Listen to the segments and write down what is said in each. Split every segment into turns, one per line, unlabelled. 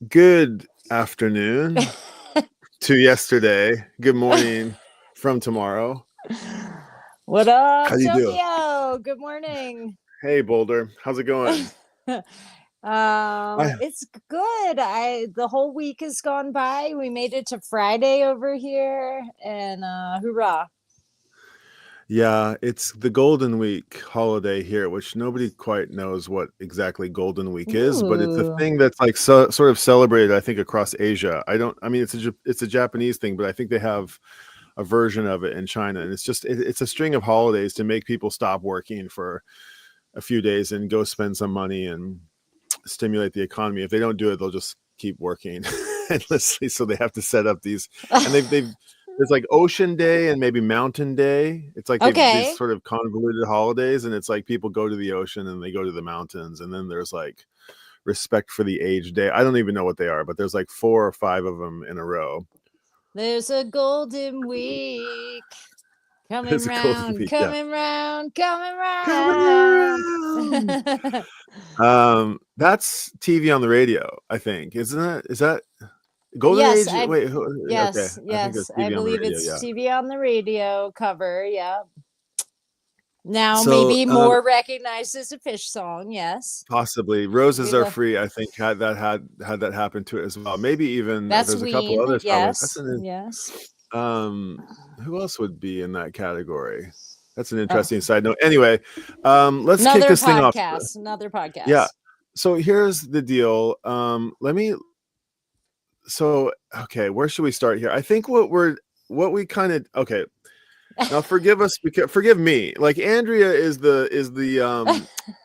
Good afternoon to yesterday. Good morning from tomorrow.
What up,
How do you do?
Tokyo? Good morning.
Hey, Boulder. How's it going? I,
It's good. The whole week has gone by. We made it to Friday over here, and hoorah!
yeah, it's the Golden Week holiday here, which nobody quite knows what exactly Golden Week is, but it's a
Ooh.
thing that's like sort of celebrated, I think, across Asia. I mean, it's a Japanese thing, but I think they have a version of it in China, and it's a string of holidays to make people stop working for a few days and go spend some money and stimulate the economy. If they don't do it, they'll just keep working endlessly. So they have to set up these, and they've there's like Ocean Day and maybe Mountain Day. It's like they've these
Okay.
sort of convoluted holidays, and it's like people go to the ocean and they go to the mountains, and then there's like Respect for the Age Day. I don't even know what they are, but there's like 4 or 5 of them in a row.
There's a golden week coming
It's a Golden
round,
Week, yeah.
coming round, coming
Coming
round.
around. That's TV on the radio, I think, isn't it? Is that Golden
Yes,
Age? Wait, okay.
yes,
I think that's
yes. I
TV on the
believe
radio.
it's
Yeah.
TV on the radio cover. Yeah. Now
So
maybe more recognized as a Phish song. Yes.
possibly Roses
We
Are
love
Free. I think had that happen to it as well. Maybe even
that's
there's a couple
Ween.
others. Probably
Yes. Yes.
who else would be in that category? That's an
Oh,
interesting side note. Anyway, let's kick
another
this thing off.
podcast. Another
Yeah.
podcast.
So here's the deal. So okay, where should we start here? I think what we kind of okay. Now forgive us, because forgive me. Like Andrea is the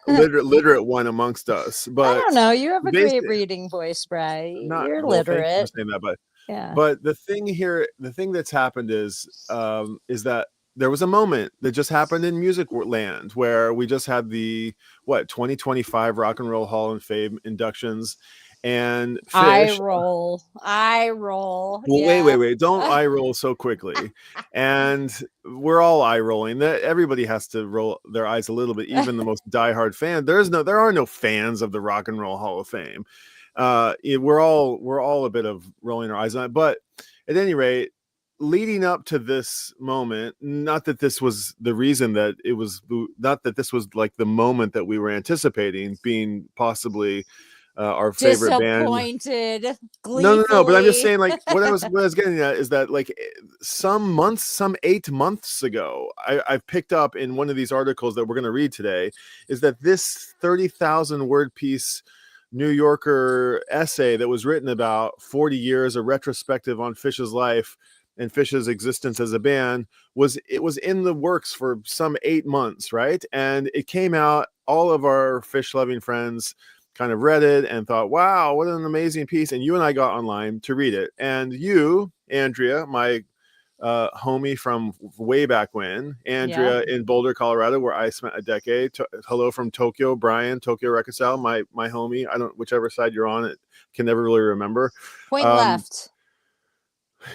literate one amongst us,
I
but
don't know. You have a great
basically
reading voice, Bry.
not
You're
well. Thank you for
literate.
saying that,
Yeah.
but the thing here, the thing that's happened is that there was a moment that just happened in music land where we just had the 2025 Rock and Roll Hall of Fame inductions, and Phish.
I roll.
Well,
Yeah.
wait! Don't eye roll so quickly. And we're all eye rolling. That everybody has to roll their eyes a little bit, even the most diehard fan. There are no fans of the Rock and Roll Hall of Fame. We're all a bit of rolling our eyes on it. But at any rate, leading up to this moment, not that this was the reason that it was, not that this was like the moment that we were anticipating being possibly our favorite band.
Disappointed.
No. But I'm just saying, like, what I was getting at is that, like, some 8 months ago, I picked up in one of these articles that we're going to read today, is that this 30,000 word piece New Yorker essay that was written about 40 years, a retrospective on Phish's life and Phish's existence as a band, was in the works for some 8 months, right? And it came out. All of our Phish loving friends kind of read it and thought, wow, what an amazing piece. And you and I got online to read it. And you, Andrea, my homie from way back when, Andrea in Boulder, Colorado, where I spent a decade. Hello from Tokyo, Brian, Tokyo Reconcile, my homie. I don't, whichever side you're on, it can never really remember.
Point left.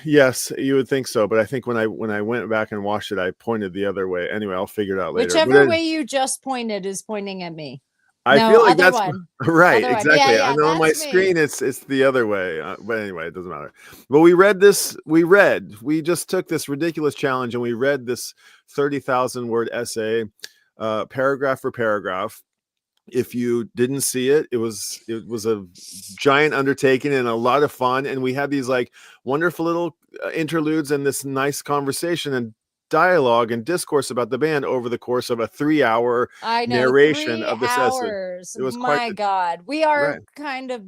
Yes, you would think so, but I think when I went back and watched it, I pointed the other way. Anyway, I'll figure it out later.
Whichever way you just pointed is pointing at me.
I feel like that's
one.
Right. Exactly.
Yeah,
and on my screen, it's the other way. But anyway, it doesn't matter. But we just took this ridiculous challenge and we read this 30,000 word essay, paragraph for paragraph. If you didn't see it, it was a giant undertaking and a lot of fun. And we had these like wonderful little interludes and this nice conversation and dialogue and discourse about the band over the course of a 3-hour narration of this essay.
It was God. We are kind of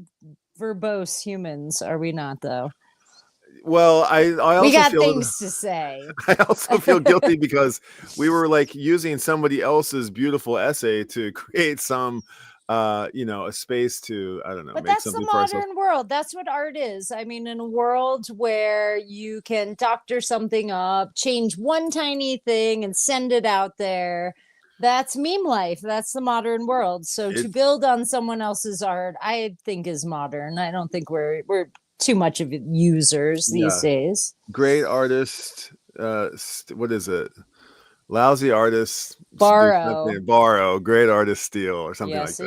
verbose humans, are we not, though?
Well, I also
we got things to say.
I also feel guilty because we were like using somebody else's beautiful essay to create some a space to, I don't know,
but
make
that's
something
the modern world. That's what art is. I mean, in a world where you can doctor something up, change one tiny thing and send it out there, that's meme life. That's the modern world. So to build on someone else's art, I think is modern. I don't think we're too much of users these days.
Great artist. What is it? Lousy artist
borrow.
Great artist steal, or something like this.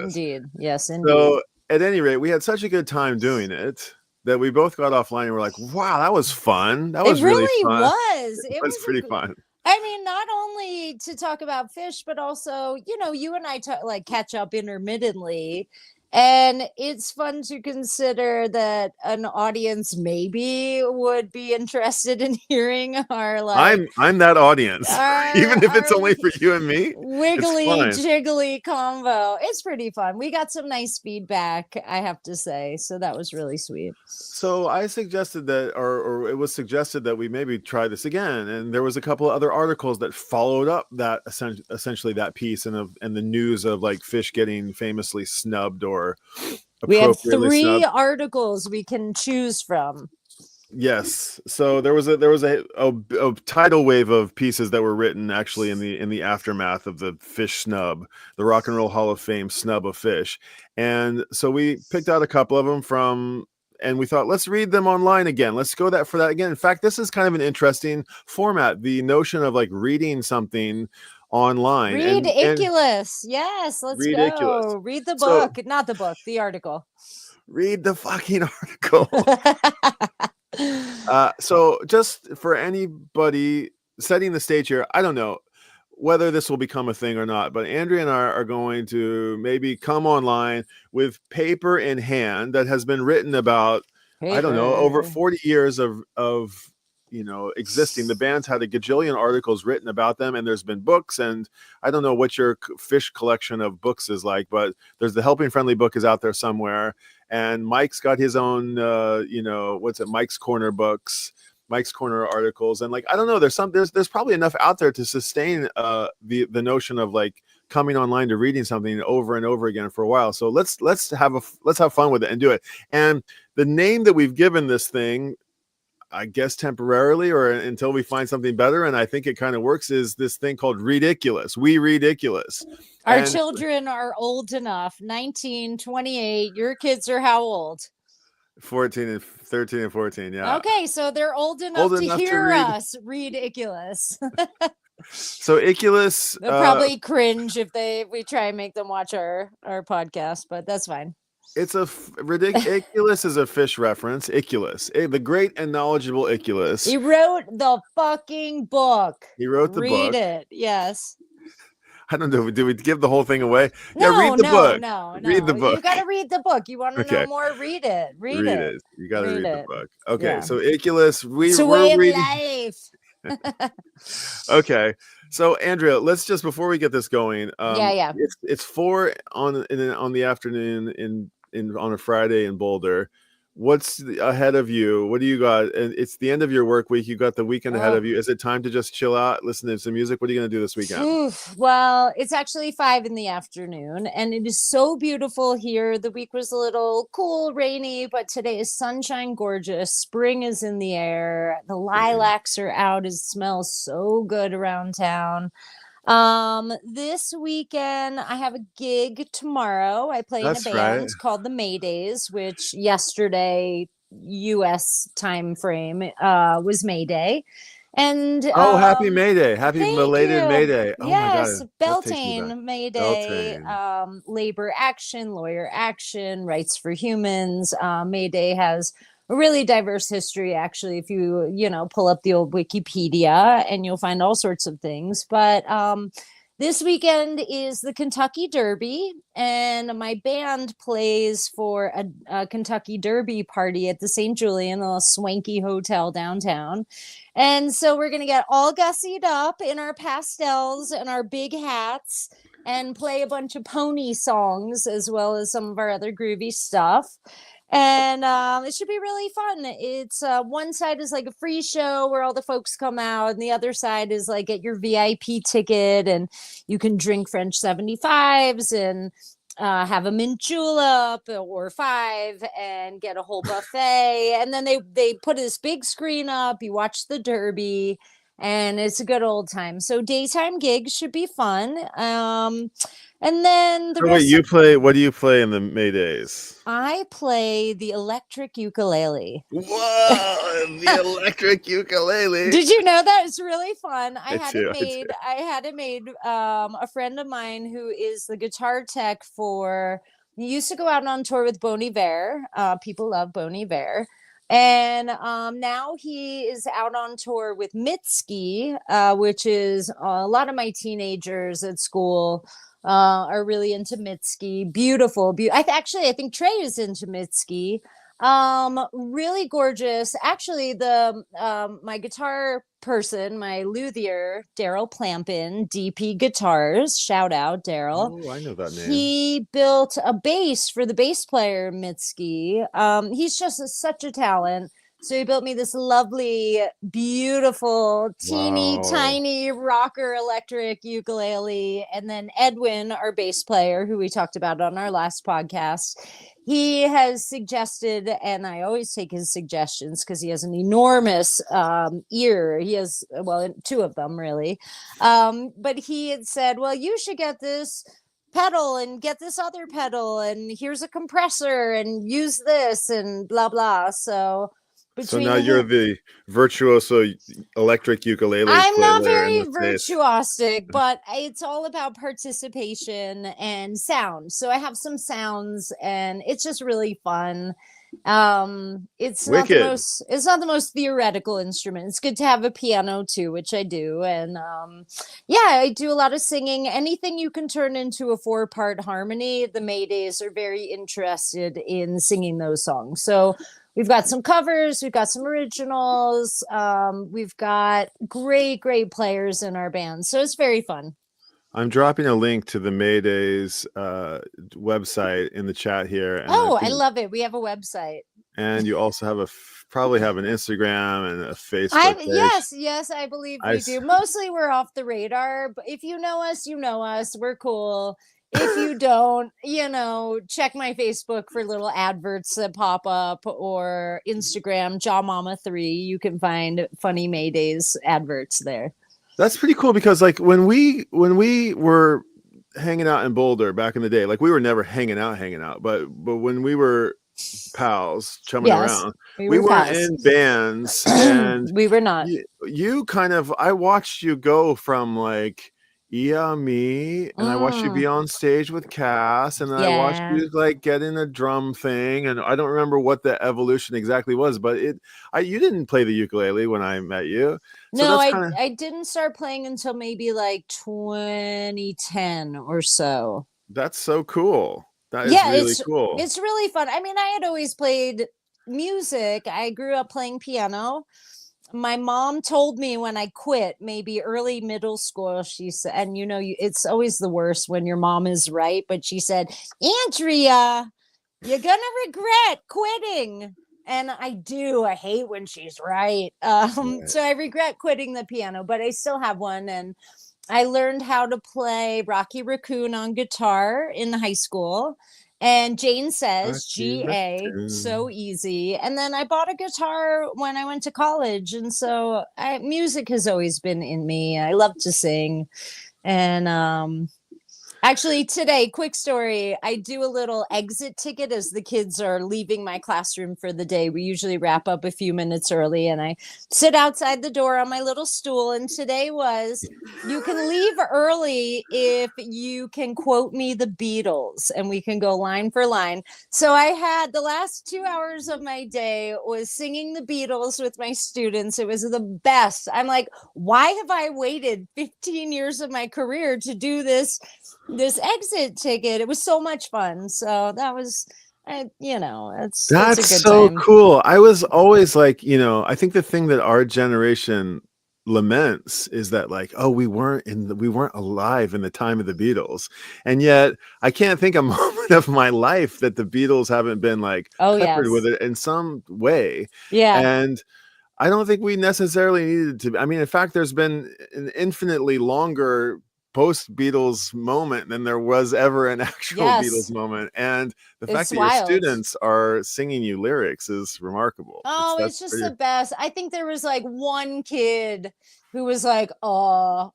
Yes, indeed.
So at any rate, we had such a good time doing it that we both got offline and we're like, wow, that was fun. That
It
was really
really
fun.
was.
It was pretty fun.
I mean, not only to talk about Phish, but also, you and I like catch up intermittently. And it's fun to consider that an audience maybe would be interested in hearing our
I'm that audience, even if it's
our
only for you and me.
wiggly jiggly combo. It's pretty fun. We got some nice feedback, I have to say, so that was really sweet.
So I suggested that, or it was suggested that we maybe try this again, and there was a couple of other articles that followed up that essentially that piece and the news of like Phish getting famously snubbed or
we have
appropriately
3
snubbed.
articles we can choose from.
Yes. So there was a tidal wave of pieces that were written actually in the aftermath of the Phish snub, the Rock and Roll Hall of Fame snub of Phish. And so we picked out a couple of them and we thought, let's read them online again. Let's go for that again. In fact, this is kind of an interesting format. The notion of like reading something online.
Read Icculus. Yes, let's
read
go.
Icculus.
Read the book, not the book, the article.
Read the fucking article. So just for anybody setting the stage here, I don't know whether this will become a thing or not, but Andrea and I are going to maybe come online with paper in hand that has been written about, I don't know, over 40 years of existing. The band's had a gajillion articles written about them, and there's been books, and I don't know what your Phish collection of books is like, but there's the Helping Friendly book is out there somewhere, and Mike's got his own Mike's Corner books, Mike's Corner articles, and like I don't know, there's probably enough out there to sustain the notion of like coming online to reading something over and over again for a while. So let's have fun with it and do it. And the name that we've given this thing, I guess temporarily or until we find something better, and I think it kind of works, is this thing called Ridiculous. We Read Icculus.
Our children are old enough. 19, 28. Your kids are how old?
14 and 13 and 14. Yeah.
Okay, so they're old enough to hear us read Icculus.
So Icculus,
they'll probably cringe if we try and make them watch our podcast, but that's fine.
It's Icculus is a Phish reference. Icculus, the great and knowledgeable Icculus.
He wrote the fucking book.
He wrote the book.
Read it. Yes.
I don't know. Did we give the whole thing away?
No,
yeah, read the book.
No.
Read the book.
You got to read the book. You want to know more? Read it. Read it.
You got to read the book. Okay, yeah. So Icculus,
we're reading. Life.
Okay, so Andrea, let's just before we get this going.
Yeah.
It's 4 on the afternoon on a Friday in Boulder. What's ahead of you? What do you got? And it's the end of your work week. You got the weekend ahead of you. Is it time to just chill out, listen to some music? What are you going to do this weekend?
Well, it's actually 5 p.m, and it is so beautiful here. The week was a little cool, rainy, but today is sunshine, gorgeous. Spring is in the air. The lilacs are out. It smells so good around town. This weekend I have a gig tomorrow. I play in a band called the Maydays, which yesterday US time frame was May Day. And
happy May Day. Happy belated May Day. Oh
yes,
my God.
Beltane May Day. Labor action, lawyer action, rights for humans. May Day has a really diverse history, actually, if you pull up the old Wikipedia, and you'll find all sorts of things. But this weekend is the Kentucky Derby, and my band plays for a Kentucky Derby party at the St. Julian, a swanky hotel downtown. And so we're going to get all gussied up in our pastels and our big hats and play a bunch of pony songs, as well as some of our other groovy stuff. And it should be really fun. It's one side is like a free show where all the folks come out, and the other side is like get your VIP ticket, and you can drink French 75s and have a mint julep or 5 and get a whole buffet. And then they put this big screen up. You watch the Derby, and it's a good old time. So daytime gigs should be fun. And then
what do you play in the Maydays?
I play the electric ukulele.
Whoa, the electric ukulele.
Did you know that? It's really fun. I had it made. A friend of mine who is the guitar tech for He used to go out on tour with Bon Iver. People love Bon Iver. And now he is out on tour with Mitski, which is a lot of my teenagers at school are really into Mitski. Beautiful. I think Trey is into Mitski. Really gorgeous. Actually, the my guitar person, my luthier, Daryl Plampin, DP Guitars, shout out Daryl.
Oh, I know that name.
He built a bass for the bass player Mitski. He's just such a talent. So he built me this lovely, beautiful, teeny tiny rocker electric ukulele. And then Edwin, our bass player, who we talked about on our last podcast, he has suggested, and I always take his suggestions because he has an enormous ear. He has, well, two of them really. But he had said, well, you should get this pedal and get this other pedal, and here's a compressor and use this and blah, blah. So
now you're the virtuoso electric ukulele
I'm
player.
not very virtuosic, but it's all about participation and sound. So I have some sounds, and it's just really fun. It's not the most theoretical instrument. It's good to have a piano too, which I do. And I do a lot of singing. Anything you can turn into a 4-part harmony, the Maydays are very interested in singing those songs. So we've got some covers, we've got some originals, we've got great players in our band. So it's very fun.
I'm dropping a link to the Maydays website in the chat here. And
I love it. We have a website.
And you also have probably have an Instagram and a Facebook page.
Yes, I believe we do. Mostly we're off the radar, but if you know us, you know us. We're cool. If you don't, check my Facebook for little adverts that pop up, or Instagram, JawMama3. You can find funny Maydays adverts there.
That's pretty cool, because like when we were hanging out in Boulder back in the day, like we were never hanging out, but when we were pals chumming around, we were in bands, and
we were not.
You kind of, I watched you go from like me, and I watched you be on stage with Cass, and then I watched you like get in a drum thing, and I don't remember what the evolution exactly was, but you didn't play the ukulele when I met you.
So no, I didn't start playing until maybe like 2010 or so.
That's so cool. That is really cool.
It's really fun. I mean, I had always played music. I grew up playing piano. My mom told me when I quit, maybe early middle school, she said, and it's always the worst when your mom is right, but she said, Andrea, you're going to regret quitting. And I do. I hate when she's right. So I regret quitting the piano, but I still have one. And I learned how to play Rocky Raccoon on guitar in high school. And Jane Says, GA, so easy. And then I bought a guitar when I went to college. And so music has always been in me. I love to sing. And actually today, quick story, I do a little exit ticket as the kids are leaving my classroom for the day. We usually wrap up a few minutes early, and I sit outside the door on my little stool. And today was, you can leave early if you can quote me the Beatles, and we can go line for line. So I had the last 2 hours of my day was singing the Beatles with my students. It was the best. I'm like, why have I waited 15 years of my career to do this exit ticket? It was so much fun. So that was, that's a good
so
time.
Cool. I was always like, I think the thing that our generation laments is that like, oh, we weren't alive in the time of the Beatles, and yet I can't think a moment of my life that the Beatles haven't been like peppered with it in some way. And I don't think we necessarily needed to. I mean, in fact, there's been an infinitely longer post-Beatles moment than there was ever an actual Beatles moment. And the fact that your students are singing you lyrics is remarkable.
It's just the best. I think there was like one kid who was like, I'm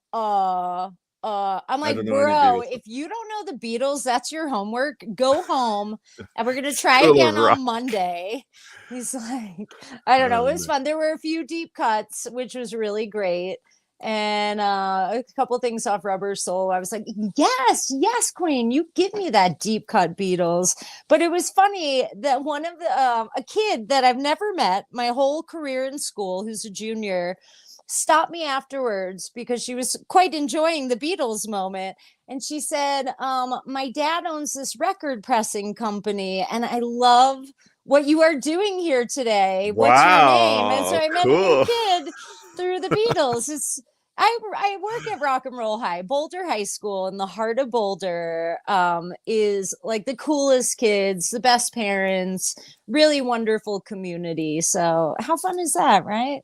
like, bro, if you don't know the Beatles, that's your homework. Go home and we're going to try again on Monday. He's like, I don't know. It was fun. There were a few deep cuts, which was really great. and a couple things off Rubber Soul. I was like, yes, Queen, you give me that deep cut Beatles. But it was funny that one of the a kid that I've never met my whole career in school, who's a junior, stopped me afterwards because she was quite enjoying the Beatles moment. And she said, my dad owns this record pressing company, and I love what you are doing here today. What's your name? And so
Wow,
I met a new
cool.
kid through the Beatles. I work at Rock and Roll High, Boulder High School, in the heart of Boulder. Is like the coolest kids, the best parents, really wonderful community. So how fun is that, right?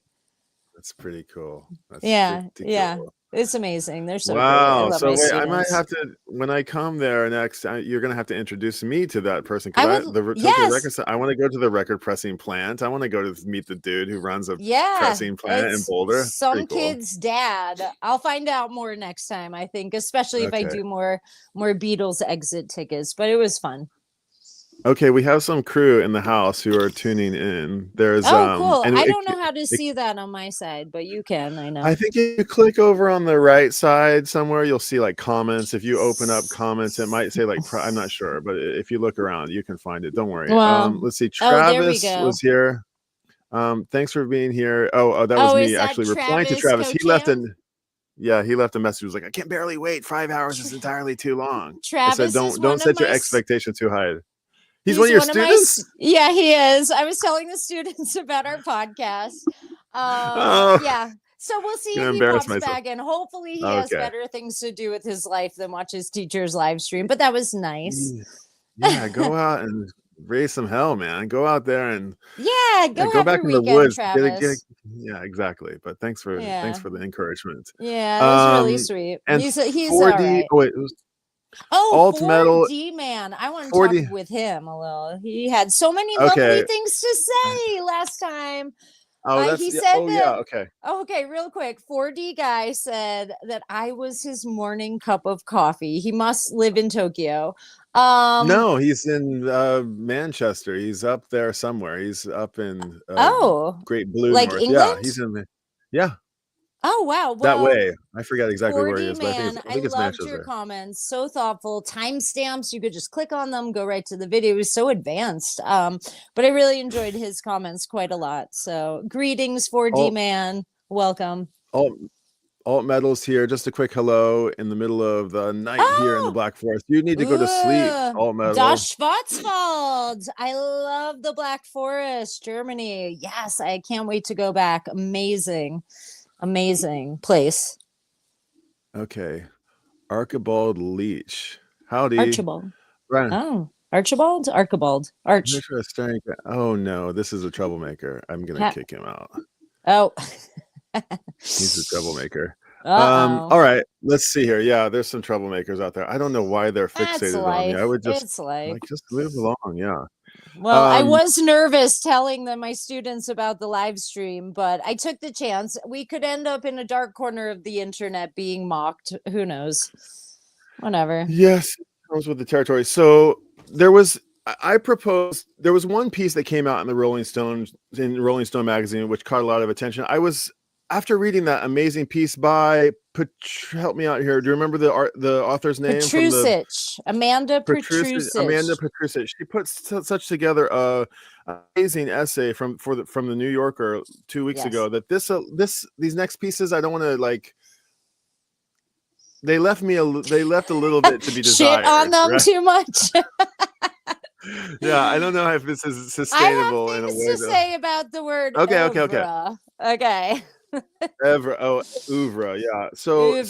That's pretty cool. That's
Yeah,
pretty
yeah.
cool.
It's amazing. They're so great. I
Wow.
love
So
my
wait, I might
students.
have to, when I come there next, you're gonna have to introduce me to that person,
I
because
would,
the Tokyo
yes,
Record. I want to go to the record pressing plant. I want to go to meet the dude who runs a
yeah.
pressing plant in
It's
Boulder. Pretty
some
cool.
kid's dad. I'll find out more next time, I think, especially if I
Okay.
do more Beatles exit tickets. But it was fun.
Okay, we have some crew in the house who are tuning in. There's
Oh, cool.
and
I don't know how to see that on my side, but you can, I
I
know.
think if you click over on the right side somewhere, you'll see like comments. If you open up comments, it might say like I'm not sure, but if you look around, you can find it. Don't worry.
Well,
Let's see.
oh, there we
Travis
go.
was here. Thanks for being here. Oh, that was
Oh, is
me
that
actually replying to
Travis
Travis. He left
Cochan?
an Yeah, he left a message. He was like, I can barely wait. 5 hours is entirely too long. I said,
Travis is
don't
one of
set your
my
expectation too high. He's one
He's
of your
one of my
students?
yeah, he is. I was telling the students about our podcast.
Oh,
Yeah. So we'll see
gonna
if he
embarrass
pops
myself.
back in. Hopefully he has
Okay.
better things to do with his life than watch his teacher's live stream. But that was nice.
Yeah, go out and raise some hell, man. Go out there and
Yeah,
yeah,
go
go
have
back
your
in the
weekend,
woods. Get
Travis.
yeah, exactly. But thanks
Yeah.
for the encouragement.
Yeah, it was really sweet.
And
He's all
4D.
right.
Oh wait, it was
Oh,
alt metal
4D man. I want to talk
4D.
with him a little. He had so many lovely
Okay.
things to say last time.
Oh, that's
He
yeah.
said
Oh
that.
yeah. Okay.
Okay, real quick. 4D guy said that I was his morning cup of coffee. He must live in Tokyo. Um.
No, he's in Manchester. He's up there somewhere. He's up in
Oh,
Great Blue
like
North. Yeah,
England?
he's in the yeah,
Oh wow.
that
Well,
way. I forgot exactly where he
4D
is, but
man,
I
I
think it's
loved your
Manchester.
comments. So thoughtful. Timestamps. You could just click on them, go right to the video. It was so advanced. But I really enjoyed his comments quite a lot. So greetings, 4D
Alt
man. Welcome.
alt alt metals here. Just a quick hello in the middle of the night here in the
Oh,
Black Forest. You need to go to sleep,
ooh,
alt metal.
Das Schwarzwald. I love the Black Forest, Germany. Yes, I can't wait to go back. Amazing, amazing place.
Okay. Archibald Leach. Howdy.
Archibald.
Right.
Oh, Archibald? Archibald. Arch.
Oh no, this is a troublemaker. I'm gonna
Ha-
kick him out.
oh.
He's a troublemaker.
Uh-oh.
All right, let's see here. Yeah, there's some troublemakers out there. I don't know why they're
That's
fixated on me. I
life.
would just
It's life.
like just move along. Yeah.
Well, I was nervous telling them my students about the live stream, but I took the chance. We could end up in a dark corner of the internet being mocked. Who knows? Whatever.
Yes, it comes with the territory. So there was I proposed there was one piece that came out in the Rolling Stone magazine which caught a lot of attention. I was after reading that amazing piece by help me out here. Do you remember the author's name from the
Amanda Petrusich.
Amanda Petrusich. She put such together a amazing essay from the New Yorker 2 weeks ago that these next pieces I don't want to like. They left a little bit to be desired.
Shit on them too much.
Yeah, I don't know if this is sustainable
I have
in a way.
things to say about the word.
Okay.
Okay.
Oeuvre, yeah. So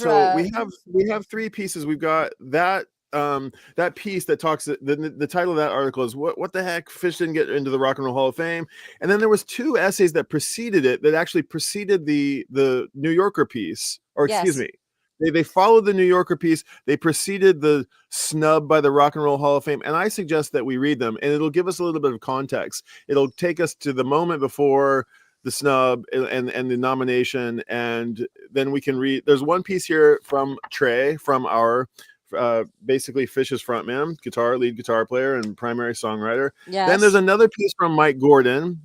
we have three pieces. We've got that that piece that talks the title of that article is what the heck, Phish didn't get into the Rock and Roll Hall of Fame. And then there was two essays that preceded it that actually preceded the New Yorker piece, or excuse me. They followed the New Yorker piece. They preceded the snub by the Rock and Roll Hall of Fame. And I suggest that we read them, and it'll give us a little bit of context. It'll take us to the moment before the snub and the nomination, and then we can read. There's one piece here from Trey, from our basically Phish's frontman, lead guitar player and primary songwriter.
Yes.
Then there's another piece from Mike Gordon.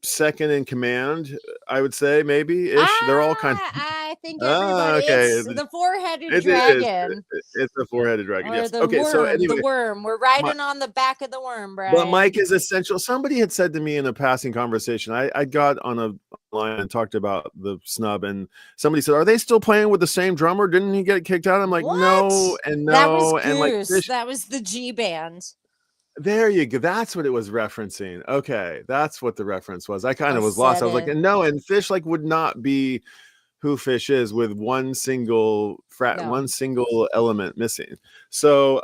second in command, I would say, maybe ish. They're all kind of
I think everybody.
okay.
It's the four-headed
It is.
dragon,
It's a four-headed dragon.
or
Yes.
the
Okay. So
worm. The
anyway,
worm. We're
my,
riding on the back of the worm,
but
Brian.
Mike is essential. Somebody had said to me in a passing conversation, I got on a line and talked about the Snub, and somebody said, "Are they still playing with the same drummer? Didn't he get kicked out?" I'm like,
What?
no, and no,
That was
and like
Goose. That was the G band.
there you go. That's what it was referencing. Okay, that's what the reference was. I kind of was lost. I was like,
it.
and no, and Phish like would not be who Phish is with one single one single element missing. So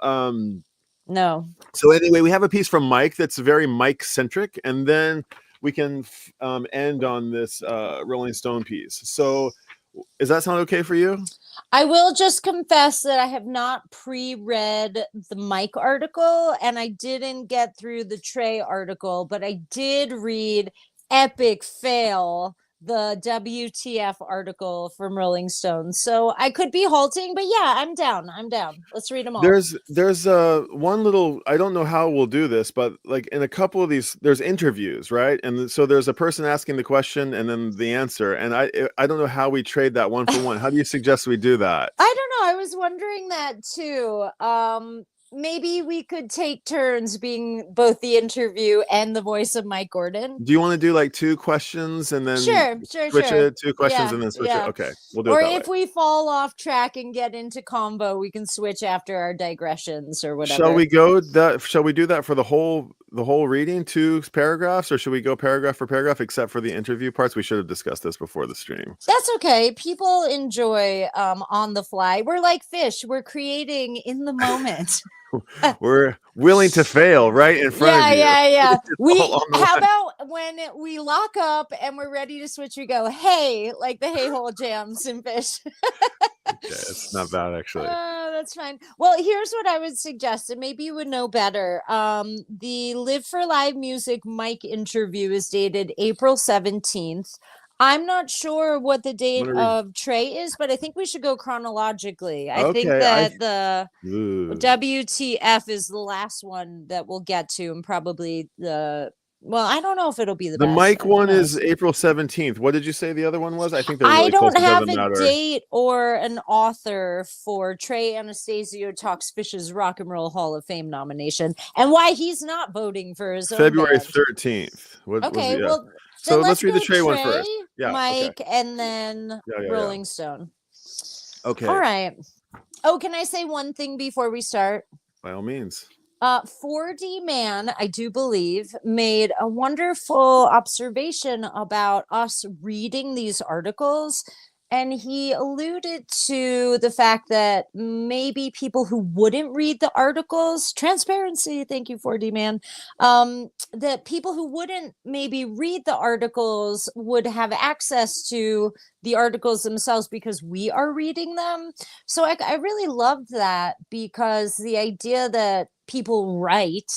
no.
So anyway, we have a piece from Mike that's very Mike centric, and then we can end on this Rolling Stone piece. So does that sound okay for you?
I will just confess that I have not pre-read the Mike article, and I didn't get through the Trey article, but I did read Epic Fail, the WTF article from Rolling Stone. So I could be halting, but yeah, I'm down. Let's read them all.
There's one little, I don't know how we'll do this, but like in a couple of these, there's interviews, right? And so there's a person asking the question and then the answer. And I don't know how we trade that one for one. How do you suggest we do that?
I don't know. I was wondering that too. Maybe we could take turns being both the interview and the voice of Mike Gordon.
Do you want to do like two questions and then switch it? Two questions and then switch it. Okay, we'll do it. Or
if we fall off track and get into combo, we can switch after our digressions or whatever.
Shall we go that? Shall we do that for the whole reading, 2 paragraphs, or should we go paragraph for paragraph except for the interview parts? We should have discussed this before the stream.
That's okay. People enjoy on the fly. We're like Phish. We're creating in the moment.
We're willing to fail right in front of you.
Yeah. How about when we lock up and we're ready to switch, we go, hey, like the Hey Hole jams in Phish.
Okay, it's not bad actually.
That's fine. Well, here's what I would suggest, and maybe you would know better. The Live for Live Music Mike interview is dated April 17th. I'm not sure what the date of Trey is, but I think we should go chronologically. I think that the WTF is the last one that we'll get to, and probably I don't know if it'll be the best.
Mike one is April 17th. What did you say the other one was? I think they're really
I don't
close.
have a date or an author for Trey Anastasio Talks Phish's Rock and Roll Hall of Fame nomination, and why he's not voting for his own
February
band.
13th.
Okay, well,
so let's read the Trey one first.
Yeah, Mike, and then Rolling Stone.
Okay.
All right. Oh, can I say one thing before we start?
By all means.
4D Man, I do believe, made a wonderful observation about us reading these articles. And he alluded to the fact that maybe people who wouldn't read the articles, transparency, thank you, 4D Man, that people who wouldn't maybe read the articles would have access to the articles themselves because we are reading them. So I really loved that, because the idea that people write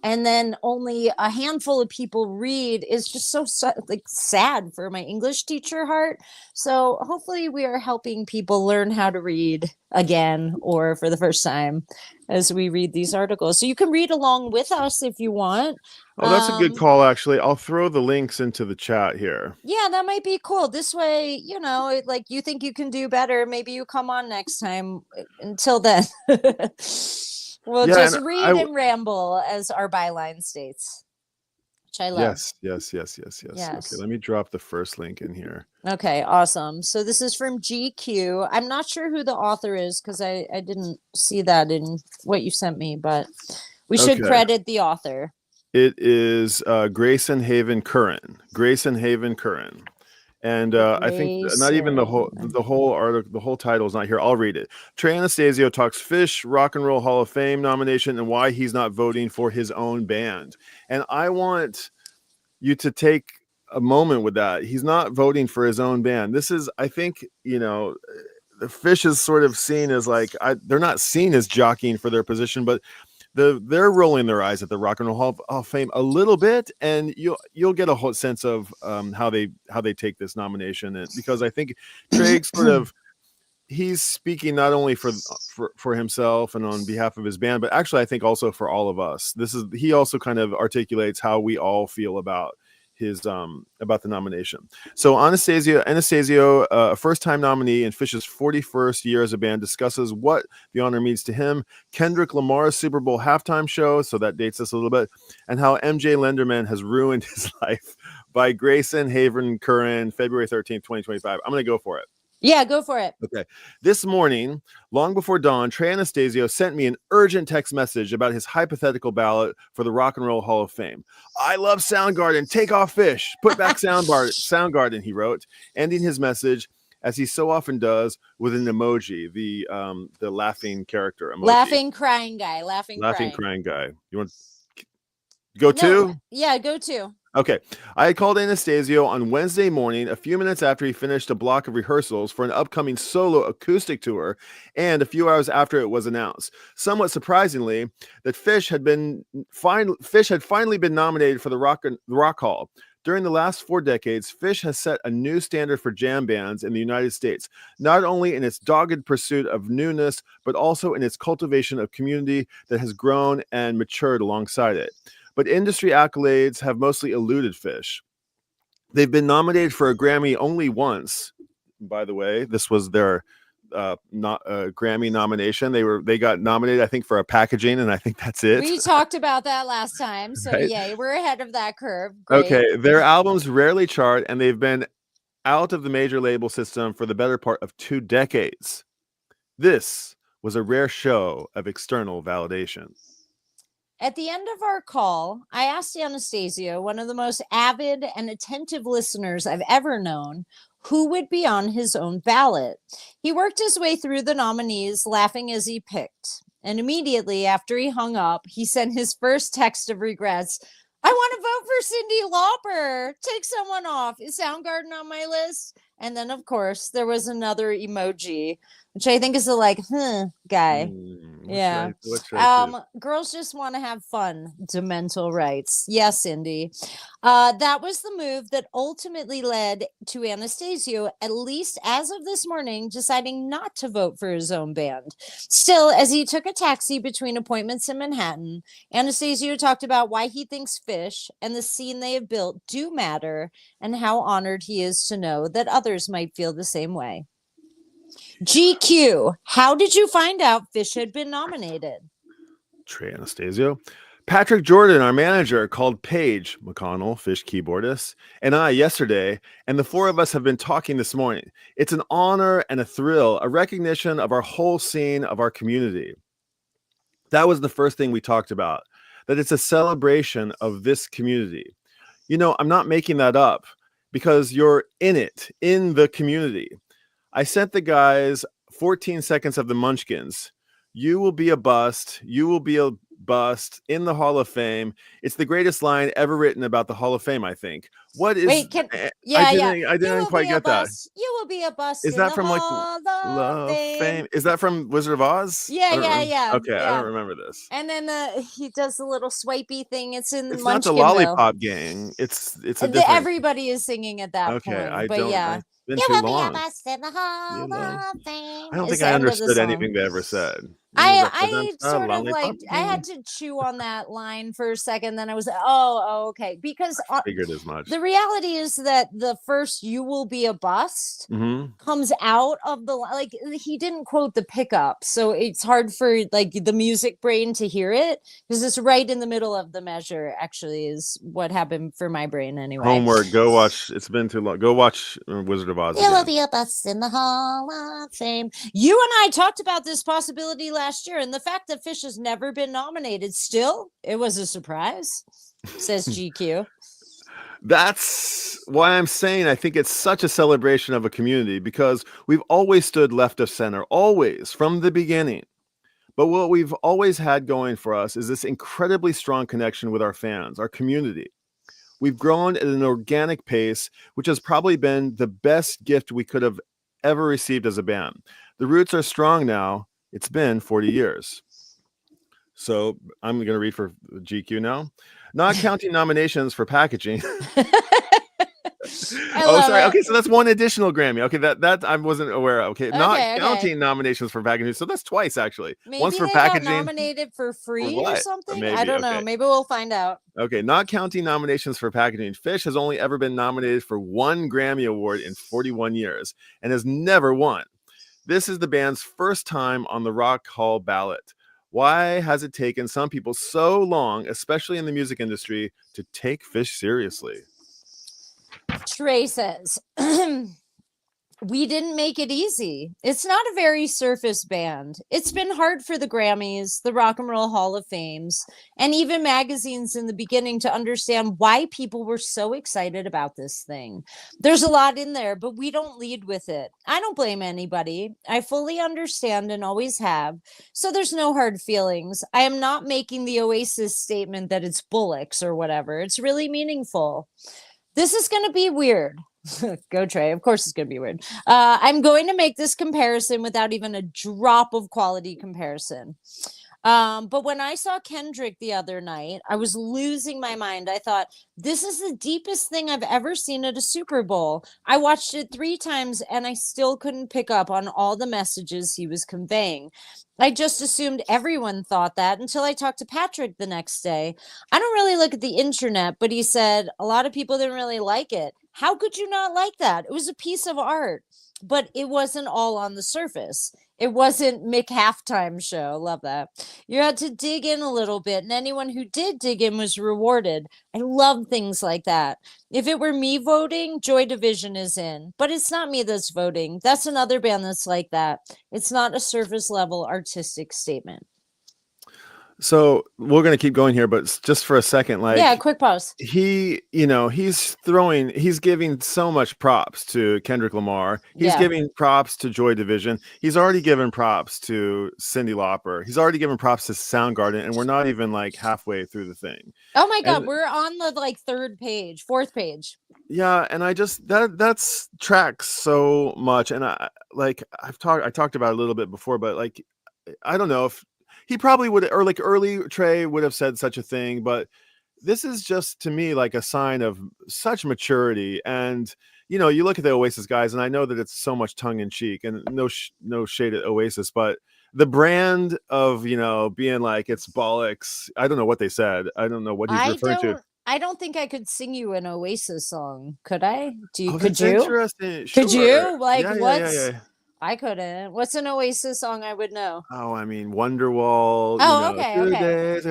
and then only a handful of people read is just so like sad for my English teacher heart. So hopefully we are helping people learn how to read again or for the first time as we read these articles. So you can read along with us if you want.
Oh, that's a good call, actually. I'll throw the links into the chat here.
Yeah, that might be cool. This way, like you think you can do better, maybe you come on next time. Until then. We'll just read and ramble, as our byline states, which I love.
Yes. Okay, let me drop the first link in here.
Okay, awesome. So this is from GQ. I'm not sure who the author is because I didn't see that in what you sent me, but we should credit the author.
It is Grayson Haven Curran. And I think not even the whole article, the whole title is not here. I'll read it. Trey Anastasio talks Phish Rock and Roll Hall of Fame nomination and why he's not voting for his own band. And I want you to take a moment with that. He's not voting for his own band. This is, I think, the Phish is sort of seen as like, they're not seen as jockeying for their position, but they're rolling their eyes at the Rock and Roll Hall of Fame a little bit, and you'll get a whole sense of how they take this nomination. And because I think Trey sort of, he's speaking not only for himself and on behalf of his band, but actually I think also for all of us. He also kind of articulates how we all feel about about the nomination. So Anastasio, a first-time nominee in Phish's 41st year as a band, discusses what the honor means to him, Kendrick Lamar's Super Bowl halftime show, so that dates us a little bit, and how MJ Lenderman has ruined his life by Grayson Haven Curran, February 13th, 2025. I'm going to go for it.
Yeah, go for it.
Okay. This morning, long before dawn, Trey Anastasio sent me an urgent text message about his hypothetical ballot for the Rock and Roll Hall of Fame. I love Soundgarden. Take off Phish. Put back Soundgarden, he wrote, ending his message, as he so often does, with an emoji, the laughing character emoji.
Laughing, crying guy. Laughing,
crying guy. You want to go to?
Yeah, go to.
Okay. I had called Anastasio on Wednesday morning, a few minutes after he finished a block of rehearsals for an upcoming solo acoustic tour, and a few hours after it was announced. Somewhat surprisingly, that Phish had finally been nominated for the Rock Hall. During the last 4 decades, Phish has set a new standard for jam bands in the United States, not only in its dogged pursuit of newness, but also in its cultivation of community that has grown and matured alongside it. But industry accolades have mostly eluded Phish. They've been nominated for a Grammy only once. By the way, this was their Grammy nomination. They got nominated, I think, for a packaging, and I think that's it.
We talked about that last time, so
right?
Yeah, we're ahead of that curve. Great.
Okay, their albums rarely chart, and they've been out of the major label system for the better part of 2 decades. This was a rare show of external validation.
At the end of our call, I asked Anastasio, one of the most avid and attentive listeners I've ever known, who would be on his own ballot. He worked his way through the nominees, laughing as he picked. And immediately after he hung up, he sent his first text of regrets. I want to vote for Cyndi Lauper. Take someone off. Is Soundgarden on my list? And then, of course, there was another emoji, which I think is the guy. Yeah. Girls just want to have fun. Demental rights. Yes, Cindy. That was the move that ultimately led to Anastasio, at least as of this morning, deciding not to vote for his own band. Still, as he took a taxi between appointments in Manhattan, Anastasio talked about why he thinks Phish and the scene they have built do matter, and how honored he is to know that others might feel the same way. GQ, how did you find out Phish had been nominated?
Trey Anastasio. Patrick Jordan, our manager, called Paige McConnell, Phish keyboardist, and I yesterday, and the 4 of us have been talking this morning. It's an honor and a thrill, a recognition of our whole scene, of our community. That was the first thing we talked about, that it's a celebration of this community. You know, I'm not making that up, because you're in it, in the community. I sent the guys 14 seconds of the Munchkins. You will be a bust. You will be a bust in the Hall of Fame. It's the greatest line ever written about the Hall of Fame, I think. What is?
Wait,
I didn't quite get that.
You will be a bust.
Is that from Hall of Fame? Is that from Wizard of Oz?
Yeah.
Okay, I don't remember this.
And then he does the little swipey thing. It's
It's not the Lollipop Gang. It's a different.
Everybody is singing at that point.
You will be a bust in the Hall of Fame. I don't think I understood anything they ever said.
I sort of I had to chew on that line for a second. Then I was okay, because
I figured as much.
The reality is that the first "You will be a bust" comes out of the he didn't quote the pickup, so it's hard for the music brain to hear it, because it's right in the middle of the measure. Actually, is what happened for my brain anyway.
Homework. Go watch. It's been too long. Go watch Wizard of Oz.
You will be a bust in the Hall of Fame. You and I talked about this possibility last year, and the fact that Phish has never been nominated, still, it was a surprise, says GQ.
That's why I'm saying I think it's such a celebration of a community, because we've always stood left of center, always, from the beginning. But what we've always had going for us is this incredibly strong connection with our fans, our community. We've grown at an organic pace, which has probably been the best gift we could have ever received as a band. The roots are strong now. It's been 40 years. So I'm going to read for GQ now. Not counting nominations for packaging.
I
Oh,
love
sorry.
it.
Okay, so that's one additional Grammy. Okay, that I wasn't aware of. Okay, not
Okay, okay.
counting nominations for packaging. So that's twice actually. Once
Maybe
for
they got
packaging.
nominated for
For
free or
what?
something. I
Maybe.
don't know.
Okay.
Maybe we'll find out.
Okay, not counting nominations for packaging. Phish has only ever been nominated for one Grammy Award in 41 years and has never won. This is the band's first time on the Rock Hall ballot. Why has it taken some people so long, especially in the music industry, to take Phish seriously?
Trey says, we didn't make it easy. It's not a very surface band. It's been hard for the Grammys, the Rock and Roll Hall of Fames, and even magazines in the beginning to understand why people were so excited about this thing. There's a lot in there, but we don't lead with it. I don't blame anybody. I fully understand and always have. So there's no hard feelings. I am not making the Oasis statement that it's bullocks or whatever. It's really meaningful. This is going to be weird. Go Trey. Of course it's going to be weird. I'm going to make this comparison without even a drop of quality comparison. But when I saw Kendrick the other night, I was losing my mind. I thought, this is the deepest thing I've ever seen at a Super Bowl. I watched it 3 times and I still couldn't pick up on all the messages he was conveying. I just assumed everyone thought that until I talked to Patrick the next day. I don't really look at the internet, but he said a lot of people didn't really like it. How could you not like that? It was a piece of art, but it wasn't all on the surface. It wasn't Mick halftime show. Love that. You had to dig in a little bit, and anyone who did dig in was rewarded. I love things like that. If it were me voting, Joy Division is in, but it's not me that's voting. That's another band that's like that. It's not a surface level artistic statement.
So we're going to keep going here, but just for a second,
Yeah, quick pause.
he's giving so much props to Kendrick Lamar. He's
Yeah.
giving props to Joy Division. He's already given props to Cyndi Lauper. He's already given props to Soundgarden, and we're not even like halfway through the thing.
Oh my God,
And
we're on the like 3rd page, 4th page.
yeah, and I just that's tracks so much, and I talked about it a little bit before, but like I don't know if he probably would, or like early Trey would have said such a thing, but this is just to me like a sign of such maturity. And you look at the Oasis guys, and I know that it's so much tongue in cheek, and no shade at Oasis, but the brand of being like it's bollocks. I don't know what they said. I don't know what he's referring to.
I don't think I could sing you an Oasis song. Could I?
Oh,
Could
that's
you?
interesting.
Could
Sure.
you? Like
Yeah, yeah, yeah,
what's
yeah.
I couldn't. What's an Oasis song I would know?
Oh, I mean, Wonderwall,
Oh, okay,
Two
okay.
Days.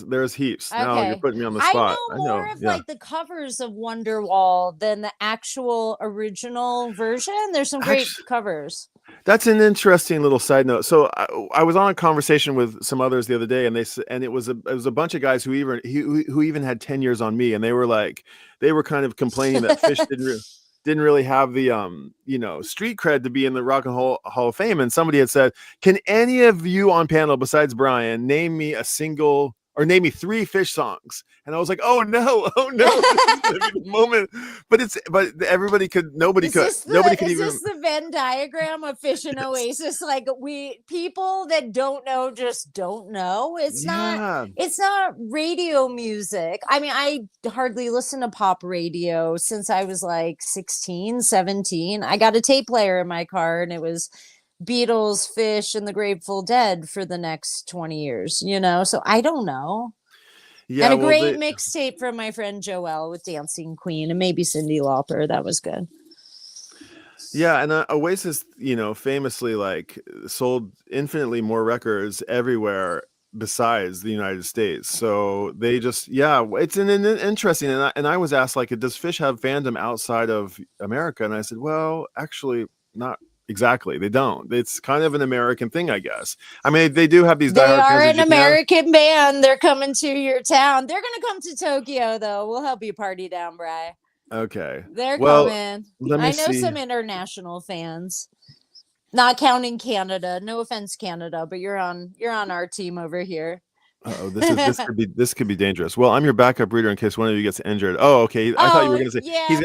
There's heaps. Now you're
Okay.
putting me on the
I
spot.
know
I
more
know.
of
Yeah.
like the covers of Wonderwall than the actual original version. There's some great
Actually,
covers.
that's an interesting little side note. So I was on a conversation with some others the other day, and it was a bunch of guys who even had 10 years on me, and they were kind of complaining that Phish didn't really have the street cred to be in the Rock and Roll Hall of Fame. And somebody had said, "Can any of you on panel besides Brian name me 3 Phish songs?" And I was like, "Oh no, this is gonna be the moment." But nobody
Is
could,
this
nobody
the
could
is
even.
this the Venn diagram of Phish and Oasis? Like people that don't know just don't know.
Yeah,
It's not radio music. I mean, I hardly listen to pop radio since I was like 16, 17. I got a tape player in my car and it was Beatles, Phish, and the Grateful Dead for the next 20 years, So I don't know. And
yeah.
a
Well,
great mixtape from my friend Joelle with Dancing Queen and maybe Cyndi Lauper. That was good.
yeah, and Oasis, famously like sold infinitely more records everywhere besides the United States. So they just, yeah, it's an interesting. And I was asked, like, does Phish have fandom outside of America? And I said, well, actually, not exactly. They don't. It's kind of an American thing, I guess. I mean, they do have these
They
diehard
are
fans in
an
Japan.
American band. They're coming to your town. They're going to come to Tokyo, though. We'll help you party down, Bri.
Okay.
They're
Well,
coming.
let me
I know
see.
some international fans. Not counting Canada. No offense, Canada, but you're on our team over here.
Oh, this could be dangerous. Well, I'm your backup reader in case one of you gets injured. Oh, okay. I thought you were going to say
yeah,
he's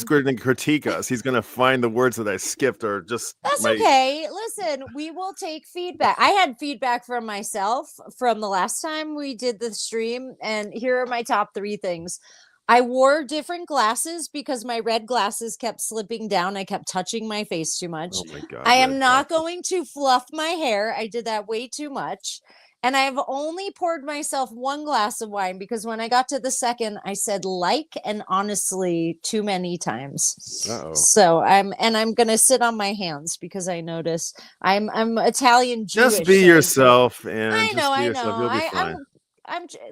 going to critique us. He's going to find the words that I skipped or just.
That's okay. Listen, we will take feedback. I had feedback from myself from the last time we did the stream, and here are my top 3 things. I wore different glasses because my red glasses kept slipping down. I kept touching my face too much.
Oh my God,
I
red
am not
glasses.
going to fluff my hair. I did that way too much. And I've only poured myself one glass of wine because when I got to the second, I said like and honestly too many times.
Uh-oh.
So I'm gonna sit on my hands because I notice I'm Italian
Just
Jewish,
be
so
yourself, and
I know,
just be
I
yourself.
know.
You'll be fine.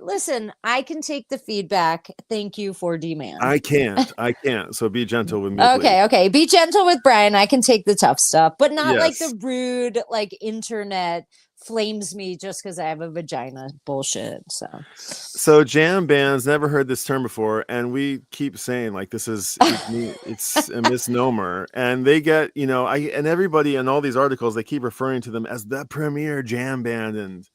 Listen, I can take the feedback. Thank you for D-Man.
I can't. I can't. So be gentle with me, please.
Okay, okay. Be gentle with Brian. I can take the tough stuff, but not like
Yes.
the rude, like internet flames me just because I have a vagina bullshit.
So jam bands, never heard this term before, and we keep saying like it's a misnomer, and they get, and everybody in all these articles, they keep referring to them as the premier jam band, and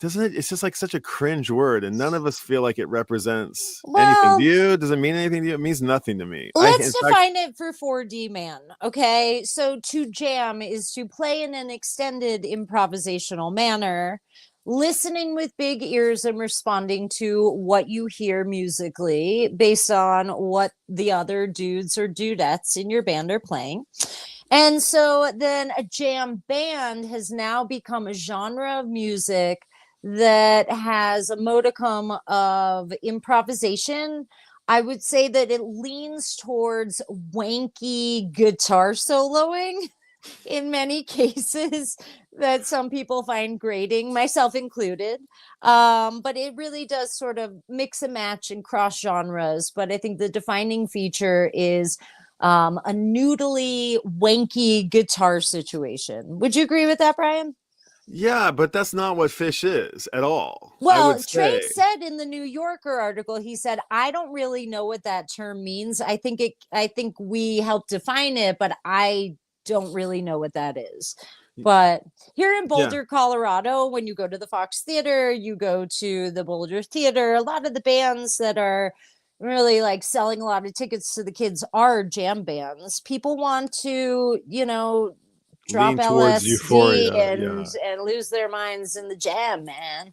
doesn't it? It's just like such a cringe word, and none of us feel like it represents anything. Do
Well,
you? Does it mean anything to you? It means nothing to me.
let's
In fact,
define it for 4D man. Okay. So to jam is to play in an extended improvisational manner, listening with big ears and responding to what you hear musically based on what the other dudes or dudettes in your band are playing. And so then a jam band has now become a genre of music that has a modicum of improvisation. I would say that it leans towards wanky guitar soloing in many cases that some people find grating, myself included. But it really does sort of mix and match and cross genres. But I think the defining feature is a noodly, wanky guitar situation. Would you agree with that, Brian?
yeah, but that's not what Phish is at all. I would
Well, Trey
say.
said in the New Yorker article, he said, I don't really know what that term means. I think we help define it, but I don't really know what that is. But here in
Yeah.
Boulder, Colorado, when you go to the Fox Theater, you go to the Boulder Theater, a lot of the bands that are really like selling a lot of tickets to the kids are jam bands. People want to, drop
Lean towards
LSD
euphoria. Yeah.
and lose their minds in the jam, man.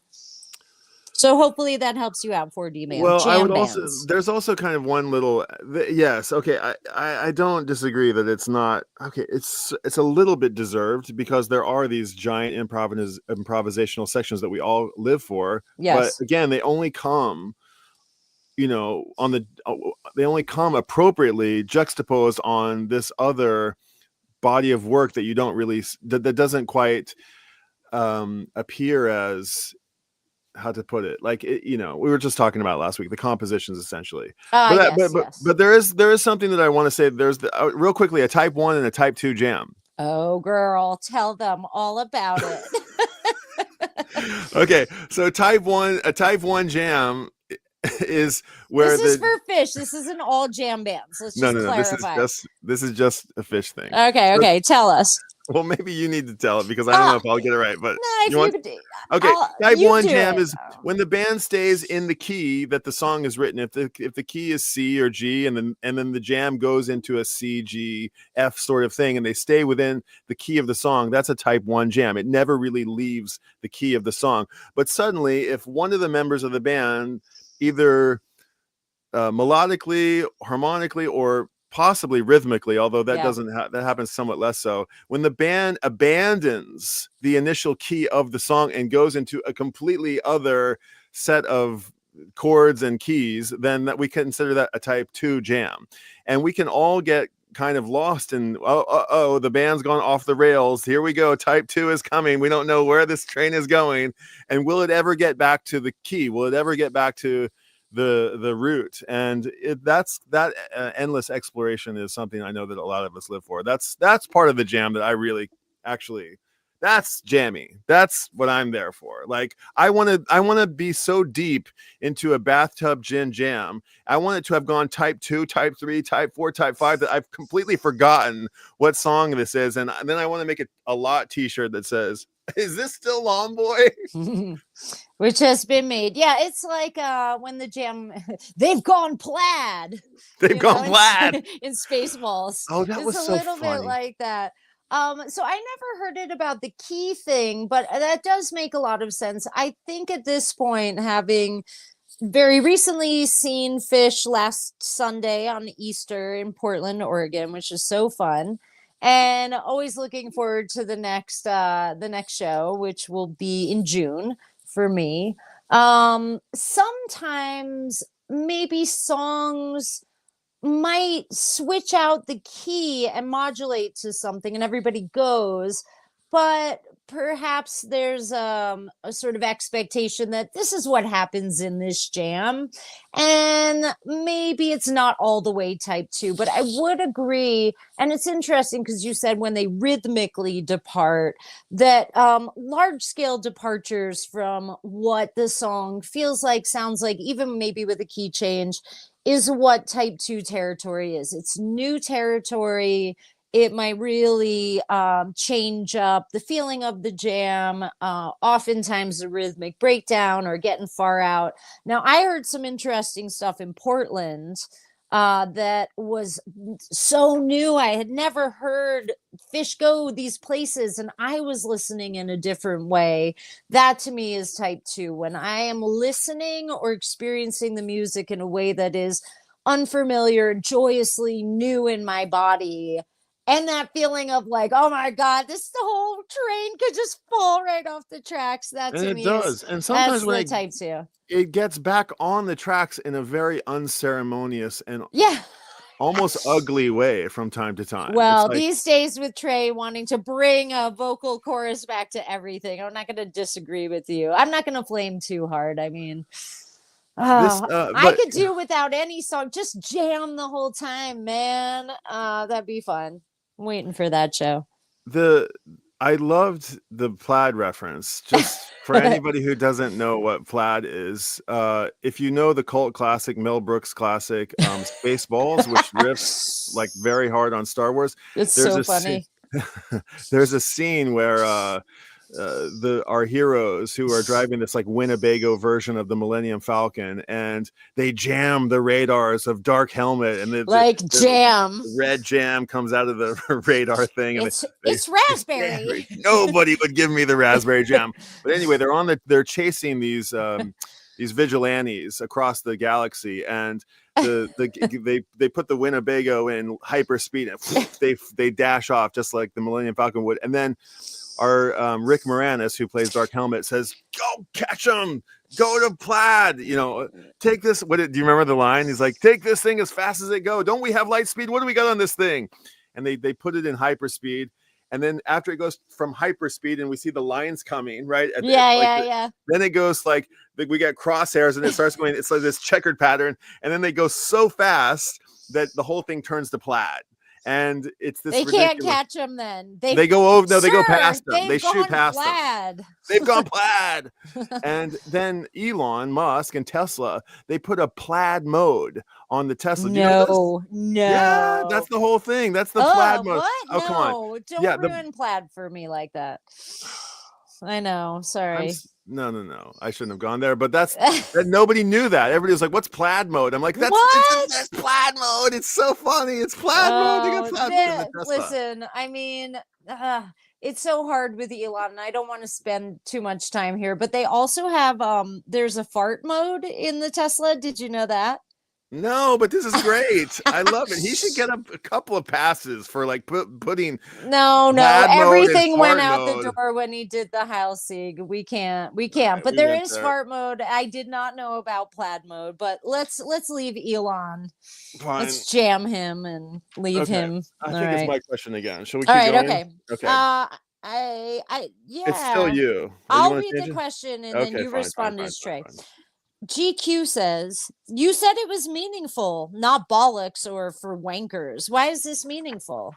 So hopefully that helps you out, 4D man.
Well, I would
Jam
also,
bands.
there's also kind of one little, yes, okay, I don't disagree that it's not, okay, it's a little bit deserved because there are these giant improvisational sections that we all live for, but
Yes.
again, they only come, they only come appropriately juxtaposed on this other body of work that you don't really, that doesn't quite appear as, how to put it, like we were just talking about last week, the compositions essentially,
Yes, yes.
but there is something that I want to say. There's real quickly a type 1 and a type 2 jam.
Oh girl, tell them all about it.
Okay, so a type 1 jam is where
this is for Phish. This isn't all jam bands. Let's just
no,
clarify.
this is just a Phish thing.
Okay, tell us.
Well, maybe you need to tell it because I don't know if I'll get it right, but
no,
you want. Okay, type
you
1
do
jam
it.
is when the band stays in the key that the song is written. If the key is C or G, and then the jam goes into a C, G, F sort of thing, and they stay within the key of the song, that's a type 1 jam. It never really leaves the key of the song. But suddenly, if one of the members of the band, either melodically, harmonically, or possibly rhythmically, although that doesn't that happens somewhat less so, when the band abandons the initial key of the song and goes into a completely other set of chords and keys, then that we consider that a type 2 jam. And we can all get kind of lost in the band's gone off the rails, here we go, type 2 is coming, we don't know where this train is going, and will it ever get back to the key, will it ever get back to the root? And that endless exploration is something I know that a lot of us live for. That's part of the jam that I really actually, that's jammy. That's what I'm there for. Like I want to be so deep into a bathtub gin jam. I want it to have gone type 2, type 3, type 4, type 5 that I've completely forgotten what song this is, and then I want to make it a lot t-shirt that says, is this still Long Boy?
Which has been made. Yeah, it's like when the jam they've gone plaid.
They've gone plaid
in Spaceballs.
Oh, that was so
It's a little bit like that. So I never heard it about the key thing, but that does make a lot of sense. I think at this point, having very recently seen Phish last Sunday on Easter in Portland, Oregon, which is so fun. And always looking forward to the next show, which will be in June for me. Sometimes maybe songs might switch out the key and modulate to something and everybody goes, but perhaps there's a sort of expectation that this is what happens in this jam, and maybe it's not all the way type 2, but I would agree. And it's interesting because you said when they rhythmically depart, that large scale departures from what the song feels like, sounds like, even maybe with a key change, is what type 2 territory is. It's new territory. It might really change up the feeling of the jam, oftentimes the rhythmic breakdown or getting far out. Now, I heard some interesting stuff in Portland that was so new. I had never heard Phish go these places, and I was listening in a different way. That to me is type 2. When I am listening or experiencing the music in a way that is unfamiliar, joyously new in my body, and that feeling of like, oh my God, this the whole train could just fall right off the tracks. That
And
to
it
me
does.
is
And
that's
sometimes
the type 2.
it gets back on the tracks in a very unceremonious and
Yeah.
almost ugly way from time to time. It's
Well,
like
these days with Trey wanting to bring a vocal chorus back to everything, I'm not going to disagree with you. I'm not going to flame too hard. I mean,
this
I
but
could do without any song. Just jam the whole time, man. That'd be fun. I'm waiting for that show.
I loved the plaid reference. Just for anybody who doesn't know what plaid is, if you know the cult classic, Mel Brooks classic, Spaceballs, which riffs like very hard on Star Wars,
It's
there's
so
a scene,
funny.
there's a scene where our heroes who are driving this like Winnebago version of the Millennium Falcon, and they jam the radars of Dark Helmet, and
Like jam.
the red jam comes out of the radar thing, and
It's raspberry.
nobody would give me the raspberry jam. But anyway, they're chasing these vigilantes across the galaxy, and they put the Winnebago in hyperspeed, and they dash off just like the Millennium Falcon would, and then our Rick Moranis, who plays Dark Helmet, says, "Go catch them, go to plaid, take this." Do you remember the line? He's like, "Take this thing as fast as it go. Don't we have light speed? What do we got on this thing?" And they put it in hyperspeed, and then after it goes from hyperspeed and we see the lines coming right at
yeah.
Then it goes like we got crosshairs, and it starts going, it's like this checkered pattern, and then they go so fast that the whole thing turns to plaid. And it's this.
They can't catch them. Then
they go over. No, they go past them. They shoot past
plaid.
them. They've gone plaid. And then Elon Musk and Tesla, they put a plaid mode on the Tesla.
No.
Yeah, that's the whole thing. That's the plaid mode.
What?
Oh, come on.
Don't ruin plaid for me like that. I know. Sorry.
No. I shouldn't have gone there, but that nobody knew that. Everybody was like, "What's plaid mode?" I'm like, that's plaid mode. It's so funny. It's plaid mode. They got plaid mode in the Tesla.
Listen, I mean, it's so hard with Elon, and I don't want to spend too much time here, but they also have there's a fart mode in the Tesla. Did you know that?
No, but this is great. I love it. He should get a couple of passes for like putting.
No. Everything went out the door when he did the house sig. We can't. Right, but there is fart mode. I did not know about plaid mode. But let's leave Elon. Fine. Let's jam him and leave him.
I think it's my question again. Shall we keep going?
Okay.
It's still you.
I'll read the question and then you respond as Trey. GQ says, you said it was meaningful, not bollocks or for wankers. Why is this meaningful?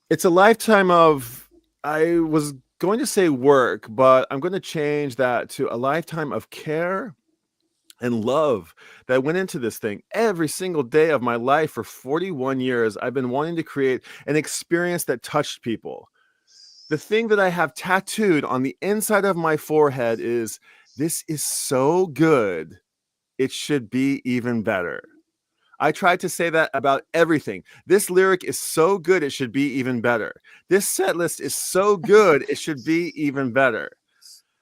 It's a lifetime of, I was going to say work, but I'm going to change that to a lifetime of care and love that went into this thing. Every single day of my life for 41 years, I've been wanting to create an experience that touched people. The thing that I have tattooed on the inside of my forehead is, this is so good, it should be even better. I tried to say that about everything. This lyric is so good, it should be even better. This set list is so good, it should be even better.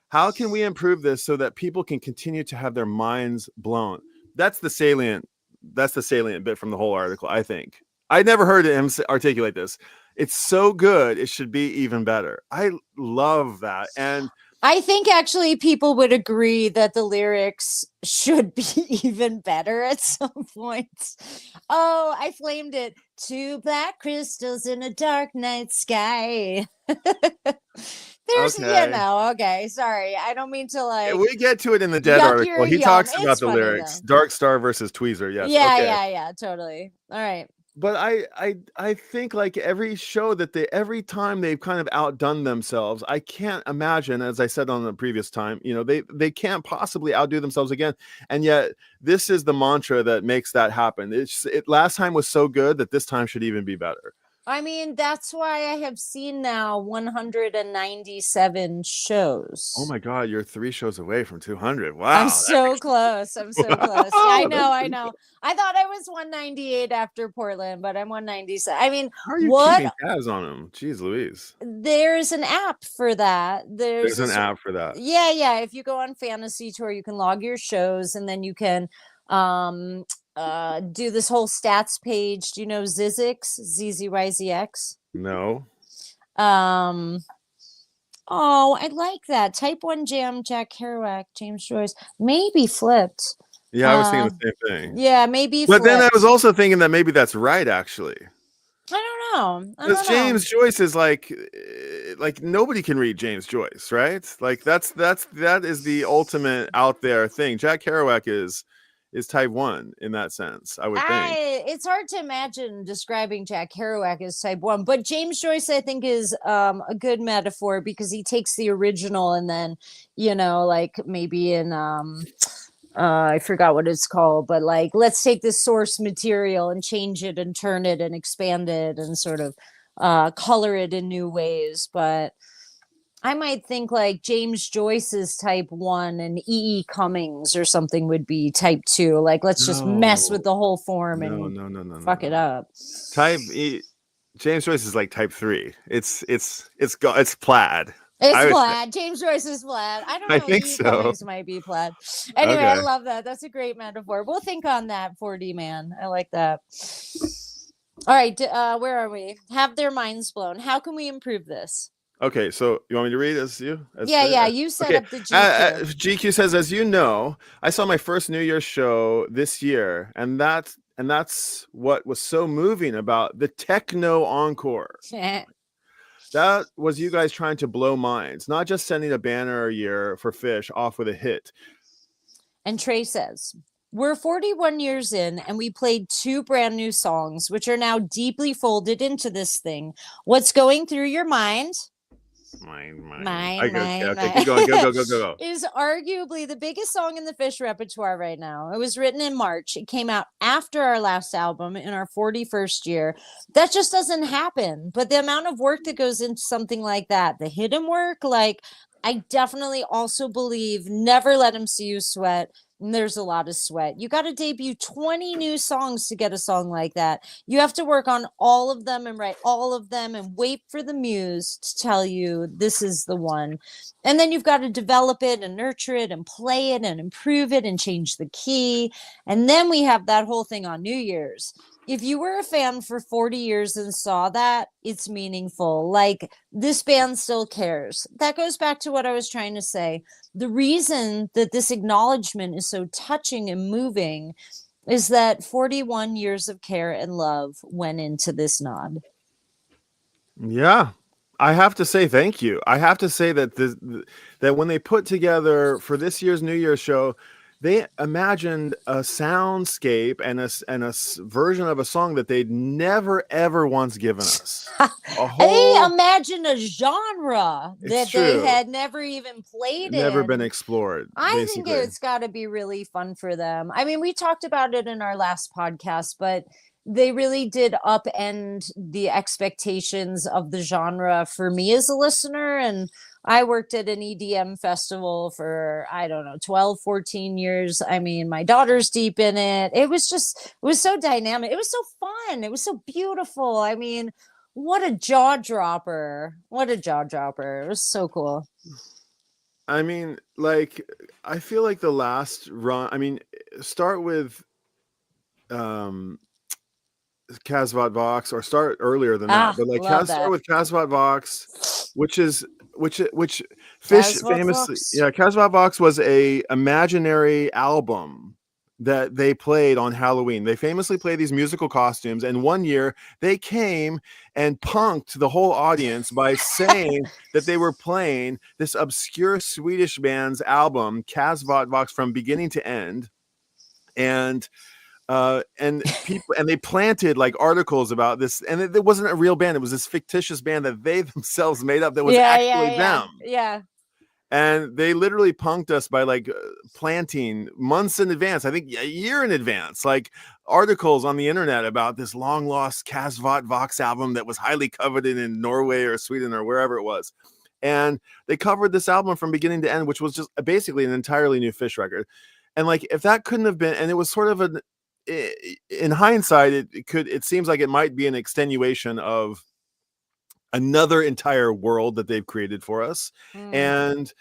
How can we improve this so that people can continue to have their minds blown? That's the salient bit from the whole article, I think. I never heard him articulate this. It's so good, it should be even better. I love that. And
I think actually people would agree that the lyrics should be even better at some point. Oh, I flamed it. 2 black crystals in a dark night sky. There's,
okay.
okay, sorry. I don't mean to like
We get to it in the Dead
yuck
article.
your
He
yum.
talks about
It's
the
funny
lyrics.
though.
Dark Star versus Tweezer. Yes.
Yeah,
Okay.
totally. All right.
But I think like every show that every time they've kind of outdone themselves, I can't imagine, as I said on the previous time, they can't possibly outdo themselves again. And yet this is the mantra that makes that happen. It last time was so good that this time should even be better.
I mean, that's why I have seen now 197 shows.
Oh my God, you're 3 shows away from 200. Wow.
I'm so close. I'm so close. I know. I thought I was 198 after Portland, but I'm 197. I mean,
how are you keeping tabs on them? Jeez Louise.
There's an app for that.
There's an app for that.
Yeah. If you go on Fantasy Tour, you can log your shows and then you can do this whole stats page. Do you know Zyzx? ZZYZX?
No.
Oh, I like that. Type 1 Jam, Jack Kerouac, James Joyce. Maybe flipped.
Yeah, I was thinking the same thing.
Yeah, maybe
But
flipped.
then I was also thinking that maybe that's right, actually.
I don't know.
Because James Joyce is like nobody can read James Joyce, right? Like that is the ultimate out there thing. Jack Kerouac is type 1 in that sense, I would think.
It's hard to imagine describing Jack Kerouac as type 1, but James Joyce I think is a good metaphor because he takes the original and then, like maybe in I forgot what it's called, but like let's take this source material and change it and turn it and expand it and sort of color it in new ways. But I might think like James Joyce is type 1 and E. Cummings or something would be type 2. Like, let's just mess with the whole form and fuck it up.
Type E. James Joyce is like type 3. It's plaid.
It's plaid. James Joyce is plaid. I don't know.
I think
E.
so.
Cummings might be plaid. Anyway,
okay.
I love that. That's a great metaphor. We'll think on that, 4D man. I like that. All right. Where are we? Have their minds blown. How can we improve this?
Okay, so you want me to read as you?
You set up the GQ.
GQ says, as you know, I saw my first New Year's show this year, and that's what was so moving about the techno encore. That was you guys trying to blow minds, not just sending a banner a year for Phish off with a hit.
And Trey says, we're 41 years in and we played 2 brand new songs, which are now deeply folded into this thing. What's going through your mind? Mine.
Okay, keep going. Go.
Is arguably the biggest song in the Phish repertoire right now. It was written in March. It came out after our last album in our 41st year. That just doesn't happen. But the amount of work that goes into something like that, the hidden work, like I definitely also believe Never Let Him See You Sweat. And there's a lot of sweat. You got to debut 20 new songs to get a song like that. You have to work on all of them and write all of them and wait for the muse to tell you this is the one. And then you've got to develop it and nurture it and play it and improve it and change the key. And then we have that whole thing on New Year's. If you were a fan for 40 years and saw that, it's meaningful. Like, this band still cares. That goes back to what I was trying to say. The reason that this acknowledgement is so touching and moving is that 41 years of care and love went into this nod.
Yeah. I have to say thank you. I have to say that that when they put together for this year's New Year's show, they imagined a soundscape and a version of a song that they'd never ever once given us.
They imagined a genre that they had never even played
never been explored.
I think it's got to be really fun for them. I mean, we talked about it in our last podcast, but they really did upend the expectations of the genre for me as a listener. And I worked at an EDM festival for, 12, 14 years. I mean, my daughter's deep in it. It was so dynamic. It was so fun. It was so beautiful. I mean, what a jaw dropper. It was so cool.
I mean, like, I feel like the last run. I mean, start with Casvat Vox, or start earlier than that,
Ah,
but like
love
Start
that.
with Casvat Vox, which Phish
Casvat
famously,
Vox.
yeah, Casvat Vox was a imaginary album that they played on Halloween. They famously play these musical costumes, and one year they came and punked the whole audience by saying that they were playing this obscure Swedish band's album, Casvat Vox, from beginning to end. And people, and they planted like articles about this, and it wasn't a real band. It was this fictitious band that they themselves made up that was
Yeah,
actually
yeah, yeah,
them.
yeah.
And they literally punked us by like planting months in advance, I think a year in advance, like articles on the internet about this long lost Casvat Vox album that was highly coveted in Norway or Sweden or wherever it was. And they covered this album from beginning to end, which was just basically an entirely new Phish record. And like, if that couldn't have been, and it was sort of an, in hindsight, it seems like it might be an extenuation of another entire world that they've created for us. And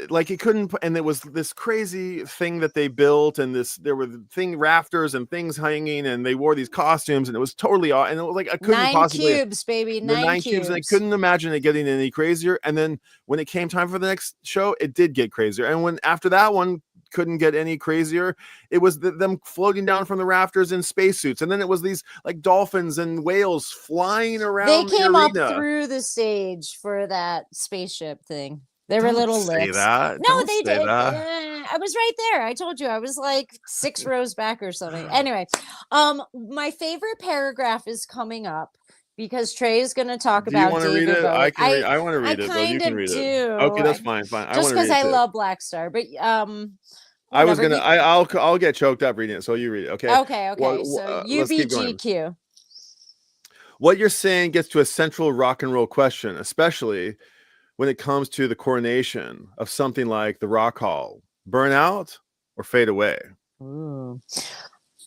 like, it couldn't, and it was this crazy thing that they built, and there were rafters and things hanging, and they wore these costumes, and it was totally and it was like, I couldn't
9
possibly,
cubes, baby.
the
9
9 cubes, and I
cubes.
couldn't imagine it getting any crazier. And then when it came time for the next show, it did get crazier. And when after that one couldn't get any crazier, it was them floating down from the rafters in spacesuits, and then it was these like dolphins and whales flying around.
They
the
came up
arena.
through the stage for that spaceship thing. They were
Don't
little
say
lips.
that.
No,
Don't
they
say
did.
that.
I was right there. I told you I was like 6 rows back or something. Anyway, my favorite paragraph is coming up because Trey is going to talk
Do you
about
want to read
David
it?
Bowie.
I can read. I want to read it though. You
kind
can
of
read it.
do.
Okay, that's fine. Fine. I
Just
want to
because
read it
I
too.
love Black Star, but
I was
whatever.
gonna. I'll get choked up reading it, so you read it. Okay.
Okay. So
let's keep going.
UBGQ.
What you're saying gets to a central rock and roll question, especially when it comes to the coronation of something like the Rock Hall: burn out or fade away.
Ooh.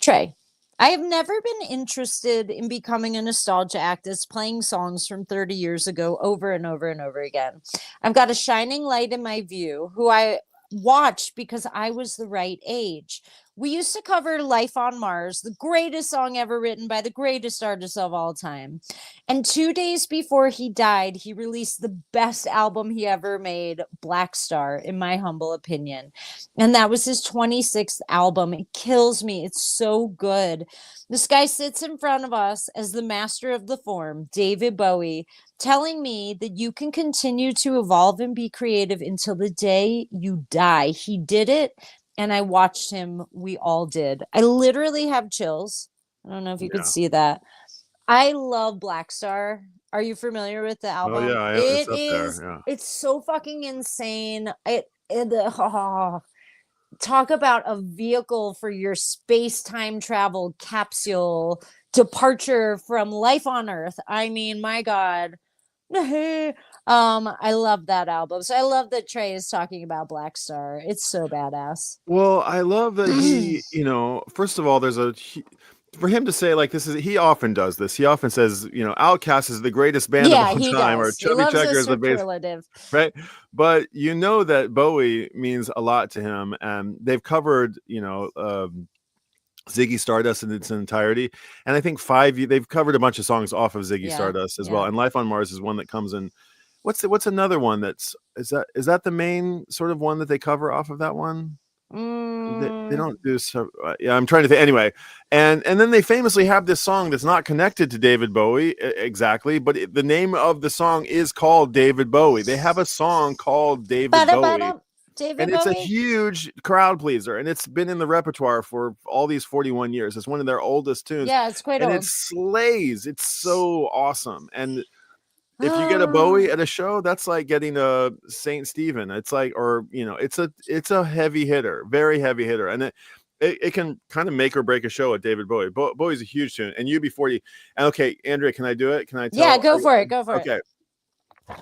Trey, I have never been interested in becoming a nostalgia actress playing songs from 30 years ago over and over and over again. I've got a shining light in my view who I watched because I was the right age. We used to cover Life on Mars, the greatest song ever written by the greatest artist of all time. And 2 days before he died, he released the best album he ever made, Black Star, in my humble opinion. And that was his 26th album. It kills me. It's so good. This guy sits in front of us as the master of the form, David Bowie, telling me that you can continue to evolve and be creative until the day you die. He did it, and I watched him. We all did. I literally have chills. I don't know if you could see that. I love Black Star. Are you familiar with the
Oh
album?
yeah, it's
It
up there.
is.
Yeah.
It's so fucking insane. Talk about a vehicle for your space-time travel capsule departure from life on Earth. I mean, my God. I love that album. So I love that Trey is talking about Black Star. It's so badass.
Well, I love that he, first of all, for him to say like this is, he often does this. He often says, Outkast is the greatest band of all
He
time, or
does. He
Chubby
loves
Checker
a
is the bass,
superlative.
right? But you know that Bowie means a lot to him, and they've covered, Ziggy Stardust in its entirety, and I think they've covered a bunch of songs off of Ziggy Stardust as well. And Life on Mars is one that comes in. What's another one is that the main sort of one that they cover off of that one? They don't do so. Yeah, I'm trying to think. Anyway, and then they famously have this song that's not connected to David Bowie exactly, but the name of the song is called David Bowie. They have a song called David Bowie.
David
It's
Bowie?
a huge crowd pleaser, and it's been in the repertoire for all these 41 years. It's one of their oldest tunes.
Yeah, it's quite old.
And it slays. It's so awesome. And if you get a Bowie at a show, that's like getting a Saint Stephen. It's like, it's a heavy hitter, very heavy hitter. And it can kind of make or break a show at David Bowie. Bowie's a huge tune. And UB40. And okay, Andrea, can I do it? Can I tell?
Yeah, go for it. Go for it.
Okay.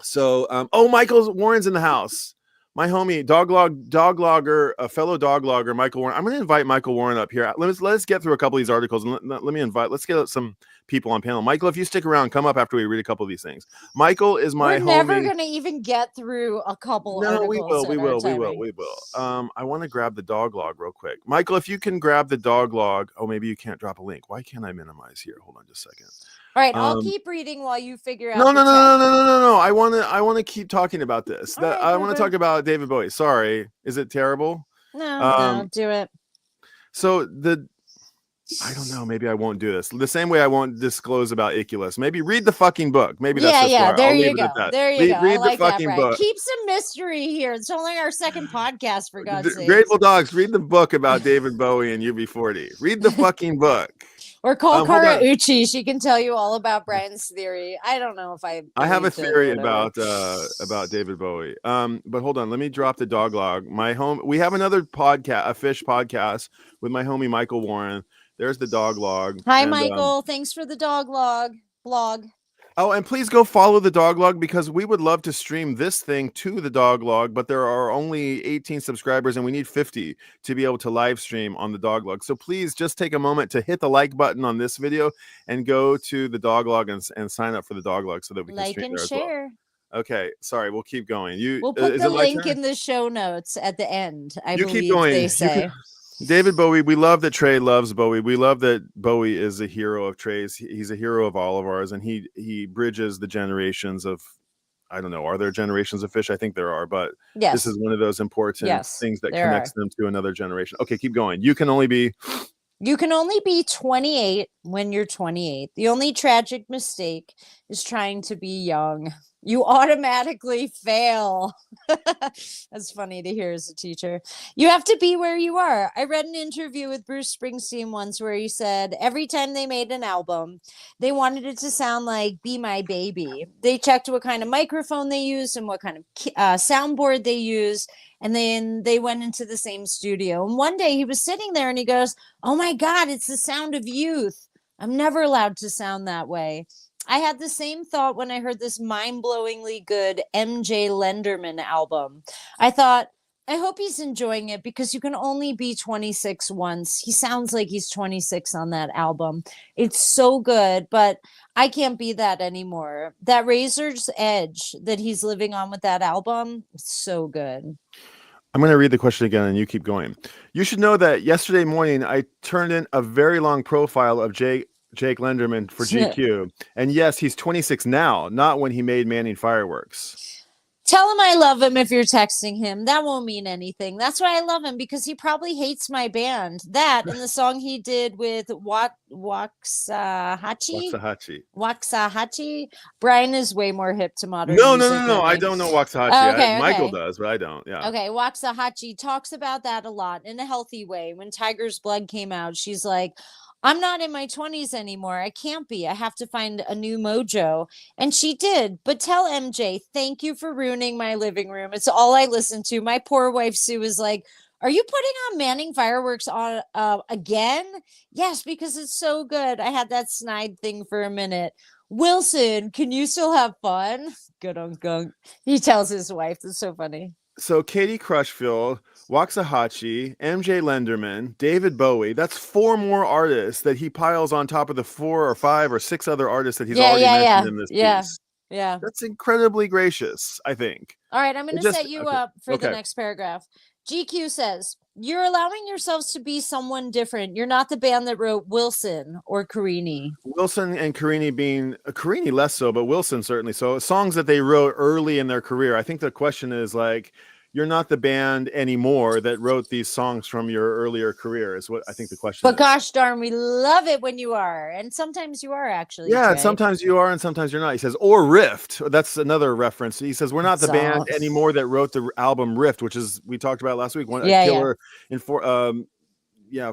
So, Michael Warren's in the house. my homie dog logger, a fellow dog logger, Michael Warren. I'm going to invite Michael Warren up here. Let's get through a couple of these articles and let's get some people on panel. Michael, if you stick around, come up after we read a couple of these things. Michael is my homie.
We're never going to even get through a couple articles.
We will. I want to grab the dog log real quick. Michael, if you can grab the dog log. Oh, maybe you can't drop a link. Why can't I minimize here? Hold on just a second.
All right, I'll keep reading while you figure out.
No. I want to keep talking about this. I want to talk about David Bowie. Sorry, is it terrible?
No, do it.
So I don't know. Maybe I won't do this. The same way I won't disclose about Icculus. Maybe read the fucking book. Maybe that's just
there you go. There you go.
Read the fucking book.
Keep some mystery here. It's only our second podcast, for God's sake.
Grateful Dogs, read the book about David Bowie and UB40. Read the fucking book.
Or call Kara Uchi. She can tell you all about Brian's theory. I don't know if I
have a theory about David Bowie. But hold on, let me drop the dog log. We have another podcast, a Phish podcast with my homie Michael Warren. There's the dog log.
Hi, Michael. Thanks for the dog blog.
Oh, and please go follow the dog log, because we would love to stream this thing to the dog log, but there are only 18 subscribers and we need 50 to be able to live stream on the dog log. So please just take a moment to hit the like button on this video and go to the dog log and sign up for the dog log so that we can stream there as well. Like and share. Okay, sorry, we'll keep going. We'll
put the link in the show notes at the end. I believe
keep going.
They say.
David Bowie, we love that Trey loves Bowie. We love that Bowie is a hero of Trey's. He's a hero of all of ours, and he bridges the generations of, I don't know, are there generations of Phish? I think there are, but this is one of those important things that connects them to another generation. Okay, keep going. You can only be
28 when you're 28. The only tragic mistake is trying to be young. You automatically fail. That's funny to hear as a teacher. You have to be where you are. I read an interview with Bruce Springsteen once where he said every time they made an album, they wanted it to sound like Be My Baby. They checked what kind of microphone they used and what kind of soundboard they used. And then they went into the same studio. And one day he was sitting there and he goes, oh my God, it's the sound of youth. I'm never allowed to sound that way. I had the same thought when I heard this mind-blowingly good MJ Lenderman album. I thought, I hope he's enjoying it, because you can only be 26 once. He sounds like he's 26 on that album. It's so good, but I can't be that anymore. That Razor's Edge that he's living on with that album, it's so good.
I'm going to read the question again and you keep going. You should know that yesterday morning I turned in a very long profile of Jake Lenderman for GQ. And yes, he's 26 now, not when he made Manning Fireworks.
Tell him I love him if you're texting him. That won't mean anything. That's why I love him, because he probably hates my band. That and the song he did with Waxahachie. Brian is way more hip to modern music.
No. I don't know Waxahachie. Okay. Michael does, but I don't. Yeah.
Okay. Waxahachie talks about that a lot in a healthy way. When Tiger's Blood came out, she's like, I'm not in my 20s anymore. I can't be. I have to find a new mojo. And she did. But tell MJ, thank you for ruining my living room. It's all I listen to. My poor wife, Sue, is like, are you putting on Manning Fireworks on again? Yes, because it's so good. I had that snide thing for a minute. Wilson, can you still have fun? Good on gunk. He tells his wife. That's so funny.
So Katie Crushfield, Waxahachie, MJ Lenderman, David Bowie. That's 4 more artists that he piles on top of the 4 or 5 or 6 other artists that he's already mentioned in this piece.
Yeah.
That's incredibly gracious, I think.
All right, I'm going to set you up for the next paragraph. GQ says, you're allowing yourselves to be someone different. You're not the band that wrote Wilson or Carini.
Wilson and Carini being, Carini less so, but Wilson certainly so. Songs that they wrote early in their career. I think the question is like, you're not the band anymore that wrote these songs from your earlier career is what I think the question is.
But gosh darn, we love it when you are. And sometimes you are actually.
Yeah, Trey. Sometimes you are and sometimes you're not. He says, or Rift. That's another reference. He says, we're not the band anymore that wrote the album Rift, which is, we talked about last week, one killer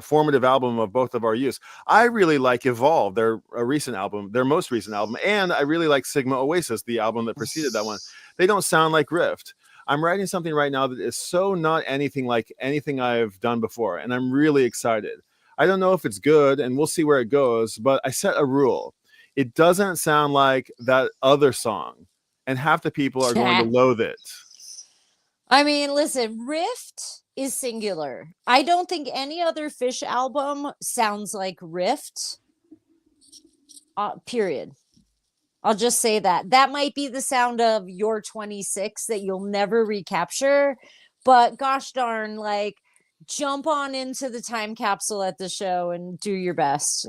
formative album of both of our youth. I really like Evolve, their most recent album. And I really like Sigma Oasis, the album that preceded that one. They don't sound like Rift. I'm writing something right now that is so not anything like anything I've done before, and I'm really excited. I don't know if it's good, and we'll see where it goes, but I set a rule. It doesn't sound like that other song, and half the people are going to loathe it.
I mean, listen, Rift is singular. I don't think any other Phish album sounds like Rift. Period. I'll just say that. That might be the sound of your 26 that you'll never recapture. But gosh darn, like, jump on into the time capsule at the show and do your best.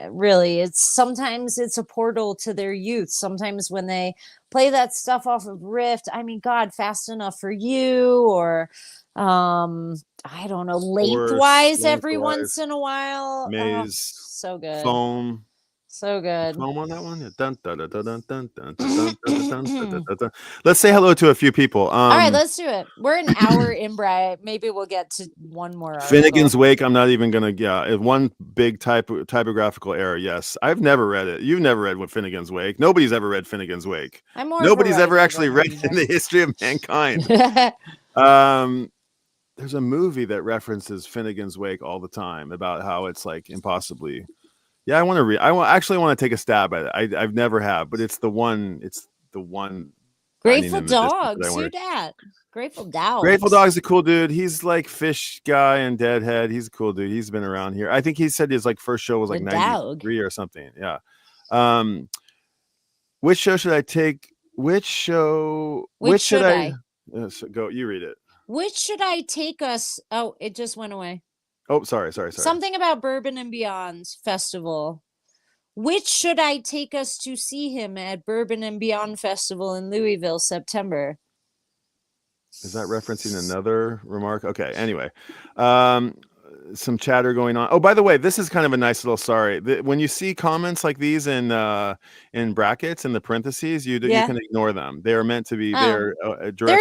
Really, sometimes it's a portal to their youth. Sometimes when they play that stuff off of Rift, I mean, God, Fast Enough for You, or I don't know, Lengthwise every once in a while.
Maze,
so good.
Foam.
So good.
Foam on that one. Dun, dun, dun, dun, dun, dun, dun, dun, dun, dun, dun, dun. Let's say hello to a few people.
All right, let's do it. We're an hour in, Bri. Maybe we'll get to one more article.
Finnegan's Wake. I'm not even gonna. Yeah, one big typographical error. Yes, I've never read it. You've never read Finnegan's Wake. Nobody's ever read Finnegan's Wake. Nobody's ever actually read in the history of mankind. There's a movie that references Finnegan's Wake all the time about how it's like impossibly. Yeah, I want to read. Actually want to take a stab at it. I've never have, but it's the one.
Grateful Dogs. Who dat? Grateful Dogs.
Grateful Dogs is a cool dude. He's like Phish guy and Deadhead. He's a cool dude. He's been around here. I think he said his like first show was like 93 or something. Yeah. Which show should I take? Which should I? Go. You read it.
Which should I take us? Oh, it just went away.
Oh, sorry.
Something about Bourbon and Beyond's festival. Which should I take us to see him at Bourbon and Beyond Festival in Louisville, September?
Is that referencing another remark? Okay. Anyway, some chatter going on. Oh, by the way, this is kind of a nice little sorry. When you see comments like these in brackets in the parentheses, you can ignore them. They are meant to be. They're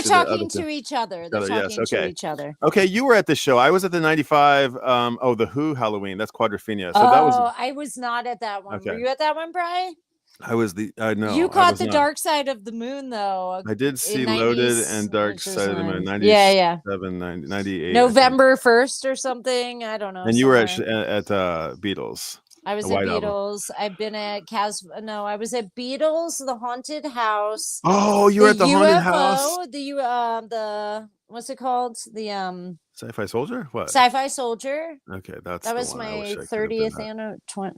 talking to each other. They're talking to each other.
Okay, you were at the show. I was at the 95. The Who Halloween. That's Quadrophenia. So that was.
I was not at that one. Okay. Were you at that one, Bri?
I was no.
You caught the Dark Side of the Moon, though.
I did see Loaded and Dark Side of the Moon. 97, 98.
November 1st or something. I don't know.
And you were at Beatles.
I was at Beatles. I've been at I was at Beatles, the Haunted House.
Oh, you were at the Haunted House.
The what's it called? The
Sci-Fi Soldier? What?
Sci-Fi Soldier.
Okay,
that was my 30th anniversary.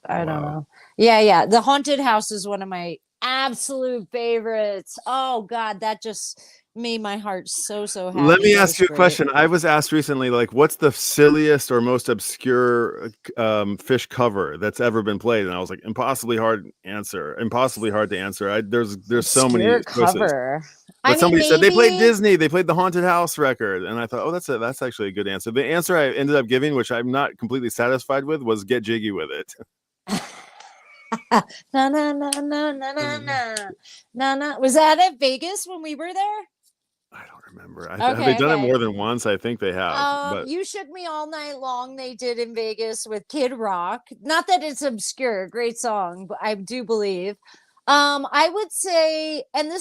I don't know. Yeah. The Haunted House is one of my absolute favorites. Oh God, that just made my heart so happy.
Let me ask you a question. I was asked recently, like, what's the silliest or most obscure Phish cover that's ever been played? And I was like, impossibly hard to answer. There's so many
cover.
But somebody said they played Disney. They played the Haunted House record, and I thought, that's actually a good answer. The answer I ended up giving, which I'm not completely satisfied with, was Get Jiggy with It.
Na na na na na na na. Was that at Vegas when we were there?
I don't remember. Have they done it more than once? I think they have.
You Shook Me All Night Long. They did in Vegas with Kid Rock. Not that it's obscure, great song, but I do believe. I would say, and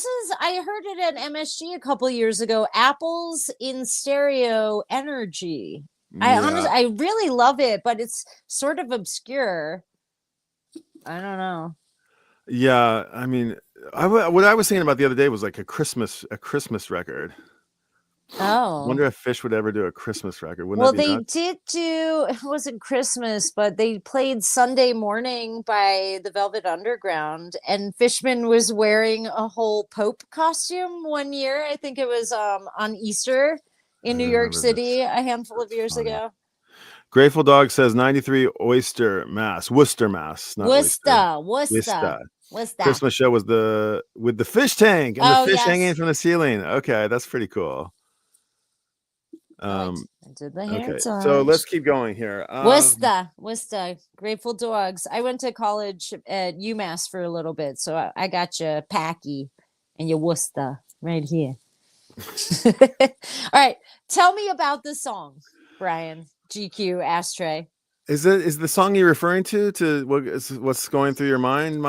I heard it at MSG a couple years ago. Apples in Stereo Energy. Yeah. I really love it, but it's sort of obscure. I don't know.
Yeah, I mean, what I was thinking about the other day was like a Christmas record.
Oh,
I wonder if Phish would ever do a Christmas record.
Did do. It wasn't Christmas, but they played Sunday Morning by the Velvet Underground, and Fishman was wearing a whole Pope costume one year. I think it was on Easter in New York City a handful of years ago.
Grateful Dog says 93 Worcester, Mass.
Worcester.
Christmas show was with the fish tank and the fish hanging from the ceiling. Okay, that's pretty cool.
I did the hair touch.
So let's keep going here.
Worcester. Grateful Dogs. I went to college at UMass for a little bit, so I got your Packy and your Worcester right here. All right, tell me about the song, Brian. GQ Ashtray.
Is the song you're referring to what's going through your mind? Is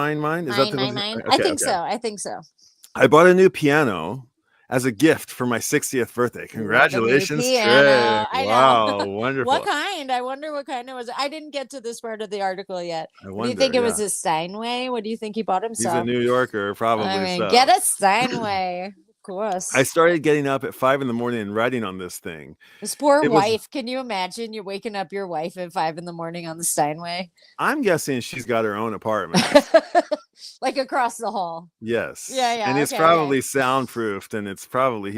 that the
mind? Okay, I think so.
I bought a new piano as a gift for my 60th birthday. Congratulations, Trey. Wow, wonderful.
What kind? I wonder what kind it was. I didn't get to this part of the article yet. Do you think it was a Steinway? What do you think he bought himself?
He's a New Yorker, probably.
Get a Steinway. course.
I started getting up at 5 a.m. and writing on this thing.
His poor
It was,
wife. Can you imagine you're waking up your wife at 5 a.m. on the Steinway?
I'm guessing she's got her own apartment.
Like across the hall.
Yes.
Yeah, yeah.
And it's
okay,
probably
okay.
soundproofed, and it's probably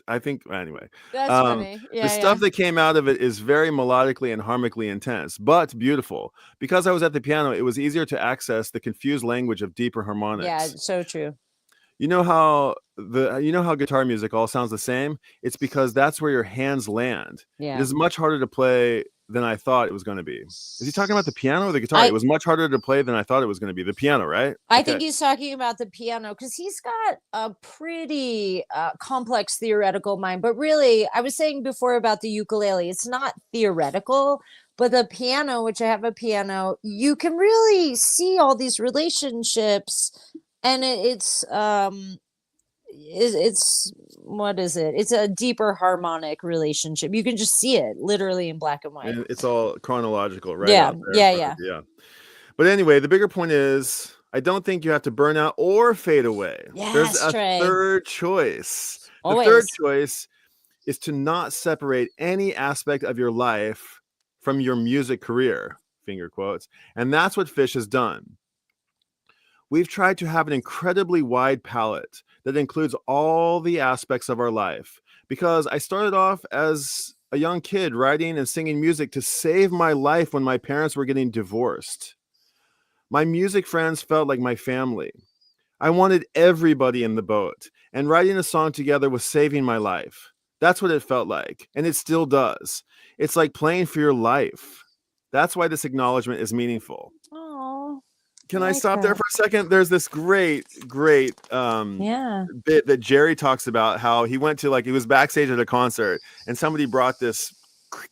I think anyway.
That's funny.
The
Yeah,
stuff
yeah.
that came out of it is very melodically and harmonically intense, but beautiful. Because I was at the piano, it was easier to access the confused language of deeper
Yeah,
harmonics.
so true.
You know how guitar music all sounds the same? It's because that's where your hands land. It
Yeah.
is much harder to play than I thought it was going to be. Is he talking about the piano or the guitar?
I-
It was much harder to play than I thought it was going to be. The piano, right?
I
Okay.
think he's talking about the piano because he's got a pretty complex theoretical mind. But really, I was saying before about the ukulele, it's not theoretical, but the piano, which I have a piano, you can really see all these relationships, and it's what is it? It's a deeper harmonic relationship. You can just see it literally in black and white.
And it's all chronological, right?
Yeah,
Out there.
yeah.
Yeah. But anyway, the bigger point is I don't think you have to burn out or fade away. There's
Yes,
a
Trey.
third choice.
Always.
The third choice is to not separate any aspect of your life from your music career, finger quotes. And that's what Phish has done. We've tried to have an incredibly wide palette that includes all the aspects of our life, because I started off as a young kid writing and singing music to save my life when my parents were getting divorced. My music friends felt like my family. I wanted everybody in the boat, and writing a song together was saving my life. That's what it felt like, and it still does. It's like playing for your life. That's why this acknowledgement is meaningful.
Oh.
Can I stop there for a second? There's this great bit that Jerry talks about, how he went to, he was backstage at a concert and somebody brought this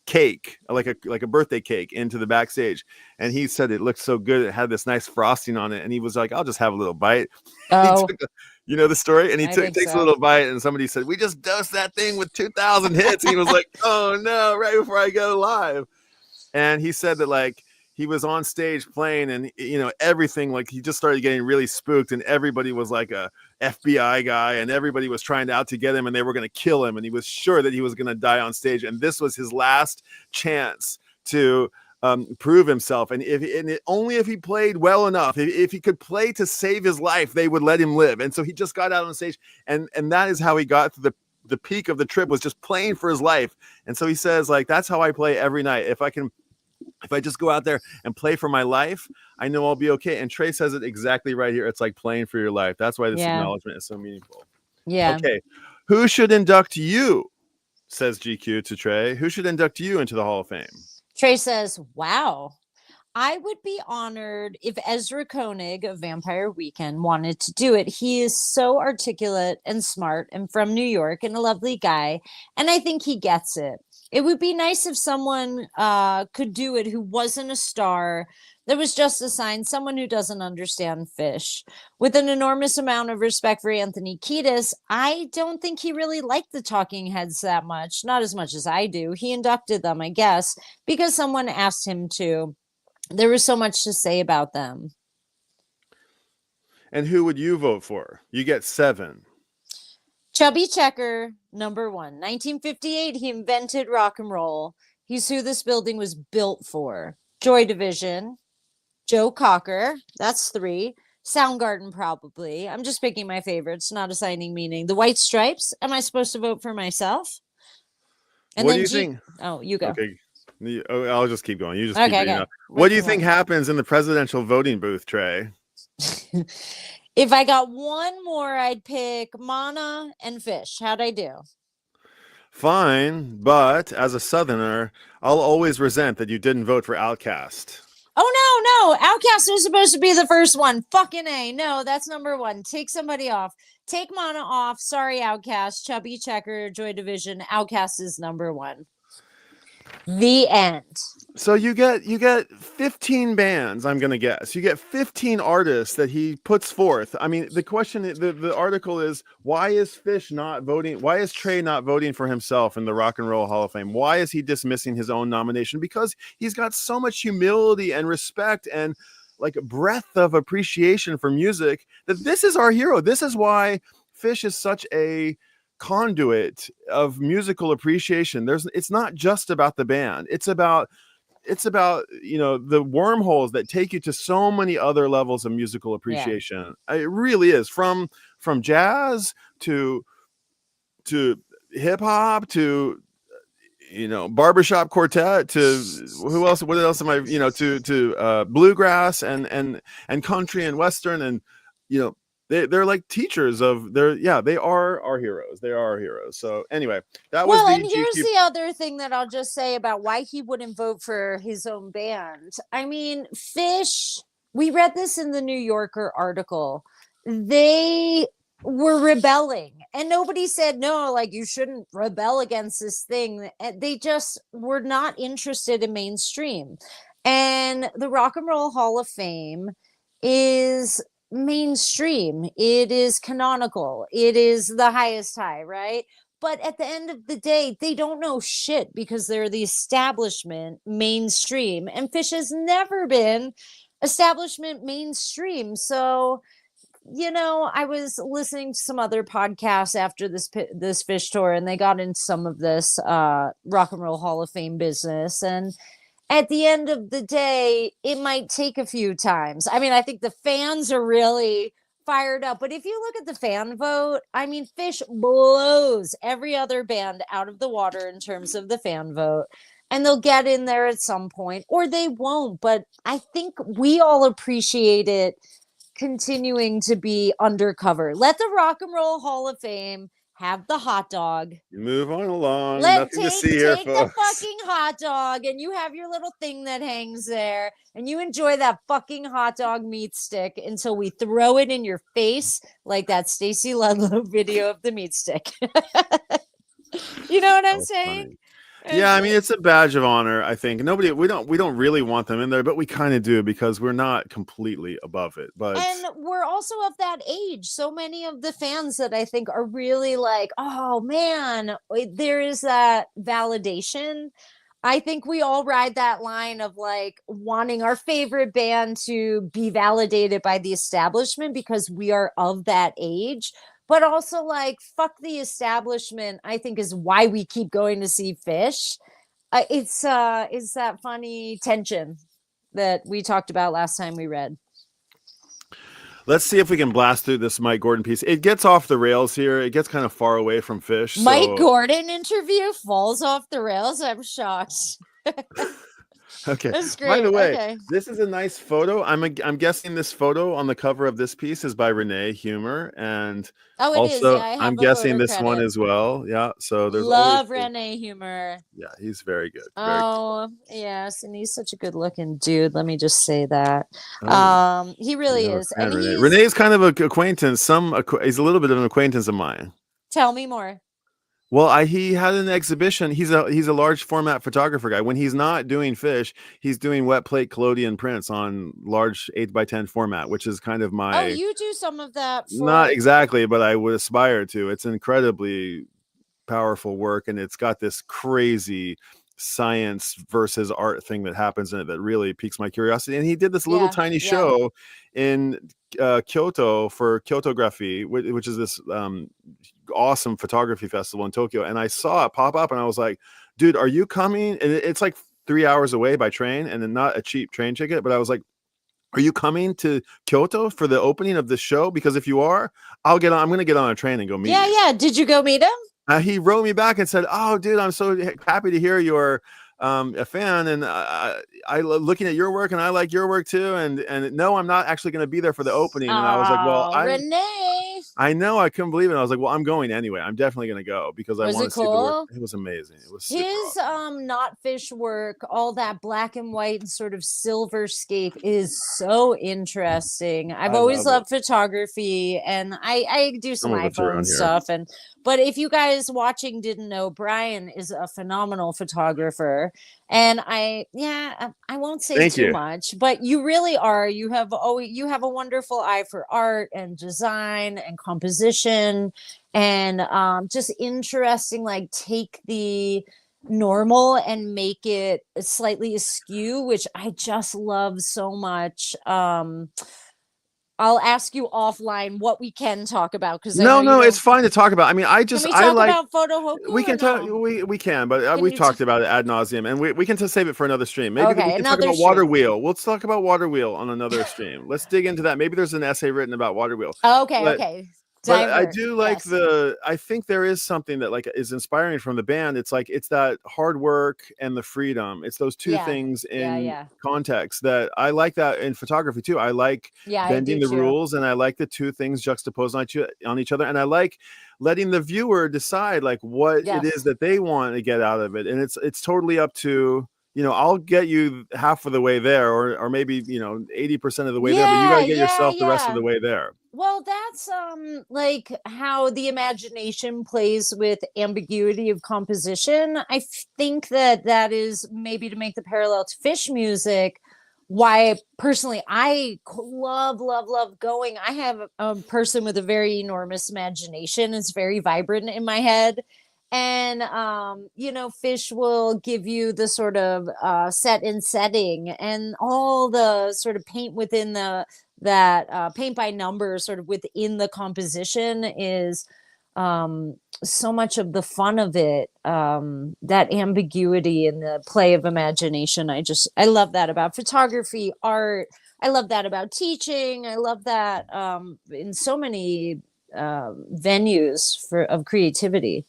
cake, like a birthday cake, into the backstage, and he said it looked so good, it had this nice frosting on it, and he was like, I'll just have a little bite.
Oh,
you know the story? And he
think
takes
so.
a little bite, and somebody said, we just dosed that thing with 2,000 hits. And he was like, oh no, right before I go live. And he said that he was on stage playing, and everything, he just started getting really spooked, and everybody was like a FBI guy, and everybody was trying to get him, and they were going to kill him, and he was sure that he was going to die on stage, and this was his last chance to prove himself. And only if he played well enough, if he could play to save his life, they would let him live. And so he just got out on stage, and that is how he got to the peak of the trip, was just playing for his life. And so he says, that's how I play every night. If I just go out there and play for my life, I know I'll be okay. And Trey says it exactly right here. It's like playing for your life. That's why this acknowledgement is so meaningful.
Yeah.
Okay. Who should induct you, says GQ to Trey. Who should induct you into the Hall of Fame?
Trey says, wow. I would be honored if Ezra Koenig of Vampire Weekend wanted to do it. He is so articulate and smart and from New York and a lovely guy. And I think he gets it. It would be nice if someone could do it who wasn't a star, that was just assigned, someone who doesn't understand Phish. With an enormous amount of respect for Anthony Kiedis, I don't think he really liked the Talking Heads that much. Not as much as I do. He inducted them, I guess, because someone asked him to. There was so much to say about them.
And who would you vote for? You get 7.
Chubby Checker, number 1. 1958, he invented rock and roll. He's who this building was built for. Joy Division. Joe Cocker, that's 3. Soundgarden, probably. I'm just picking my favorites, not assigning meaning. The White Stripes. Am I supposed to vote for myself? And
what
then
do you think?
Oh, you go.
Okay. I'll just keep going. You just
Okay,
keep reading
okay.
up. What do you think happens in the presidential voting booth, Trey?
If I got one more, I'd pick Mana and Phish. How'd I do?
Fine, but as a Southerner, I'll always resent that you didn't vote for Outkast.
Oh, no. Outkast was supposed to be the first one. Fucking A. No, that's number 1. Take somebody off. Take Mana off. Sorry, Outkast. Chubby Checker, Joy Division. Outkast is number 1. The end.
So you get 15 bands, I'm going to guess. You get 15 artists that he puts forth. I mean, the question, the article is, why is Phish not voting? Why is Trey not voting for himself in the Rock and Roll Hall of Fame? Why is he dismissing his own nomination? Because he's got so much humility and respect and breadth of appreciation for music that this is our hero. This is why Phish is such a conduit of musical appreciation. It's not just about the band. It's about the wormholes that take you to so many other levels of musical appreciation. It really is, from jazz to hip hop to barbershop quartet to what else am I, to bluegrass and country and western, and they're like teachers of they are our heroes. They are our heroes. So anyway, that was
and here's the other thing that I'll just say about why he wouldn't vote for his own band. I mean, Phish, we read this in the New Yorker article. They were rebelling, and nobody said no, like, you shouldn't rebel against this thing. They just were not interested in mainstream. And the Rock and Roll Hall of Fame is mainstream. It is canonical. It is the highest high, right? But at the end of the day, they don't know shit because they're the establishment mainstream. And Phish has never been establishment mainstream. So, I was listening to some other podcasts after this Phish tour, and they got into some of this Rock and Roll Hall of Fame business. And at the end of the day, it might take a few times. I mean, I think the fans are really fired up. But if you look at the fan vote, I mean, Phish blows every other band out of the water in terms of the fan vote. And they'll get in there at some point, or they won't. But I think we all appreciate it continuing to be undercover. Let the Rock and Roll Hall of Fame have the hot dog.
Move on along. Nothing to see here,
take
folks.
the fucking hot dog, and you have your little thing that hangs there, and you enjoy that fucking hot dog meat stick until we throw it in your face, like that Stacy Ludlow video of the meat stick. You know what I'm saying?
Funny. Yeah, I mean, it's a badge of honor. I think we don't really want them in there, but we kind of do because we're not completely above it. But
and we're also of that age. So many of the fans that I think are really like, oh man, there is that validation. I think we all ride that line of like wanting our favorite band to be validated by the establishment because we are of that age. But also, like, fuck the establishment, I think, is why we keep going to see Phish. It's that funny tension that we talked about last time we read.
Let's see if we can blast through this Mike Gordon piece. It gets off the rails here. It gets kind of far away from Phish.
Mike Gordon interview falls off the rails. I'm shocked.
Okay.
That's great.
By the way,
okay.
This is a nice photo. I'm guessing this photo on the cover of this piece is by Renee Humer, and also I'm guessing this one as well. Yeah. So there's
love Renee Humer.
Yeah, he's very good.
Yes, and he's such a good-looking dude. Let me just say that. He really is. And
Renee's kind of an acquaintance. He's a little bit of an acquaintance of mine.
Tell me more.
Well, he had an exhibition. He's a large format photographer guy. When he's not doing Phish, he's doing wet plate collodion prints on large 8x10 format, which is kind of my.
Oh, you do some of that.
Not exactly, but I would aspire to. It's incredibly powerful work, and it's got this crazy science versus art thing that happens in it that really piques my curiosity. And he did this little tiny show in Kyoto for Kyotography, which is this awesome photography festival in Tokyo. And I saw it pop up and I was like, dude, are you coming? And it's like 3 hours away by train and then not a cheap train ticket. But I was like, are you coming to Kyoto for the opening of the show? Because if you are, I'm going to get on a train and go meet you.
Yeah. Did you go meet him?
He wrote me back and said, oh, dude, I'm so happy to hear you're a fan. And I looking at your work and I like your work too. And no, I'm not actually going to be there for the opening. And I was like, well,
Renee.
I know, I couldn't believe it. I was like, well, I'm going anyway. I'm definitely going to go because I want to see the work. It was amazing. It was
his
awesome.
Not Phish work, all that black and white and sort of silver scape is so interesting. I've always loved photography, and I do some iPhone stuff. But if you guys watching didn't know, Brian is a phenomenal photographer. And I won't say too much, but you really are. You have a wonderful eye for art and design and composition, and just interesting. Like, take the normal and make it slightly askew, which I just love so much. I'll ask you offline what we can talk about, because
No, it's fine to talk about. I mean,
Can we talk about Photo Hoku?
We can talk.
No?
We can, but we talked about it ad nauseum, and we can just save it for another stream. Maybe
Okay,
we can talk about water wheel. We'll talk about water wheel on another stream. Let's dig into that. Maybe there's an essay written about water wheel.
Okay.
But I do like I think there is something that like is inspiring from the band. It's like it's that hard work and the freedom. It's those two things in context that I like that in photography too. I like bending the rules, and I like the two things juxtaposed on each other, and I like letting the viewer decide like what it is that they want to get out of it. And it's totally up to, I'll get you half of the way there, or maybe 80% of the way there, but you got to get yourself the rest of the way there.
Well, that's like how the imagination plays with ambiguity of composition. I think that is maybe to make the parallel to Phish music. Why personally I love going. I have a person with a very enormous imagination. It's very vibrant in my head. And Phish will give you the sort of set and setting, and all the sort of paint within that paint by numbers sort of within the composition is so much of the fun of it. That ambiguity and the play of imagination. I love that about photography, art. I love that about teaching. I love that in so many venues of creativity.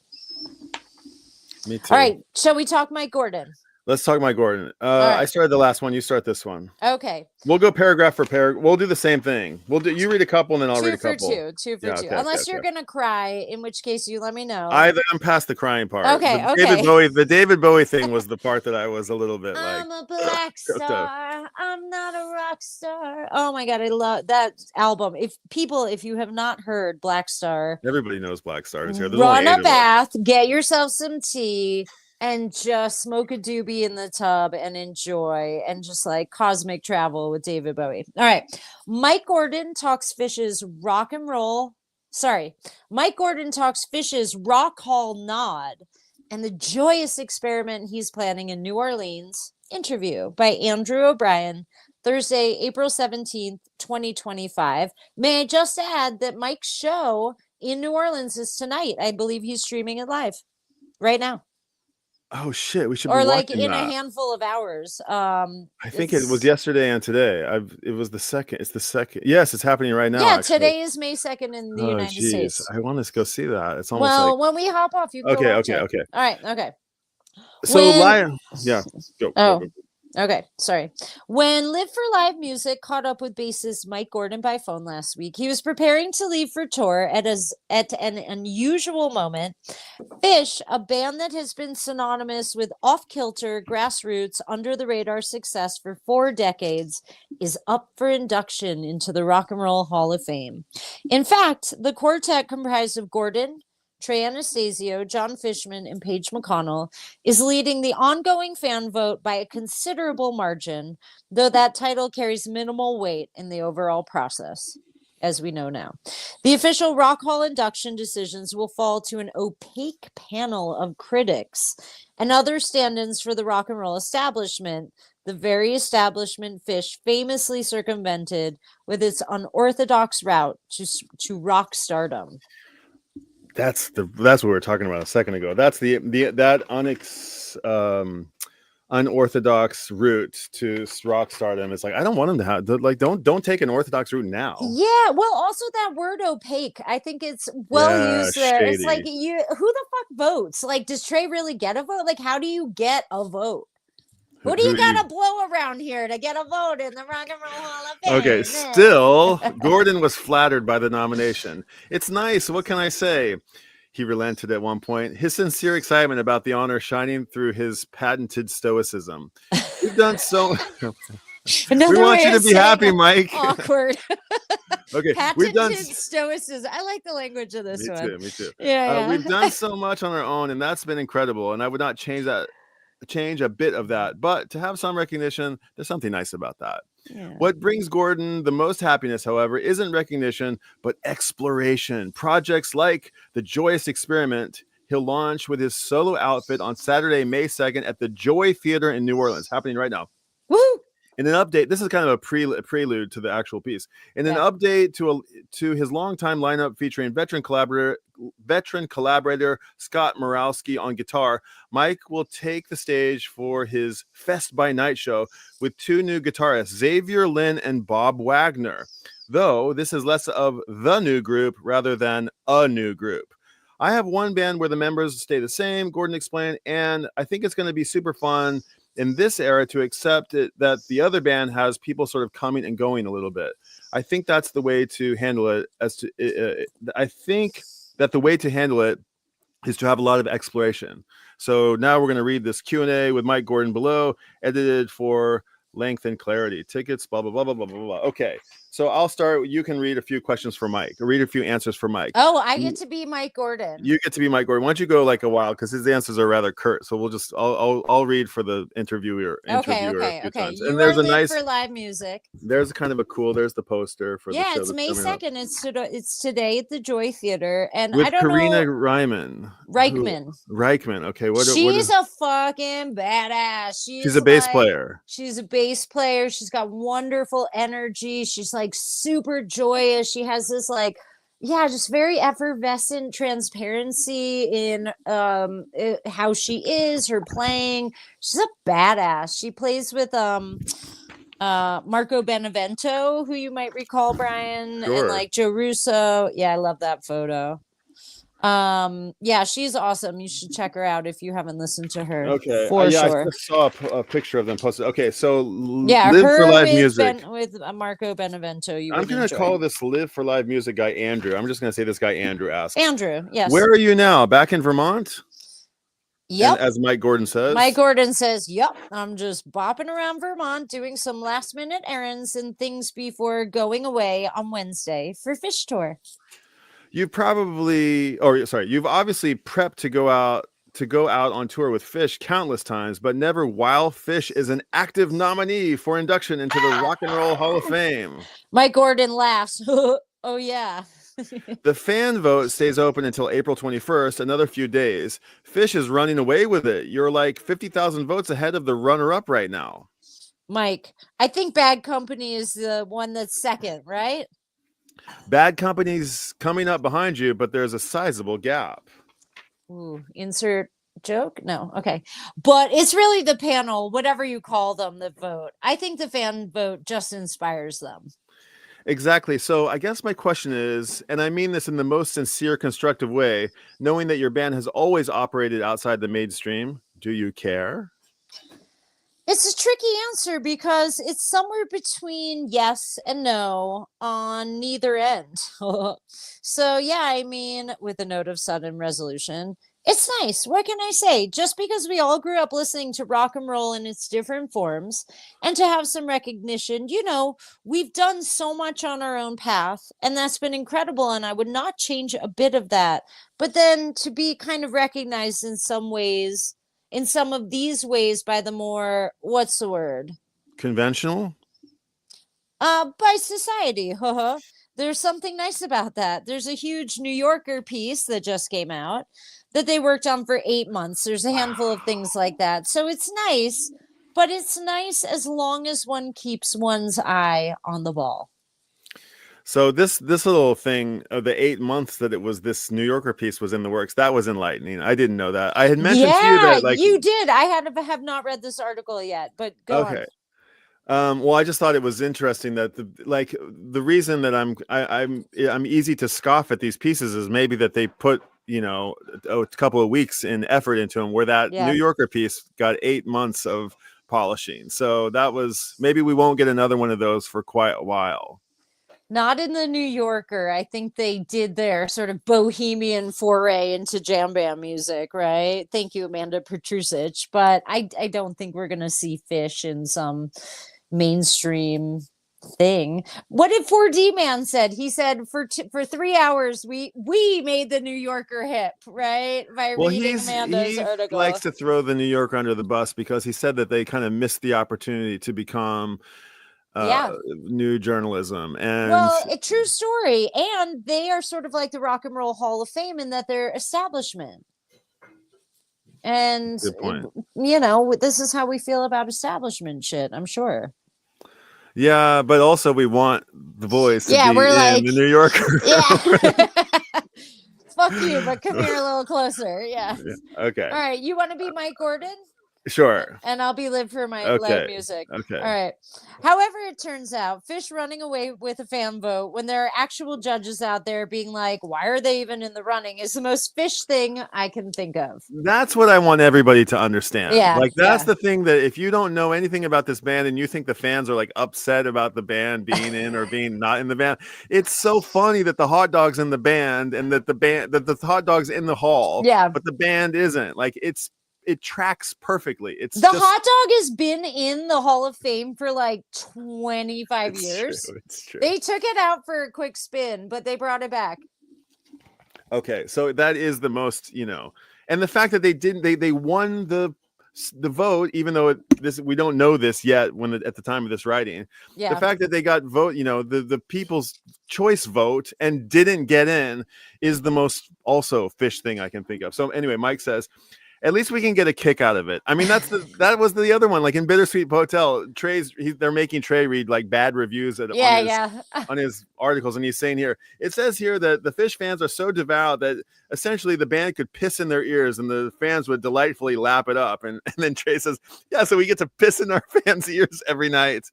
Me too.
All right. Shall we talk Mike Gordon?
Let's talk Mike Gordon. Right. I started the last one. You start this one.
Okay.
We'll go paragraph for paragraph. We'll do the same thing. You read a couple, and then I'll read a couple.
Two for two. Unless you're gonna cry, in which case you let me know.
I'm past the crying part.
Okay.
The David Bowie thing was the part that I was a little bit
I'm a black star. I'm not a rock star. Oh my god, I love that album. If you have not heard Black Star,
everybody knows Black Star.
Run a bath, get yourself some tea, and just smoke a doobie in the tub and enjoy, and just like cosmic travel with David Bowie. All right. Mike Gordon talks Phish's rock hall nod and the joyous experiment he's planning in New Orleans. Interview by Andrew O'Brien, Thursday, April 17th, 2025. May I just add that Mike's show in New Orleans is tonight. I believe he's streaming it live right now.
Oh shit! We should
or
be
like in
that.
A handful of hours.
I think it was yesterday and today. It was the second. It's the second. Yes, it's happening right now.
Yeah, today is May 2nd in the United States.
I want to go see that. It's almost
when we hop off, you can
okay.
All right, okay.
So go.
Okay, sorry. When Live for Live Music caught up with bassist Mike Gordon by phone last week, he was preparing to leave for tour at an unusual moment. Phish, a band that has been synonymous with off-kilter, grassroots, under-the-radar success for 4 decades, is up for induction into the Rock and Roll Hall of Fame. In fact, the quartet comprised of Gordon, Trey Anastasio, John Fishman, and Paige McConnell is leading the ongoing fan vote by a considerable margin, though that title carries minimal weight in the overall process, as we know now. The official Rock Hall induction decisions will fall to an opaque panel of critics and other stand-ins for the rock and roll establishment, the very establishment Phish famously circumvented with its unorthodox route to rock stardom.
That's what we were talking about a second ago. That's that unorthodox route to rock stardom. It's like, I don't want them to have don't take an orthodox route now.
Yeah, well, also that word opaque, I think it's used there. Shady. It's like, who the fuck votes? Like, does Trey really get a vote? Like, how do you get a vote? Who do you gotta blow around here to get a vote in the Rock and Roll Hall of Fame?
Okay, still, Gordon was flattered by the nomination. It's nice. What can I say? He relented at one point. His sincere excitement about the honor shining through his patented stoicism. We've done so. We want you to be happy, Mike.
Awkward.
Okay,
patented stoicism. I like the language of this one.
Me too.
Yeah.
We've done so much on our own, and that's been incredible. And I would not change a bit of that, but to have some recognition, there's something nice about that. Yeah. What brings Gordon the most happiness, however, isn't recognition, but exploration. Projects like the Joyous experiment he'll launch with his solo outfit on Saturday, May 2nd at the Joy Theater in New Orleans, happening right now.
Woo!
In an update, this is kind of a prelude to the actual piece. In an update to his longtime lineup featuring veteran collaborator Scott Moralski on guitar, Mike will take the stage for his Fest by Night show with 2 new guitarists, Xavier Lynn and Bob Wagner. Though this is less of the new group rather than a new group. I have one band where the members stay the same, Gordon explained, and I think it's going to be super fun in this era to accept it that the other band has people sort of coming and going a little bit. I think that's the way to handle it. I think that the way to handle it is to have a lot of exploration. So now we're going to read this Q&A with Mike Gordon below, edited for length and clarity. Tickets, blah, blah, blah, blah, blah, blah, blah. Okay. So I'll start. You can read a few questions for Mike, or read a few answers for Mike.
Oh, I get to be Mike Gordon.
You get to be Mike Gordon. Why don't you go like a while, because his answers are rather curt. So I'll read for the interviewer.
Okay.
And
You
there's
are
a nice
for live music.
There's kind of a cool. There's the poster for the show.
It's May 2nd. It's today at the Joy Theater, and
with
I don't
Karina
know.
Reichman. Okay,
she's a fucking badass.
She's a bass player.
She's a bass player. She's got wonderful energy. She's like super joyous. She has this like, just very effervescent transparency in how she is, her playing. She's a badass. She plays with Marco Benevento, who you might recall, Brian, and like Joe Russo. Yeah, I love that photo. She's awesome. You should check her out if you haven't listened to her.
Okay,
sure.
I just saw a picture of them posted. Okay, so
Live for Live Music with Marco Benevento.
I'm gonna call this Live for Live Music guy Andrew. I'm just gonna say this guy Andrew asked.
Andrew, yes.
Where are you now? Back in Vermont?
Yep.
And as Mike Gordon says.
Mike Gordon says, "Yep, I'm just bopping around Vermont doing some last minute errands and things before going away on Wednesday for Phish tour." You've obviously
prepped to go out on tour with Phish countless times, but never while Phish is an active nominee for induction into the Rock and Roll Hall of Fame.
Mike Gordon laughs. Oh yeah.
The fan vote stays open until April 21st, another few days. Phish is running away with it. You're like 50,000 votes ahead of the runner-up right now.
Mike, I think Bad Company is the one that's second, right?
Bad Company's coming up behind you, but there's a sizable gap.
Ooh, insert joke? No, okay. But it's really the panel, whatever you call them, that vote. I think the fan vote just inspires them.
Exactly. So I guess my question is, and I mean this in the most sincere, constructive way, knowing that your band has always operated outside the mainstream, do you care?
It's a tricky answer because it's somewhere between yes and no on neither end. So, I mean, with a note of sudden resolution, it's nice. What can I say? Just because we all grew up listening to rock and roll in its different forms and to have some recognition, we've done so much on our own path and that's been incredible. And I would not change a bit of that. But then to be kind of recognized in some of these ways by the more, what's the word?
Conventional?
By society. There's something nice about that. There's a huge New Yorker piece that just came out that they worked on for 8 months. There's a handful of things like that. So it's nice, but it's nice as long as one keeps one's eye on the ball.
So this little thing of the 8 months that it was this New Yorker piece was in the works. That was enlightening. I didn't know that. I had mentioned to you that, like,
you did. I have not read this article yet, but go on.
Well, I just thought it was interesting that the reason that I'm easy to scoff at these pieces is maybe that they put a couple of weeks in effort into them, where that New Yorker piece got 8 months of polishing. So that was, maybe we won't get another one of those for quite a while.
Not in the New Yorker. I think they did their sort of bohemian foray into jam band music, right? Thank you, Amanda Petrusic. But I don't think we're going to see Phish in some mainstream thing. What did 4D Man said? He said for 3 hours we made the New Yorker hip, right? By reading Amanda's article.
He likes to throw the New Yorker under the bus because he said that they kind of missed the opportunity to become new journalism. And
a true story. And they are sort of like the Rock and Roll Hall of Fame in that they're establishment. And
good point.
This is how we feel about establishment shit, I'm sure.
Yeah, but also we want the boys to be
we're
in
like,
the New Yorker.
yeah. Fuck you, but come here a little closer. Yeah.
Okay.
All right. You want to be Mike Gordon?
Sure.
And I'll be live for my live
Okay.
music.
Okay.
All right. However, it turns out Phish running away with a fan vote when there are actual judges out there being like, why are they even in the running is the most Phish thing I can think of.
That's what I want everybody to understand.
Yeah.
Like, that's the thing, that if you don't know anything about this band and you think the fans are like upset about the band being in or being not in the band, it's so funny that the hot dog's in the band and that the hot dog's in the hall, but the band isn't. Like, it tracks perfectly. It's
the hot dog has been in the Hall of Fame for like 25 years.
True, it's true.
They took it out for a quick spin, but they brought it back.
Okay, so that is the most, and the fact that they won the vote, even though we don't know this yet at the time of this writing.
Yeah.
The fact that they got the people's choice vote and didn't get in is the most also Phish thing I can think of. So anyway, Mike says, at least we can get a kick out of it. I mean, that was the other one. Like in Bittersweet Hotel, they're making Trey read like bad reviews on his articles, and he's saying here, it says here that the Phish fans are so devout that essentially the band could piss in their ears and the fans would delightfully lap it up. And then Trey says, yeah, so we get to piss in our fans' ears every night.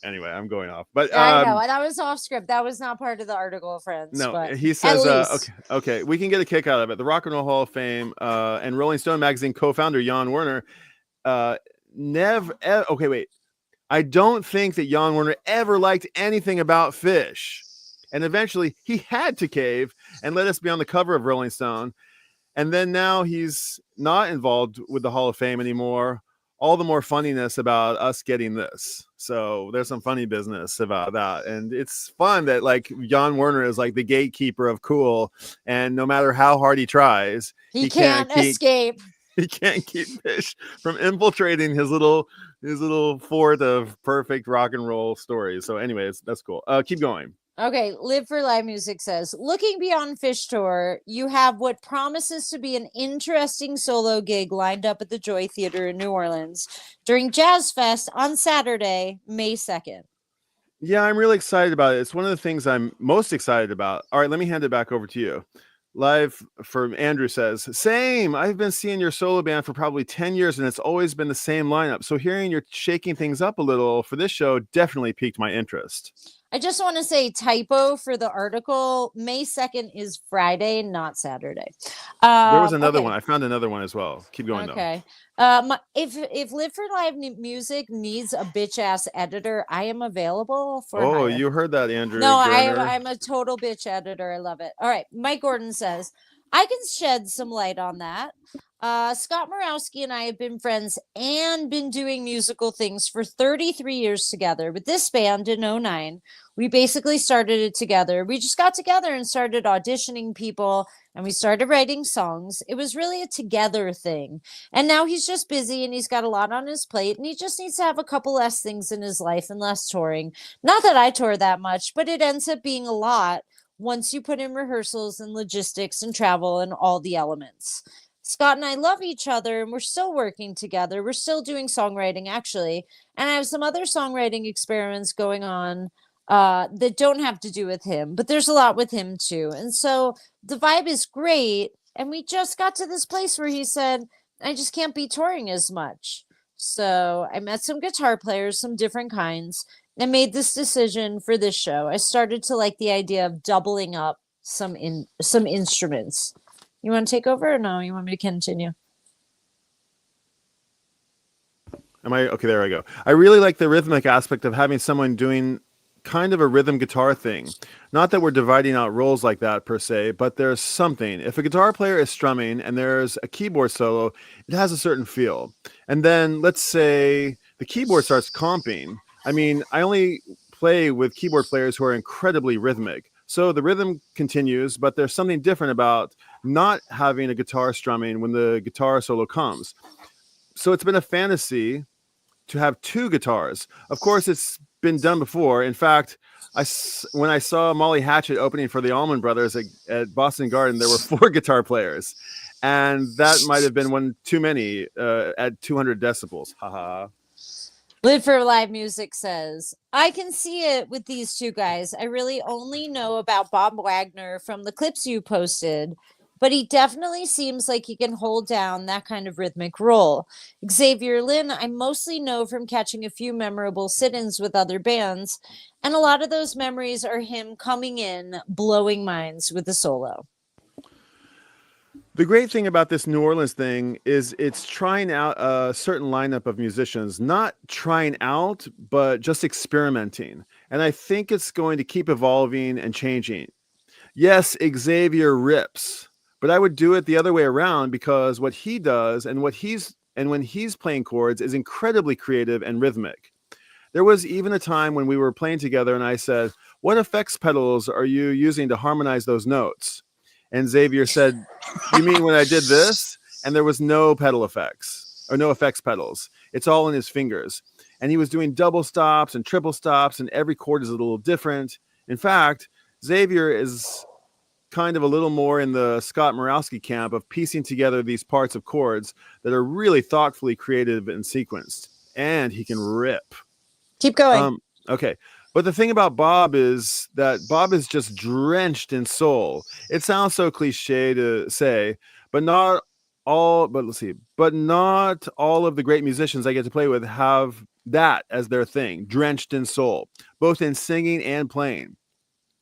Anyway, I'm going off, but
I know that was off script. That was not part of the article, friends.
No,
but
he says, okay, we can get a kick out of it. The Rock and Roll Hall of Fame and Rolling Stone magazine co-founder Jan Werner okay, wait. I don't think that Jan Werner ever liked anything about Phish, and eventually he had to cave and let us be on the cover of Rolling Stone, and then now he's not involved with the Hall of Fame anymore. All the more funniness about us getting this. So there's some funny business about that. And it's fun that like Jan Werner is like the gatekeeper of cool. And no matter how hard he tries,
he can't escape.
He can't keep Phish from infiltrating his little fort of perfect rock and roll stories. So anyways, that's cool. Keep going.
Okay, Live for Live Music says, looking beyond Phish tour, you have what promises to be an interesting solo gig lined up at the Joy Theater in New Orleans during Jazz Fest on Saturday, May 2nd.
Yeah, I'm really excited about it. It's one of the things I'm most excited about. All right, let me hand it back over to you. Live from Andrew says, same. I've been seeing your solo band for probably 10 years and it's always been the same lineup. So hearing you're shaking things up a little for this show definitely piqued my interest.
I just want to say typo for the article. May 2nd is Friday, not Saturday.
There was another one. I found another one as well. Keep going though.
Okay. If Live for Live Music needs a bitch ass editor, I am available for hire.
You heard that, Andrew.
No, I'm a total bitch editor. I love it. All right. Mike Gordon says, I can shed some light on that. Scott Morawski and I have been friends and been doing musical things for 33 years together. With this band in 2009, we basically started it together. We just got together and started auditioning people and we started writing songs. It was really a together thing. And now he's just busy and he's got a lot on his plate and he just needs to have a couple less things in his life and less touring. Not that I tour that much, but it ends up being a lot once you put in rehearsals and logistics and travel and all the elements. Scott and I love each other and we're still working together. We're still doing songwriting, actually. And I have some other songwriting experiments going on that don't have to do with him, but there's a lot with him too. And so the vibe is great. And we just got to this place where he said, I just can't be touring as much. So I met some guitar players, some different kinds, and made this decision for this show. I started to like the idea of doubling up some instruments. You want to take over or no? You want me to continue?
Okay, there I go. I really like the rhythmic aspect of having someone doing kind of a rhythm guitar thing. Not that we're dividing out roles like that per se, but there's something. If a guitar player is strumming and there's a keyboard solo, it has a certain feel. And then let's say the keyboard starts comping. I mean, I only play with keyboard players who are incredibly rhythmic. So the rhythm continues, but there's something different about not having a guitar strumming when the guitar solo comes. So it's been a fantasy to have two guitars. Of course, it's been done before. In fact, when I saw Molly Hatchet opening for the Allman Brothers at Boston Garden, there were 4 guitar players. And that might have been one too many at 200 decibels. Haha.
Live for Live Music says, I can see it with these two guys. I really only know about Bob Wagner from the clips you posted, but he definitely seems like he can hold down that kind of rhythmic role. Xavier Lin, I mostly know from catching a few memorable sit ins with other bands, and a lot of those memories are him coming in, blowing minds with a solo.
The great thing about this New Orleans thing is it's trying out a certain lineup of musicians, not trying out, but just experimenting. And I think it's going to keep evolving and changing. Yes, Xavier rips, but I would do it the other way around because what he does and when he's playing chords is incredibly creative and rhythmic. There was even a time when we were playing together and I said, "What effects pedals are you using to harmonize those notes?" And Xavier said, "You mean when I did this?" And there was no pedal effects or no effects pedals. It's all in his fingers. And he was doing double stops and triple stops, and every chord is a little different. In fact, Xavier is kind of a little more in the Scott Morawski camp of piecing together these parts of chords that are really thoughtfully creative and sequenced. And he can rip.
Keep going.
Okay. But the thing about Bob is that Bob is just drenched in soul. It sounds so cliche to say, but not all of the great musicians I get to play with have that as their thing, drenched in soul, both in singing and playing.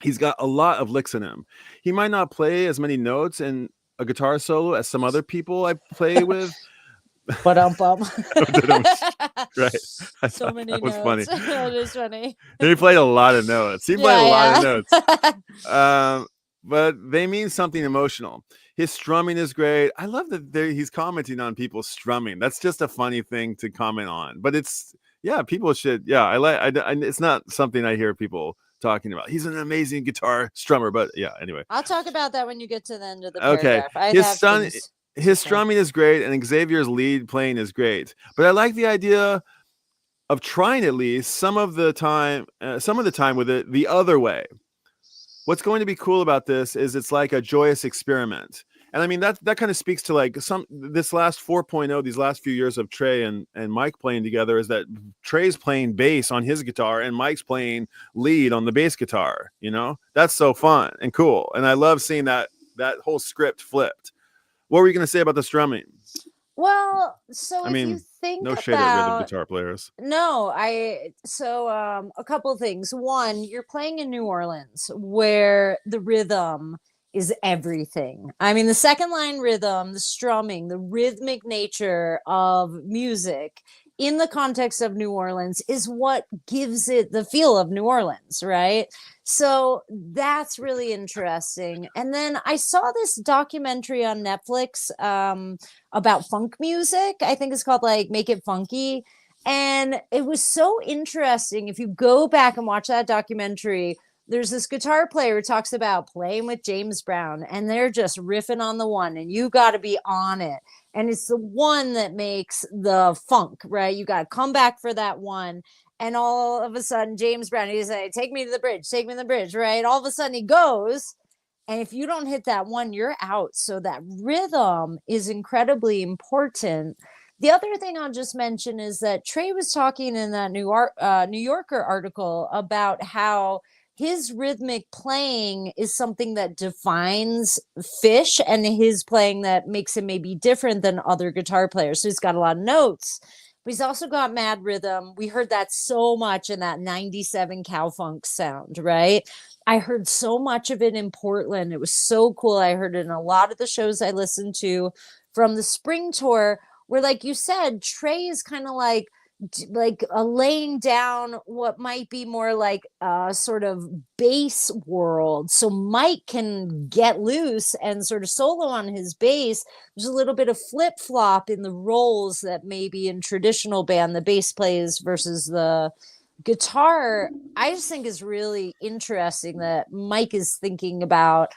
He's got a lot of licks in him. He might not play as many notes in a guitar solo as some other people I play with.
But bum.
Right.
So many
that was
notes.
funny.
That is funny.
He played a lot of notes. He played a lot of notes. But they mean something emotional. His strumming is great. I love that he's commenting on people's strumming. That's just a funny thing to comment on. But people should. Yeah, it's not something I hear people talking about. He's an amazing guitar strummer. But yeah, anyway.
I'll talk about that when you get to the end of the paragraph.
Okay. His strumming is great, and Xavier's lead playing is great. But I like the idea of trying at least some of the time with it the other way. What's going to be cool about this is it's like a joyous experiment. And I mean, that kind of speaks to like this last 4.0, these last few years of Trey and Mike playing together, is that Trey's playing bass on his guitar and Mike's playing lead on the bass guitar. You know, that's so fun and cool. And I love seeing that whole script flipped. What were you going to say about the strumming?
Well, so if you think
no shade at rhythm guitar players.
No, a couple of things. One, you're playing in New Orleans where the rhythm is everything. I mean, the second line rhythm, the strumming, the rhythmic nature of music in the context of New Orleans is what gives it the feel of New Orleans, right? So that's really interesting. And then I saw this documentary on Netflix about funk music. I think it's called like Make It Funky. And it was so interesting. If you go back and watch that documentary, there's this guitar player who talks about playing with James Brown, and they're just riffing on the one, and you got to be on it. And it's the one that makes the funk, right? You got to come back for that one. And all of a sudden, James Brown, he's like, take me to the bridge, right? All of a sudden he goes. And if you don't hit that one, you're out. So that rhythm is incredibly important. The other thing I'll just mention is that Trey was talking in that New Yorker article about how his rhythmic playing is something that defines Phish, and his playing that makes him maybe different than other guitar players. So he's got a lot of notes, but he's also got mad rhythm. We heard that so much in that 97 cowfunk sound, right? I heard so much of it in Portland. It was so cool. I heard it in a lot of the shows I listened to from the spring tour, where, like you said, Trey is kind of like laying down what might be more like a sort of bass world, so Mike can get loose and sort of solo on his bass. There's a little bit of flip-flop in the roles that maybe in traditional band the bass plays versus the guitar. I just think is really interesting that Mike is thinking about,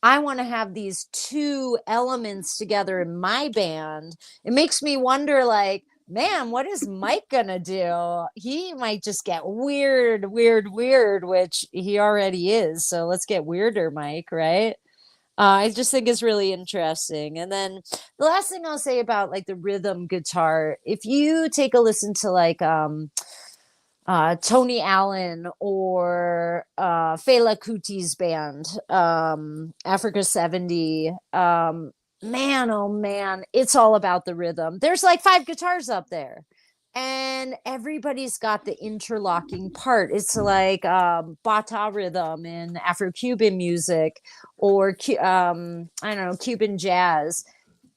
I want to have these two elements together in my band. It makes me wonder, like, man, what is Mike gonna do? He might just get weird, which he already is. So let's get weirder, Mike, right? I just think it's really interesting. And then the last thing I'll say about like the rhythm guitar, if you take a listen to like Tony Allen or Fela Kuti's band, Africa 70. Man, oh man, it's all about the rhythm. There's like 5 guitars up there. And everybody's got the interlocking part. It's like bata rhythm in Afro-Cuban music or I don't know, Cuban jazz.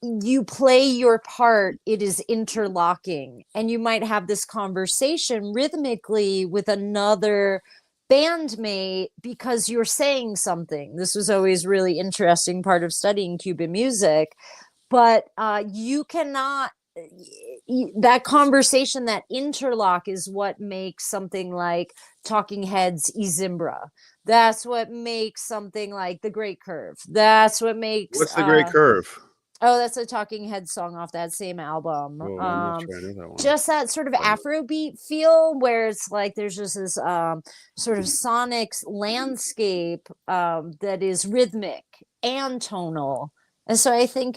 You play your part, it is interlocking, and you might have this conversation rhythmically with another bandmate because you're saying something. This was always really interesting part of studying Cuban music, but you cannot that conversation, that interlock is what makes something like Talking Heads Izimbra. That's what makes something like The Great Curve. That's what makes
What's the Great Curve?
Oh, that's a Talking Heads song off that same album.
Oh, I'm not sure I know that one.
Just that sort of Afrobeat feel where it's like there's just this sort of sonic landscape that is rhythmic and tonal. And so I think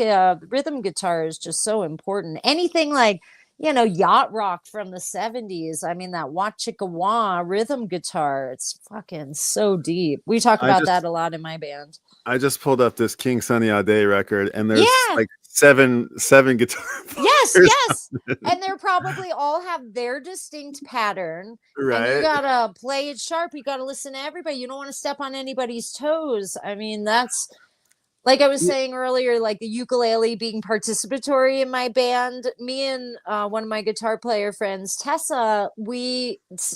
rhythm guitar is just so important. Anything like, you know, yacht rock from the 70s. I mean, that Wachikawa rhythm guitar, it's fucking so deep. We talk about that a lot in my band.
I just pulled up this King Sunny Ade record, and there's like seven guitar
players. Yes. And they're probably all have their distinct pattern.
Right.
And you gotta play it sharp. You gotta listen to everybody. You don't want to step on anybody's toes. I mean, that's like I was saying earlier, like the ukulele being participatory in my band. Me and one of my guitar player friends, Tessa,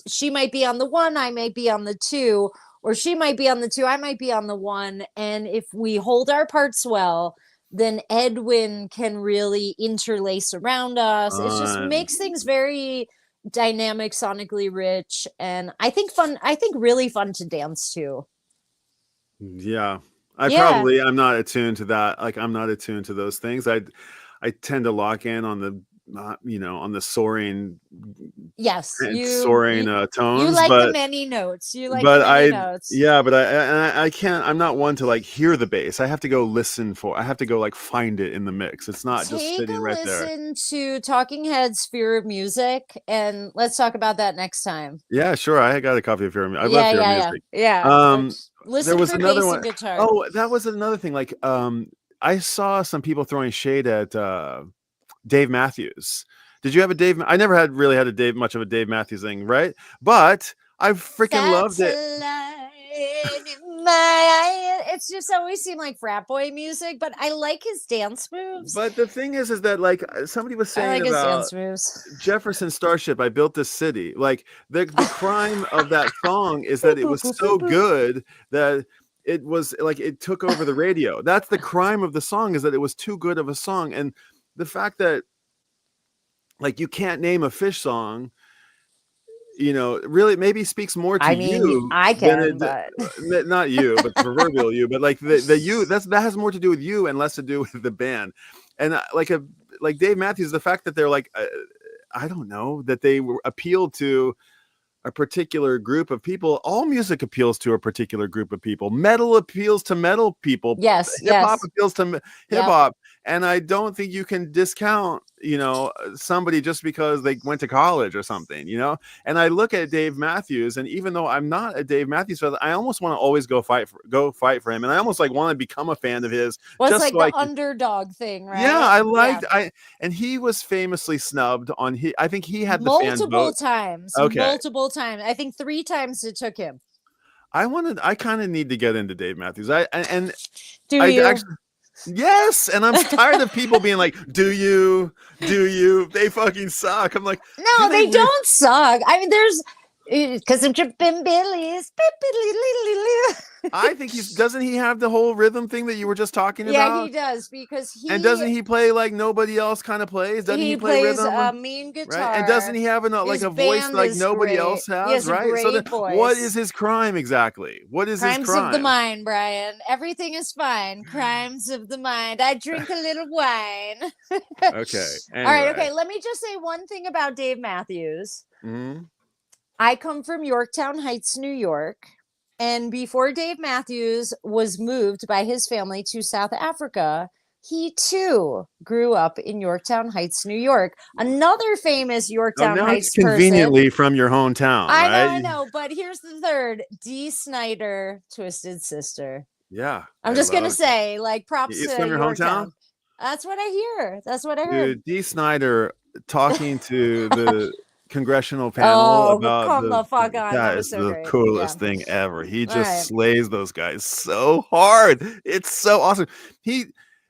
she might be on the 1, I might be on the 2, or she might be on the 2, I might be on the 1. And if we hold our parts well, then Edwin can really interlace around us. It just makes things very dynamic, sonically rich, and I think really fun to dance to.
Yeah. I'm not attuned to that. Like, I'm not attuned to those things. I tend to lock in on the on the soaring tones.
You like the many notes. You like the many notes.
Yeah, but I can't. I'm not one to like hear the bass. I have to go listen for. I have to go like find it in the mix. It's not just sitting right there.
Listen to Talking Heads' Fear of Music, and let's talk about that next time.
Yeah, sure. I got a copy of Fear of Music. I love Fear of Music.
Yeah. Listen,
there was
for
another
bass
one.
And guitar.
Oh, that was another thing. Like, I saw some people throwing shade at Dave Matthews. Did you have a Dave? I never really had much of a Dave Matthews thing, right? But I freaking loved it.
It's just always seemed like frat boy music, but I like his dance moves.
But the thing is that like somebody was saying about
his dance moves.
Jefferson Starship, I Built This City. Like the crime of that song is that it was so good that it was like it took over the radio. That's the crime of the song, is that it was too good of a song. And the fact that like you can't name a Phish song, really maybe speaks more to you.
I can, but
not you, but the proverbial you. But like the you, that has more to do with you and less to do with the band. And like Dave Matthews, the fact that they're like, I don't know, that they appealed to a particular group of people. All music appeals to a particular group of people. Metal appeals to metal people.
Yes.
Hip hop appeals to hip hop. And I don't think you can discount, somebody just because they went to college or something, And I look at Dave Matthews, and even though I'm not a Dave Matthews fan, I almost want to always go fight for him. And I almost like want to become a fan of his.
Well, it's like the underdog thing, right?
Yeah, I liked and he was famously snubbed on I think he had the
multiple times.
Okay.
Multiple times. I think 3 times it took him.
I kind of need to get into Dave Matthews. Yes, and I'm tired of people being like, do you? They fucking suck. I'm like,
no, they don't suck. I mean, there's because I'm tripping Billy's.
I think doesn't he have the whole rhythm thing that you were just talking about?
Yeah, he does, because
doesn't he play like nobody else kind of plays? Doesn't he play rhythm?
A mean guitar,
right? And doesn't he have a voice like nobody else has? Right? So what is his crime exactly? What is
Crimes
his crime?
Of the mind, Brian. Everything is fine. Crimes of the mind. I drink a little wine.
Okay. Anyway.
All right. Okay. Let me just say one thing about Dave Matthews.
Mm-hmm.
I come from Yorktown Heights, New York. And before Dave Matthews was moved by his family to South Africa, he too grew up in Yorktown Heights, New York. Another famous
Oh,
Yorktown
now it's
Heights person.
conveniently from your hometown, right?
I know. But here's the third: Dee Snider, Twisted Sister.
Yeah,
I'm
I
just gonna
love it.
say, like, props
It's
to
from your hometown?
Yorktown. That's what I hear. That's what I heard.
Dude, Dee Snider talking to the congressional panel
Oh,
about
come the fuck on. That
that
was
is
so
the
great. Yeah.
coolest thing ever. He
All
just
right.
slays those guys so hard. It's so awesome.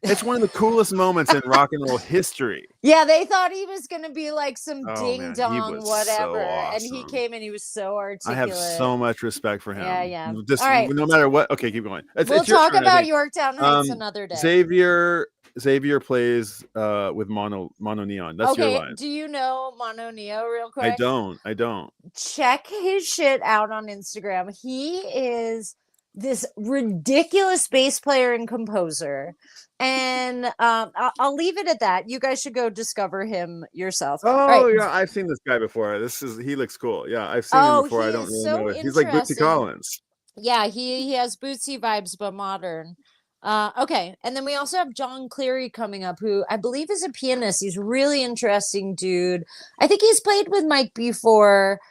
It's one of the coolest moments in rock and roll history.
Yeah, they thought he was going to be like some
Oh
ding
man, he
dong,
was so
whatever. And he
awesome.
came and he was so
I have
articulate.
so much respect for
Yeah,
him.
yeah.
Just
All right.
no matter what. Okay, keep going.
We'll
It's your
talk
turn, I
about
think.
Yorktown Heights another day.
Xavier plays with mono neon. That's your
Okay.
line.
Do you know Mono Neo real quick?
I don't.
Check his shit out on Instagram. He is this ridiculous bass player and composer. And I'll leave it at that. You guys should go discover him yourself.
Oh,
All right.
yeah, I've seen this guy before. He looks cool. Yeah, I've seen him before.
He
I don't
is
really
so
know it. He's like Bootsy
interesting.
Collins.
Yeah, he has bootsy vibes, but modern. Okay, and then we also have John Cleary coming up, who I believe is a pianist. He's really interesting dude. I think he's played with Mike before.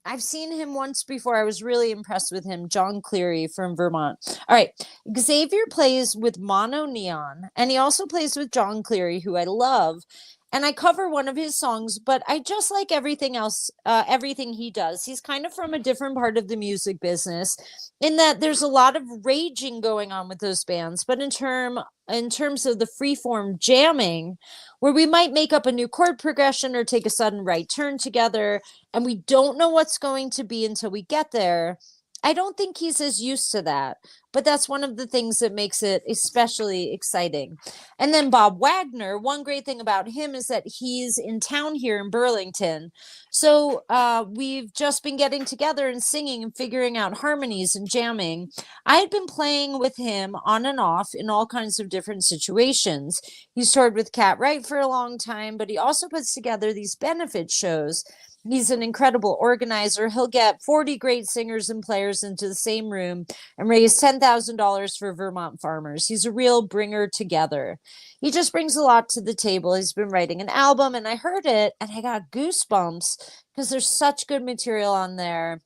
I've seen him once before. I was really impressed with him. John Cleary from Vermont. All right, Xavier plays with Mono Neon, and he also plays with John Cleary, who I love. And I cover one of his songs, but I just like everything else, everything he does. He's kind of from a different part of the music business, in that there's a lot of raging going on with those bands. But in terms of the freeform jamming, where we might make up a new chord progression or take a sudden right turn together, and we don't know what's going to be until we get there. I don't think he's as used to that, but that's one of the things that makes it especially exciting. And then Bob Wagner, one great thing about him is that he's in town here in Burlington. So we've just been getting together and singing and figuring out harmonies and jamming. I had been playing with him on and off in all kinds of different situations. He's toured with Cat Wright for a long time, but he also puts together these benefit shows. He's an incredible organizer. He'll get 40 great singers and players into the same room and raise $10,000 for Vermont farmers. He's a real bringer together. He just brings a lot to the table. He's been writing an album, and I heard it and I got goosebumps because there's such good material on there.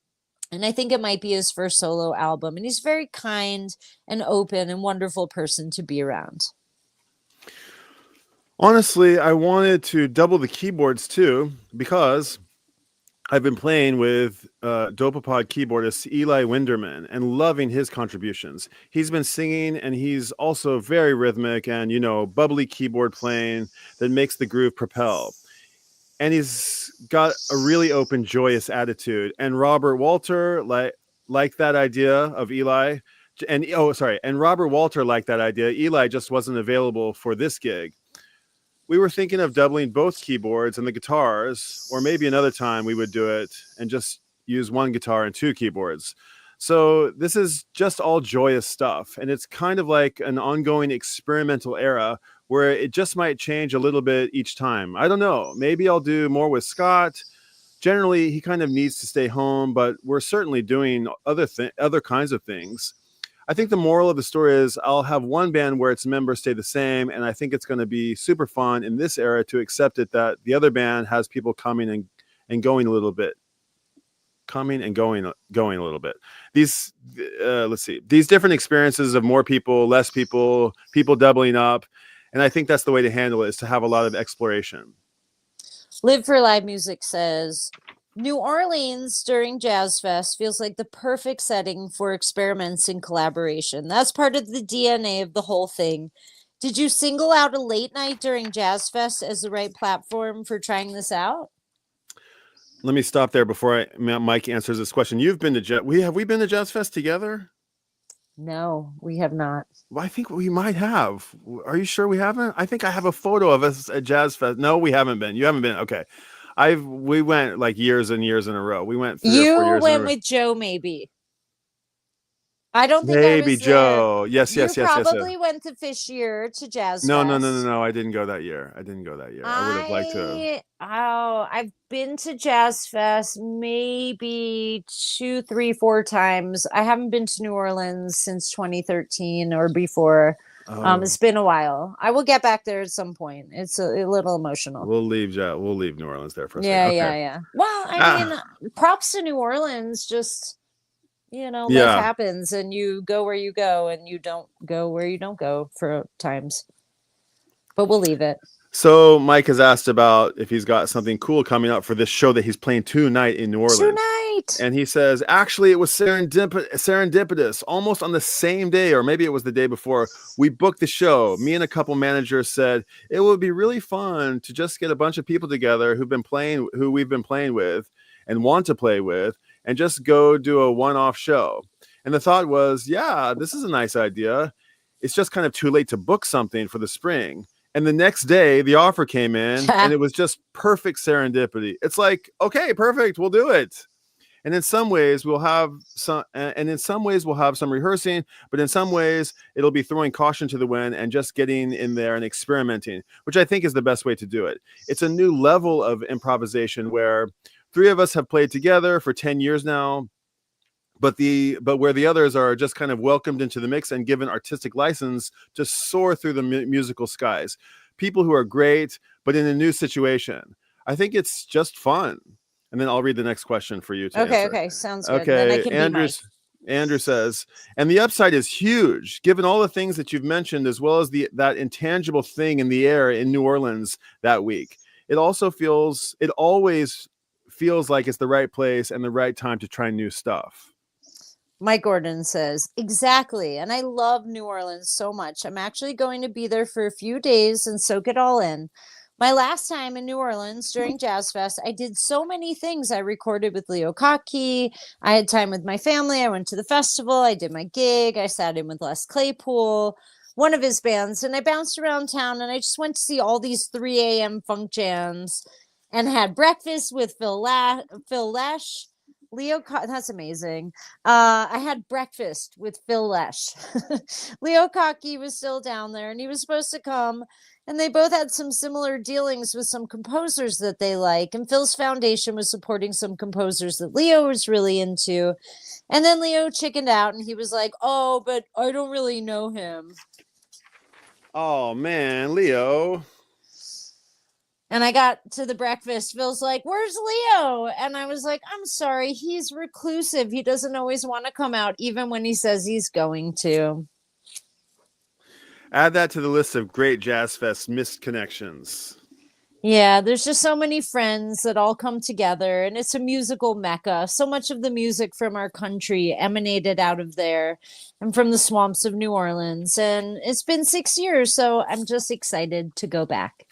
And I think it might be his first solo album. And he's very kind and open and wonderful person to be around.
Honestly, I wanted to double the keyboards too, because I've been playing with Dopapod keyboardist Eli Winderman and loving his contributions. He's been singing, and he's also very rhythmic and, bubbly keyboard playing that makes the groove propel. And he's got a really open, joyous attitude. And Robert Walter liked that idea of Eli. And Robert Walter liked that idea. Eli just wasn't available for this gig. We were thinking of doubling both keyboards and the guitars, or maybe another time we would do it and just use one guitar and two keyboards. So this is just all joyous stuff. And it's kind of like an ongoing experimental era where it just might change a little bit each time. I don't know. Maybe I'll do more with Scott. Generally, he kind of needs to stay home, but we're certainly doing other kinds of things. I think the moral of the story is I'll have one band where its members stay the same, and I think it's going to be super fun in this era to accept it that the other band has people coming and going a little bit. Coming and going a little bit. These, let's see, these different experiences of more people, less people, people doubling up, and I think that's the way to handle it, is to have a lot of exploration.
Live for Live Music says, New Orleans during Jazz Fest feels like the perfect setting for experiments and collaboration. That's part of the DNA of the whole thing. Did you single out a late night during Jazz Fest as the right platform for trying this out?
Let me stop there before Mike answers this question. You've been to have we been to Jazz Fest together?
No, we have not.
Well, I think we might have. Are you sure we haven't? I think I have a photo of us at Jazz Fest. No, we haven't been. You haven't been. Okay. We went like years and years in a row. We went 3 or 4 years.
You went with Joe, maybe. I don't think I
Maybe
was there.
Joe. Yes,
You
yes, yes, yes, yes.
probably went to Phish Year to Jazz
No, no, no, no,
Fest.
no. I didn't go that year. I would have liked to have.
I've been to Jazz Fest maybe two, three, four times. I haven't been to New Orleans since 2013 or before.
Oh,
It's been a while. I will get back there at some point. It's a little emotional.
we'll leave New Orleans there for a second.
Yeah,
Okay.
yeah, yeah. Well, I
Ah,
mean, props to New Orleans. Just, life
yeah.
happens and you go where you go and you don't go where you don't go for times. But we'll leave it.
So Mike has asked about if he's got something cool coming up for this show that he's playing tonight in New Orleans.
Tonight.
And he says, actually, it was serendipitous. Almost on the same day, or maybe it was the day before, we booked the show. Me and a couple managers said it would be really fun to just get a bunch of people together who we've been playing with and want to play with, and just go do a one-off show. And the thought was, yeah, this is a nice idea. It's just kind of too late to book something for the spring. And the next day, the offer came in, and it was just perfect serendipity. It's like, okay, perfect, we'll do it. And in some ways, we'll have some rehearsing, but in some ways, it'll be throwing caution to the wind and just getting in there and experimenting, which I think is the best way to do it. It's a new level of improvisation where three of us have played together for 10 years now, but where the others are just kind of welcomed into the mix and given artistic license to soar through the musical skies. People who are great, but in a new situation. I think it's just fun. And then I'll read the next question for you to answer.
Okay, sounds good. Okay, then I can
Andrew says, and the upside is huge, given all the things that you've mentioned, as well as that intangible thing in the air in New Orleans that week. It always feels like it's the right place and the right time to try new stuff.
Mike Gordon says, exactly. And I love New Orleans so much. I'm actually going to be there for a few days and soak it all in. My last time in New Orleans during Jazz Fest, I did so many things. I recorded with Leo Kottke. I had time with my family. I went to the festival. I did my gig. I sat in with Les Claypool, one of his bands, and I bounced around town and I just went to see all these 3 a.m. funk jams and had breakfast with Phil Lesh. That's amazing. I had breakfast with Phil Lesh. Leo Kottke was still down there and he was supposed to come. And they both had some similar dealings with some composers that they like. And Phil's foundation was supporting some composers that Leo was really into. And then Leo chickened out and he was like, oh, but I don't really know him.
Oh, man, Leo.
And I got to the breakfast. Phil's like, where's Leo? And I was like, I'm sorry. He's reclusive. He doesn't always want to come out, even when he says he's going to.
Add that to the list of great Jazz Fest missed connections.
Yeah, there's just so many friends that all come together, and it's a musical mecca. So much of the music from our country emanated out of there and from the swamps of New Orleans. And it's been 6 years, so I'm just excited to go back.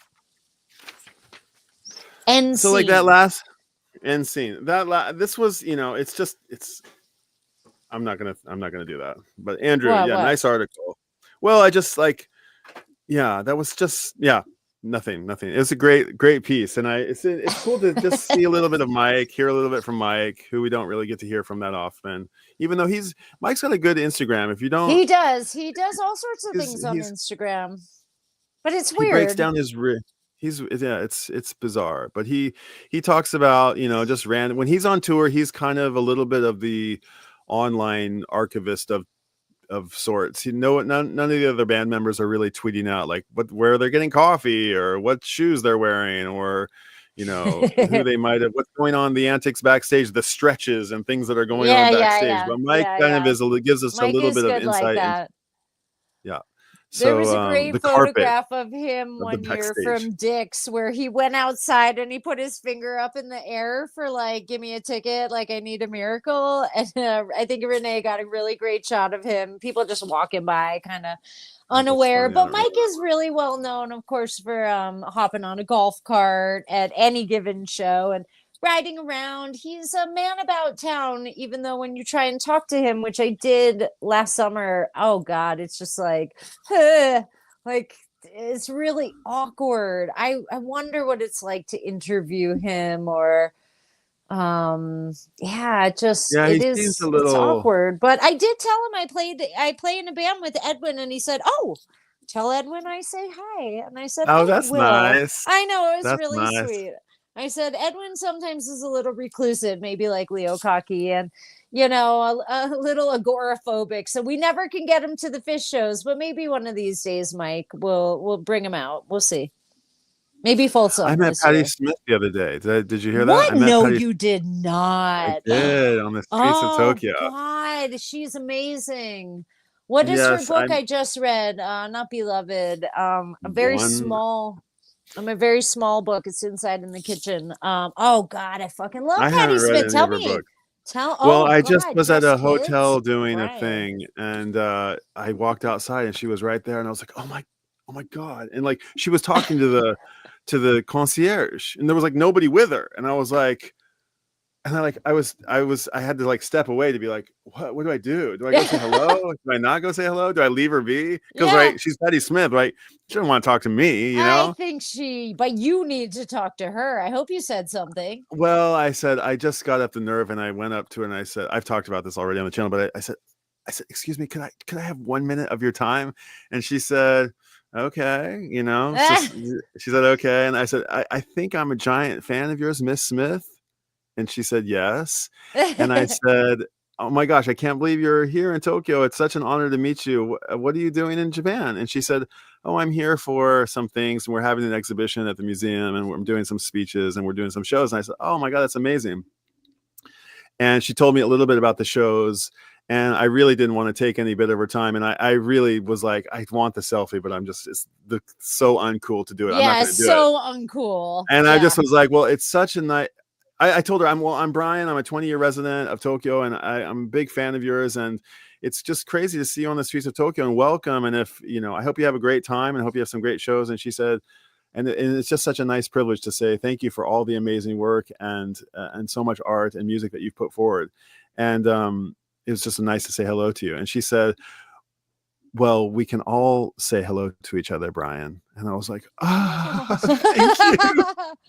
And
so like that last end scene, this was, I'm not gonna do that. But Andrew, what? Nice article. Well, I just like, that was just, nothing. It was a great piece, and it's cool to just see a little bit of Mike, hear a little bit from Mike, who we don't really get to hear from that often. Even though Mike's got a good Instagram. If you don't,
he does all sorts of things on Instagram, but it's weird.
He breaks down his it's bizarre, but he talks about just random when he's on tour. He's kind of a little bit of the online archivist of sorts. None of the other band members are really tweeting out like where they're getting coffee or what shoes they're wearing or who they might have, what's going on, the antics backstage, the stretches and things that are going on backstage. But Mike gives us a little bit of insight.
Like
yeah.
There was a great photograph of him one year from Dick's where he went outside and he put his finger up in the air for like, give me a ticket, like I need a miracle. And I think Renee got a really great shot of him. People just walking by kind of unaware. But Mike is really well known, of course, for hopping on a golf cart at any given show and riding around. He's a man about town, even though when you try and talk to him, which I did last summer, oh God, it's just like it's really awkward. I wonder what it's like to interview him or Yeah,
Yeah, he seems a
it's
little.
awkward. But I did tell him I play in a band with Edwin, and he said, "Oh, tell Edwin I say hi." And I said,
Oh,
"I
that's
will."
nice.
I know, it was
That's
really
nice.
sweet. I said Edwin sometimes is a little reclusive, maybe like Leo cocky, and you know, a little agoraphobic. So we never can get him to the Phish shows, but maybe one of these days, Mike, we'll bring him out. We'll see. Maybe
I
Folsom
met
this
Patti
year.
Smith the other day. Did you hear that? I
What?
met
No,
Patti.
you did
I
not.
did on the streets of
Oh
Tokyo.
God, she's amazing. What is her
Yes,
book I just read? Not Beloved. A very
one.
small. I'm a very small book. It's inside in the kitchen. Oh God, I fucking love
I
Patti
haven't read
Smith.
any of
Tell
her
me.
books.
Tell.
Well,
Oh
I just
God,
was at
yes,
a
kids.
hotel doing a
Brian.
thing, and I walked outside, and she was right there, and I was like, oh my god!" And like she was talking to the concierge, and there was like nobody with her, and I was like, and I had to like step away to be like, what do I do? Do I go say hello? Do I not go say hello? Do I leave her be? Because
Yeah,
right, she's Patti Smith, right? She doesn't want to talk to me, you
I
know.
think she. But you need to talk to her. I hope you said something.
Well, I said I just got up the nerve, and I went up to her, and I said, I've talked about this already on the channel, but I said, "Excuse me, could I have 1 minute of your time?" And she said, "Okay," you know. So she said, "Okay," and I said, I think I'm a giant fan of yours, Miss Smith." And she said, "Yes." And I said, "Oh my gosh, I can't believe you're here in Tokyo. It's such an honor to meet you. What are you doing in Japan?" And she said, "Oh, I'm here for some things. And we're having an exhibition at the museum, and we're doing some speeches, and we're doing some shows." And I said, "Oh my God, that's amazing." And she told me a little bit about the shows. And I really didn't want to take any bit of her time. And I really was like, I want the selfie, but it's so uncool to do it. I'm not
Yeah,
going to do it.
so uncool.
And I
Yeah.
just was like, well, it's such a nice. I told her, I'm Brian. I'm a 20-year resident of Tokyo, and I'm a big fan of yours. And it's just crazy to see you on the streets of Tokyo, and welcome. And if I hope you have a great time, and I hope you have some great shows. And she said, and it's just such a nice privilege to say thank you for all the amazing work and so much art and music that you've put forward. And it was just nice to say hello to you. And she said, well, we can all say hello to each other, Brian. And I was like, thank you.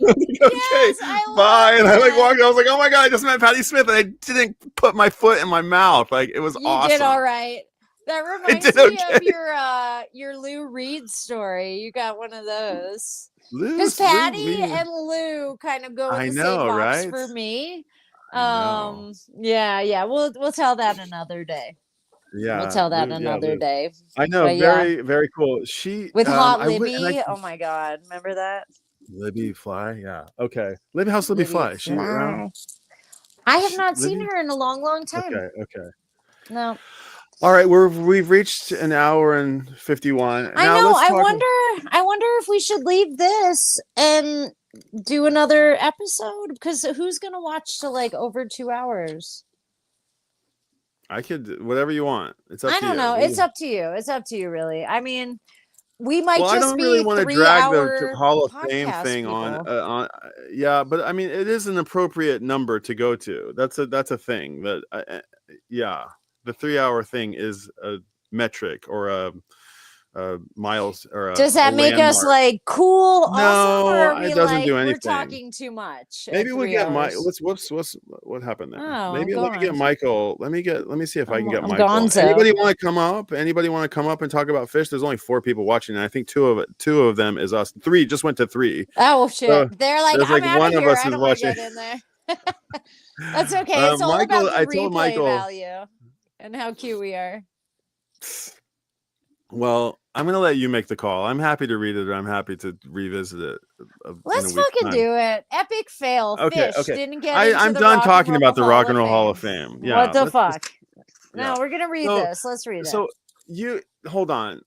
Okay,
Yes, I
bye.
love
And I like
that.
walked. I was like, oh my god, I just met Patti Smith, and I didn't put my foot in my mouth. Like it was
You did all
awesome.
right. That
I
reminds
did
me of
okay.
your Lou Reed story. You got one of those. Because
Lou
Patty
Reed.
and Lou kind of go in
I
the same
know,
box
right?
for me.
I know.
Yeah. We'll tell that another day. We'll
Yeah,
tell that
Lou. Yeah,
another
Lou.
day.
I know.
But yeah,
Very, very cool. She.
with Hot
I would. And I.
Libby. Oh my God, remember that?
Libby Fly. Yeah. Okay. Libby. How's Libby
Libby
Fly? Is she around?
Fly. I have not seen
Libby.
her in a long, long time.
Okay. Okay.
No.
All right. We've reached an hour and 51.
I
Now
know.
let's talk.
I wonder if we should leave this and do another episode, because who's gonna watch to like over 2 hours?
I could whatever you want. It's up
I
to
don't know.
you.
It's up to you. It's up to you, really. I mean, we might
Well, I
just
don't really
be
want to
three
drag the
hour
Hall of Fame
podcast
thing
people.
on. Yeah, but I mean, it is an appropriate number to go to. That's a thing that. Yeah, the 3 hour thing is a metric or a miles or
Does
a
that make us
landmark.
like cool, awesome, or
No,
are we
it doesn't
like
do
we're
anything.
talking too much
Maybe
at
we'll
three
get my
hours?
let's whoops what happened there?
Oh,
Maybe
go
let me get
on.
Michael. Let me see if I can get
I'm
Michael.
gonzo.
Anybody want to come up and talk about Phish? There's only 4 people watching, and I think two of them is us. Three just went to three.
Oh shit.
So
They're like,
there's
I'm
like
out of
one of
here.
us
I
is
don't want to
watching.
get in there. That's okay. It's all
Michael,
about the
I told
replay
Michael.
value and how cute we are.
Well, I'm gonna let you make the call. I'm happy to read it, or I'm happy to revisit it in a
Let's
week's
fucking
time.
do it. Epic fail.
Okay,
Phish
okay.
didn't get into
I'm
the
done
Rock and
talking
Roll
about the
Hall
Rock
of
and Roll Hall
Fame.
of Fame.
What
Yeah,
the
let's
fuck?
yeah.
No, we're gonna read
So
this. Let's read it.
so you hold on.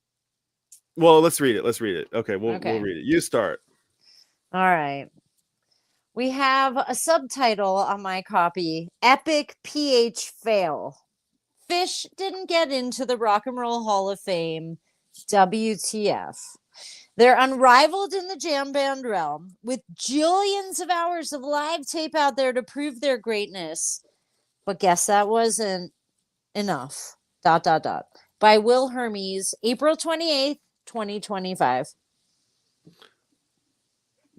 Well, let's read it. Let's read it. Okay, we'll
Okay.
read it. You start.
All right. We have a subtitle on my copy: Epic PH Fail. Phish didn't get into the Rock and Roll Hall of Fame. WTF. They're unrivaled in the jam band realm, with jillions of hours of live tape out there to prove their greatness. But guess that wasn't enough. ... By Will Hermes, April 28th, 2025.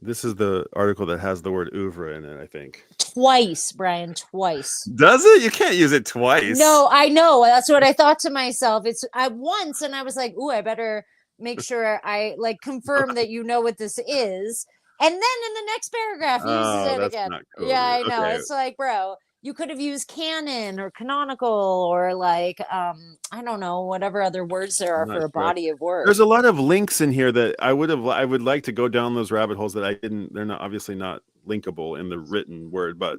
This is the article that has the word oeuvre in it, I think.
Twice, Brian, twice.
Does it? You can't use it twice.
No, I know. That's what I thought to myself. It's I once, and I was like, "Ooh, I better make sure I like confirm that you know what this is." And then in the next paragraph, he uses
Oh,
it
that's
again.
not cool,
Yeah,
dude.
I know.
Okay.
It's like, bro, you could have used canon or canonical or like I don't know, whatever other words there
I'm
are
not
for a
sure.
body of work.
There's a lot of links in here that I would like to go down those rabbit holes that I didn't. They're not obviously not linkable in the written word, but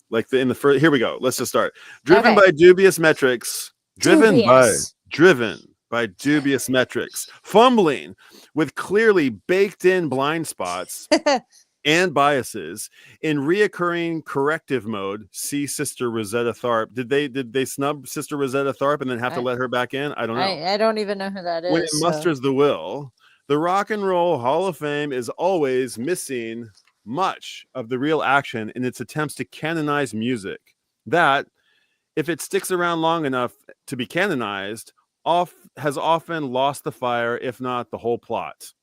like in the first. Here we go. Let's just start. Driven
Okay.
by dubious metrics.
Dubious.
Driven by dubious metrics. Fumbling with clearly baked in blind spots and biases in reoccurring corrective mode. See Sister Rosetta Tharpe. Did they snub Sister Rosetta Tharpe and then have to let her back in? I don't know.
I don't even know who that
When it
is.
musters the will, the Rock and Roll Hall of Fame is always missing much of the real action in its attempts to canonize music that, if it sticks around long enough to be canonized, has often lost the fire, if not the whole plot.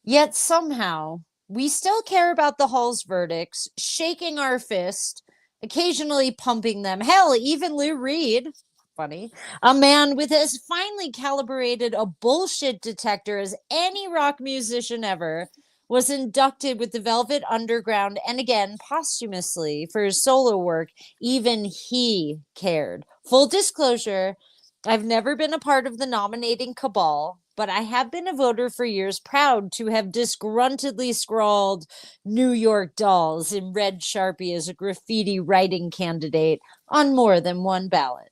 Yet somehow we still care about the Hall's verdicts, shaking our fist, occasionally pumping them. Hell, even Lou Reed, funny, a man with as finely calibrated a bullshit detector as any rock musician ever, was inducted with the Velvet Underground and again posthumously for his solo work. Even he cared. Full disclosure, I've never been a part of the nominating cabal, but I have been a voter for years, proud to have disgruntledly scrawled New York Dolls in red Sharpie as a graffiti writing candidate on more than one ballot.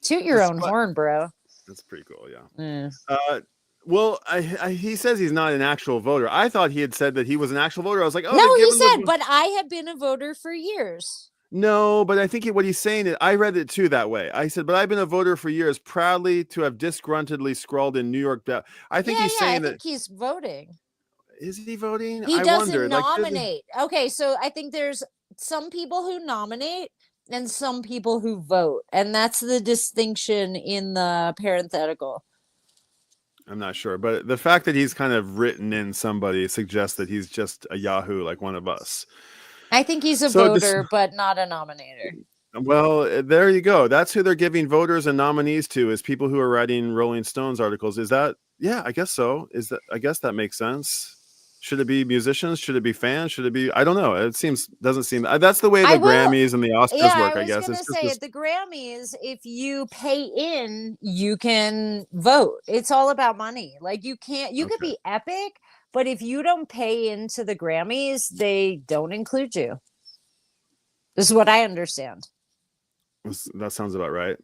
Toot your own horn, bro.
That's pretty cool, yeah. Well, he says he's not an actual voter. I thought he had said that he was an actual voter. I was like, oh,
no, he said, but I have been a voter for years.
No, but I think what he's saying is, I read it too that way. I said, but I've been a voter for years, proudly to have disgruntledly scrawled in New York. I think he's saying that.
I think he's voting.
Is he voting?
He
I
doesn't
wondered.
nominate. Okay, so I think there's some people who nominate and some people who vote, and that's the distinction in the parenthetical.
I'm not sure, but the fact that he's kind of written in somebody suggests that he's just a Yahoo like one of us.
I think he's a voter, but not a nominator.
Well, there you go. That's who they're giving voters and nominees to, is people who are writing Rolling Stones articles. Is that? Yeah, I guess so. I guess that makes sense. Should it be musicians? Should it be fans? Should it be? I don't know. It doesn't seem. That's the way the Grammys and the Oscars work. I guess.
I was going to say at the Grammys, if you pay in, you can vote. It's all about money. Like you can't. You could be epic, but if you don't pay into the Grammys, they don't include you. This is what I understand.
That sounds about right.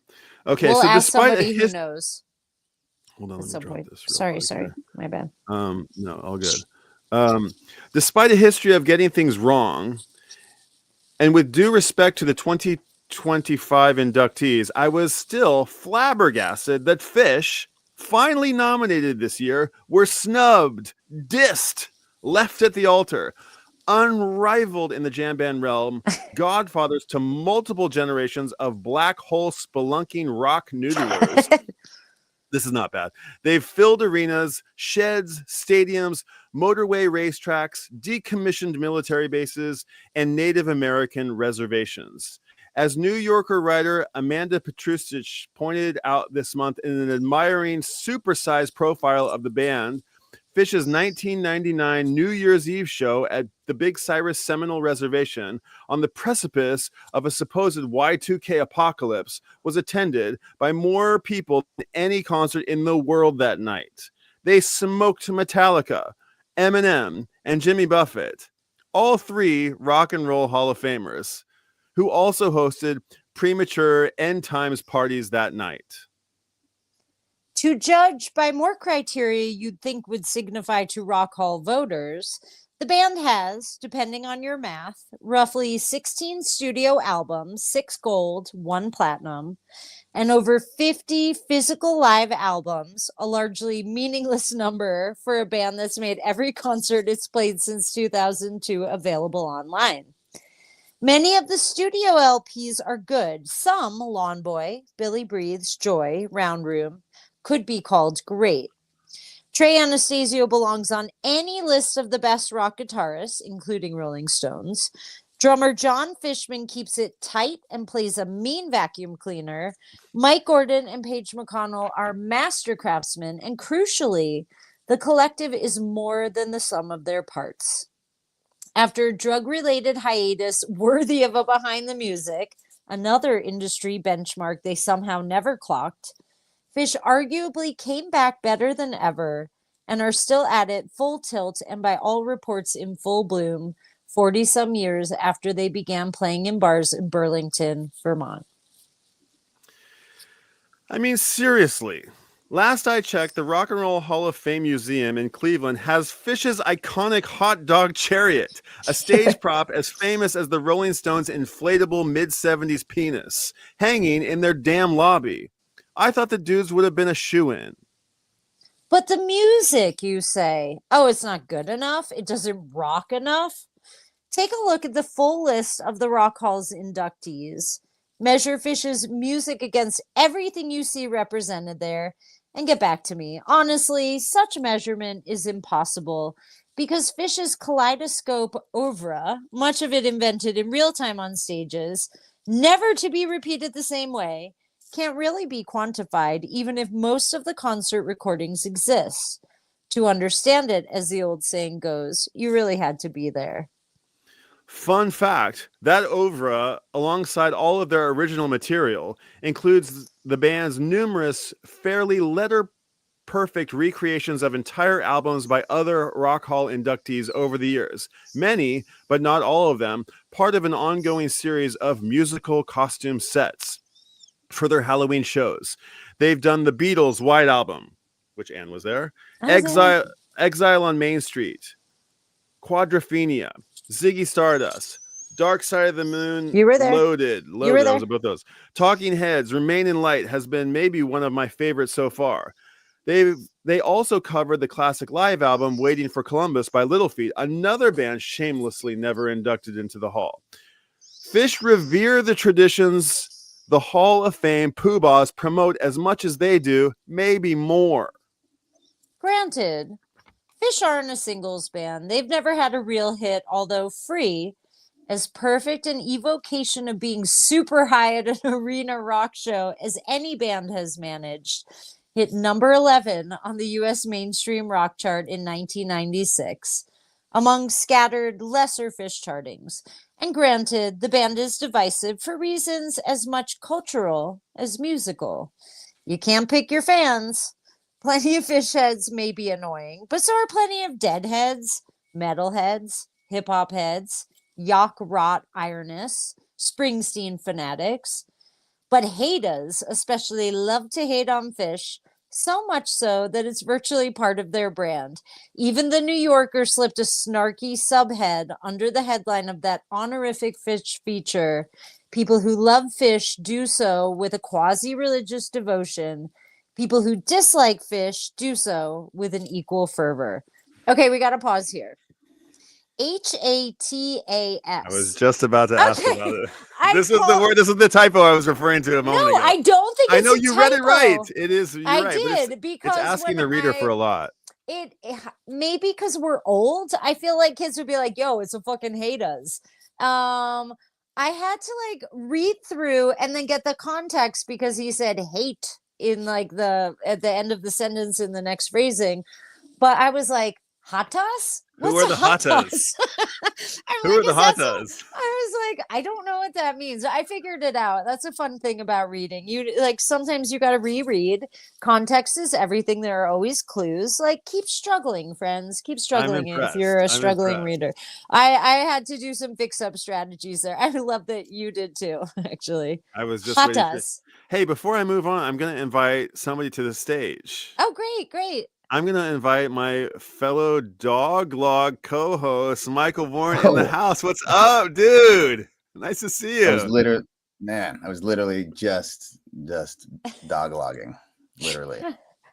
Okay,
we'll
so
ask
despite
somebody who knows.
Hold on, let me drop this.
Sorry, my bad.
No, all good. Despite a history of getting things wrong, and with due respect to the 2025 inductees, I was still flabbergasted that Phish, finally nominated this year, were snubbed, dissed, left at the altar. Unrivaled in the jam band realm, godfathers to multiple generations of black hole spelunking rock noodlers. This is not bad. They've filled arenas, sheds, stadiums, motorway racetracks, decommissioned military bases, and Native American reservations. As New Yorker writer Amanda Petrusic pointed out this month in an admiring supersized profile of the band, Phish's 1999 New Year's Eve show at the Big Cyrus Seminole Reservation on the precipice of a supposed Y2K apocalypse was attended by more people than any concert in the world that night. They smoked Metallica, Eminem, and Jimmy Buffett, all three Rock and Roll Hall of Famers, who also hosted premature end times parties that night.
To judge by more criteria you'd think would signify to Rock Hall voters, the band has, depending on your math, roughly 16 studio albums, 6 gold, 1 platinum, and over 50 physical live albums, a largely meaningless number for a band that's made every concert it's played since 2002 available online. Many of the studio LPs are good. Some, Lawn Boy, Billy Breathes, Joy, Round Room, could be called great. Trey Anastasio belongs on any list of the best rock guitarists, including Rolling Stones. Drummer John Fishman keeps it tight and plays a mean vacuum cleaner. Mike Gordon and Paige McConnell are master craftsmen, and crucially, the collective is more than the sum of their parts. After a drug-related hiatus worthy of a Behind the Music, another industry benchmark they somehow never clocked, Phish arguably came back better than ever and are still at it full tilt and by all reports in full bloom 40 some years after they began playing in bars in Burlington, Vermont.
I mean, seriously. Last I checked, the Rock and Roll Hall of Fame Museum in Cleveland has Phish's iconic hot dog chariot, a stage prop as famous as the Rolling Stones' inflatable mid-70s penis, hanging in their damn lobby. I thought the dudes would have been a shoo-in.
But the music, you say, oh, it's not good enough? It doesn't rock enough? Take a look at the full list of the Rock Hall's inductees. Measure Phish's music against everything you see represented there, and get back to me. Honestly, such measurement is impossible because Phish's kaleidoscope oeuvre, much of it invented in real time on stages, never to be repeated the same way, can't really be quantified, even if most of the concert recordings exist. To understand it, as the old saying goes, you really had to be there.
Fun fact, that oeuvre, alongside all of their original material, includes the band's numerous fairly letter-perfect recreations of entire albums by other Rock Hall inductees over the years. Many, but not all of them, part of an ongoing series of musical costume sets for their Halloween shows. They've done the Beatles' White Album, which Anne was there, Exile on Main Street, Quadrophenia, Ziggy Stardust, Dark Side of the Moon,
You were there.
Loaded.
You were there.
That was about those. Talking Heads, Remain in Light has been maybe one of my favorites so far. They also covered the classic live album Waiting for Columbus by Little Feat, another band shamelessly never inducted into the Hall. Phish revere the traditions the Hall of Fame poobahs promote as much as they do, maybe more.
Granted, Phish aren't a singles band. They've never had a real hit, although Free, as perfect an evocation of being super high at an arena rock show as any band has managed, hit number 11 on the US mainstream rock chart in 1996, among scattered lesser Phish chartings. And granted, the band is divisive for reasons as much cultural as musical. You can't pick your fans. Plenty of Phish heads may be annoying, but so are plenty of deadheads, metalheads, hip-hop heads, yacht rot ironists, Springsteen fanatics. But haters especially love to hate on Phish, so much so that it's virtually part of their brand. Even the New Yorker slipped a snarky subhead under the headline of that honorific Phish feature. People who love Phish do so with a quasi-religious devotion. People who dislike Phish do so with an equal fervor. Okay, we got to pause here. HATAS.
I was just about to ask about it. This is the word. This is the typo I was referring to a moment ago.
No, I don't think it's
I know
a
you
typo.
read it right. It is. You're
I
right,
did because
it's asking the reader for a lot.
It maybe because we're old. I feel like kids would be like, "Yo, it's a fucking haters." I had to like read through and then get the context because he said hate in like at the end of the sentence in the next phrasing, but I was like, "Hatas?
Who are the hatas? Who are the hatas?
I was like, I don't know what that means. I figured it out. That's a fun thing about reading. You like sometimes you got to reread. Context is everything. There are always clues. Like keep struggling, friends. Keep struggling if you're a struggling reader. I had to do some fix-up strategies there. I love that you did too. Actually,
I was just
hatas.
Hey, before I move on, I'm going to invite somebody to the stage.
Oh, great.
I'm going to invite my fellow dog log co-host, Michael Warren, in the house. What's up, dude? Nice to see you.
I was literally just dog logging, literally.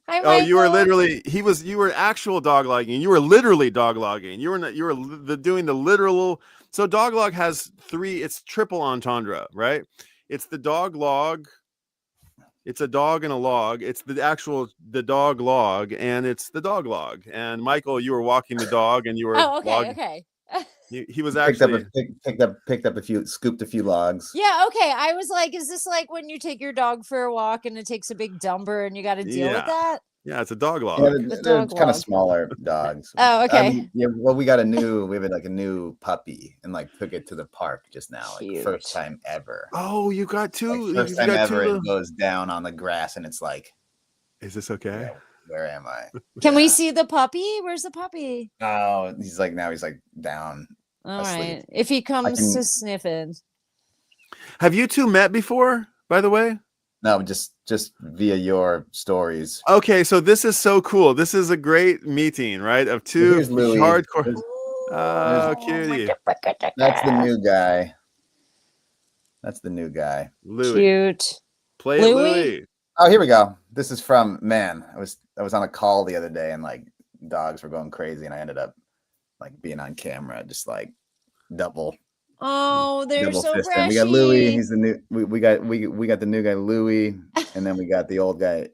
Oh, you were literally, you were actual dog logging. You were literally dog logging. You were doing the literal. So dog log has it's triple entendre, right? It's the dog log. It's a dog and a log. It's the dog log, and it's the dog log. And Michael, you were walking the dog, and you were
Oh, okay, okay.
He was
Picked up
actually
picked up a few, scooped a few logs.
Yeah, okay. I was like, is this like when you take your dog for a walk and it takes a big dumper and you got to deal with that?
Yeah, it's a dog log.
Yeah,
The
they're
dog
kind of
log.
smaller dogs.
Oh, okay.
Yeah, well, we have like a new puppy and like took it to the park just now, like
Cute.
first time ever.
Oh, you got two.
Like, first
you
time
got
ever,
two.
it goes down on the grass and it's like,
Is this okay?
where am I?
Can we see the puppy? Where's the puppy?
Oh, he's like down.
All
asleep.
right. If he comes to sniffing.
Have you two met before, by the way?
No, just via your stories.
Okay, so this is so cool. This is a great meeting, right? Of two hardcore. Oh, cutie.
That's the new guy. That's the new guy.
Louis.
Cute.
Play it, Louis.
Oh, here we go. This is from I was on a call the other day and like dogs were going crazy and I ended up like being on camera, just like double.
Oh, they're so
fisting. We got Louis. He's the new. We got the new guy Louis, and then we got the old guy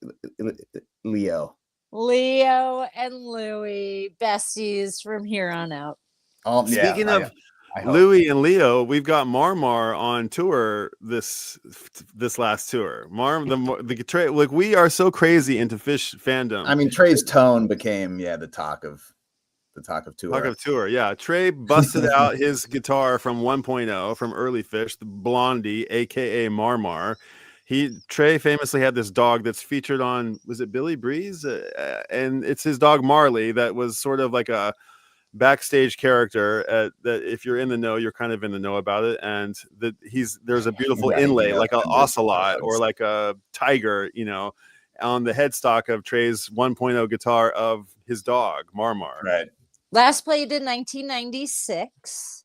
Leo.
Leo and Louis, besties from here on out.
Oh, speaking of Louis and Leo, we've got Marmar on tour this last tour. The Trey, like we are so crazy into Phish fandom.
I mean, Trey's tone became the talk of tour.
Talk of tour, yeah. Trey busted out his guitar from 1.0 from early Phish, the Blondie, aka Marmar. Trey famously had this dog that's featured on, was it Billy Breeze? And it's his dog Marley that was sort of like a backstage character that if you're in the know, you're kind of in the know about it. And there's a beautiful inlay, like an ocelot or like a tiger, on the headstock of Trey's 1.0 guitar of his dog, Marmar.
Right.
Last played in 1996.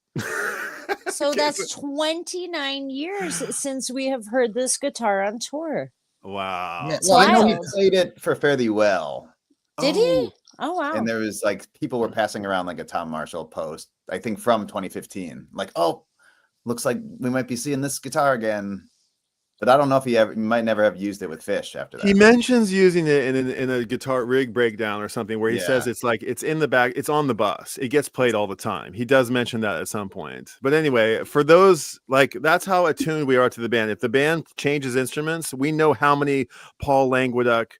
So that's 29 years since we have heard this guitar on tour.
Wow.
Yeah, well, I know he played it for fairly well.
Did he? Oh, wow.
And there was like people were passing around like a Tom Marshall post, I think from 2015. Like, oh, looks like we might be seeing this guitar again. But I don't know if he might never have used it with Phish after that.
He mentions using it in a guitar rig breakdown or something where he says it's like it's in the back, it's on the bus. It gets played all the time. He does mention that at some point. But anyway, for those, like, that's how attuned we are to the band. If the band changes instruments, we know how many Paul Languedoc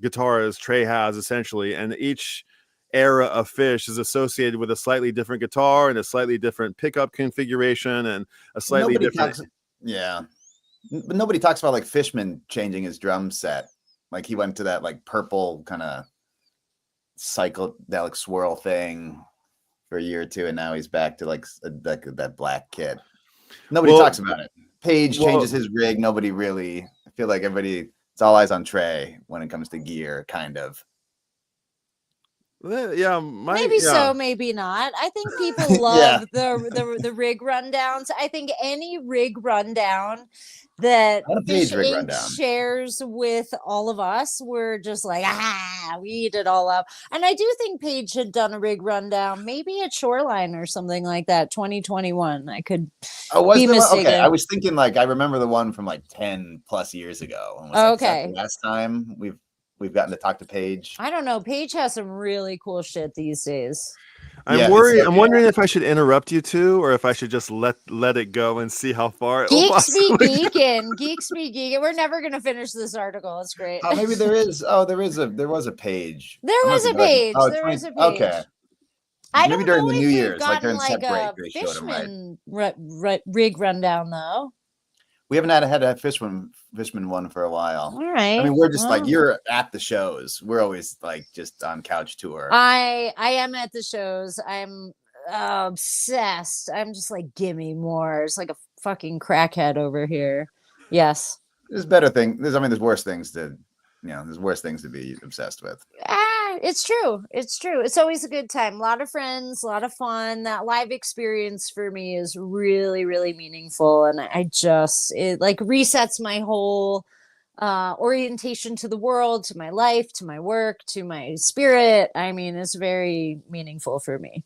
guitars Trey has essentially, and each era of Phish is associated with a slightly different guitar and a slightly different pickup configuration and a slightly different.
But nobody talks about like Fishman changing his drum set. Like he went to that like purple kind of psychedelic swirl thing for a year or two, and now he's back to like that black kit. Nobody talks about it. Page changes his rig. Nobody really. I feel like it's all eyes on Trey when it comes to gear, kind of.
Yeah,
maybe so, maybe not. I think people love the rig rundowns. I think any rig rundown that Phish Inc. shares with all of us, we're just like, we eat it all up. And I do think Paige had done a rig rundown, maybe at Shoreline or something like that, 2021. I could be mistaken.
Okay, I was thinking like I remember the one from like 10 plus years ago. And was like, the last time we've gotten to talk to Paige.
I don't know. Paige has some really cool shit these days.
I'm worried. I'm wondering if I should interrupt you two, or if I should just let it go and see how far it will possibly go.
Geeks be geeking. We're never gonna finish this article. It's great.
Oh, maybe there is. Oh, there was a page.
There was a page. There was a page.
Okay.
I
maybe
don't
during
know
the
if
New
we've
Year's, like
gotten
during set break,
a
they showed them
rig rundown though.
We haven't had a Fishman one for a while.
All right.
I mean, we're just like, you're at the shows. We're always like just on couch tour.
I am at the shows. I'm obsessed. I'm just like, give me more. It's like a fucking crackhead over here. Yes.
There's better things. There's worse things to, there's worse things to be obsessed with.
It's true. It's true. It's always a good time. A lot of friends, a lot of fun. That live experience for me is really, really meaningful. And it like resets my whole orientation to the world, to my life, to my work, to my spirit. I mean, it's very meaningful for me.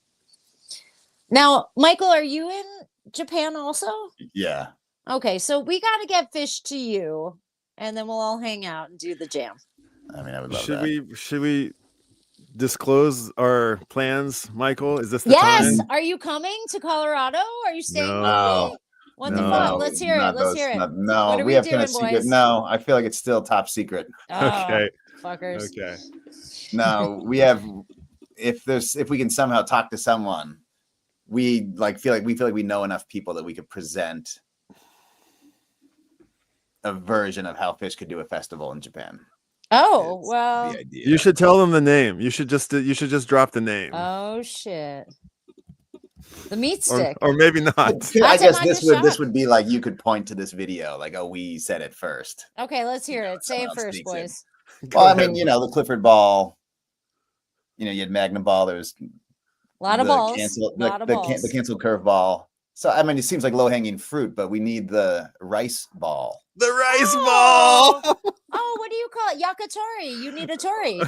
Now, Michael, are you in Japan also?
Yeah.
Okay, so we got to get Phish to you. and then we'll all hang out and do the jam.
I mean, I would love
Should
that.
we disclose our plans, Michael? Is this the
Yes.
time?
Are you coming to Colorado? Are you staying with
No.
me? What
No.
the fuck? Let's hear it.
Not
Let's
those-
hear it.
not- no,
What are
we
we
have kind
doing,
of secret.
boys?
No, I feel like it's still top secret.
Oh,
Okay.
fuckers.
Okay.
No, we have. If we can somehow talk to someone, we feel like we know enough people that we could present a version of how Phish could do a festival in Japan.
Oh,
It's
well.
the idea.
You should tell them the name. You should just drop the name.
Oh, shit. The meat
or,
stick.
or maybe not.
I
That's
guess
a
this
shot.
would be like you could point to this video, like, oh, we said it first.
Okay, let's hear it. Say it
Someone else
first,
speaks it.
boys.
Go
Well, I
ahead.
mean, the Clifford ball. You had Magnum ball. There was
A lot of
the
balls.
Cancel,
A lot of balls.
the cancel curve ball. So I mean, it seems like low hanging fruit, but we need the rice ball.
The rice
Oh.
ball.
Oh, what do you call it? Yakitori. You need a tori.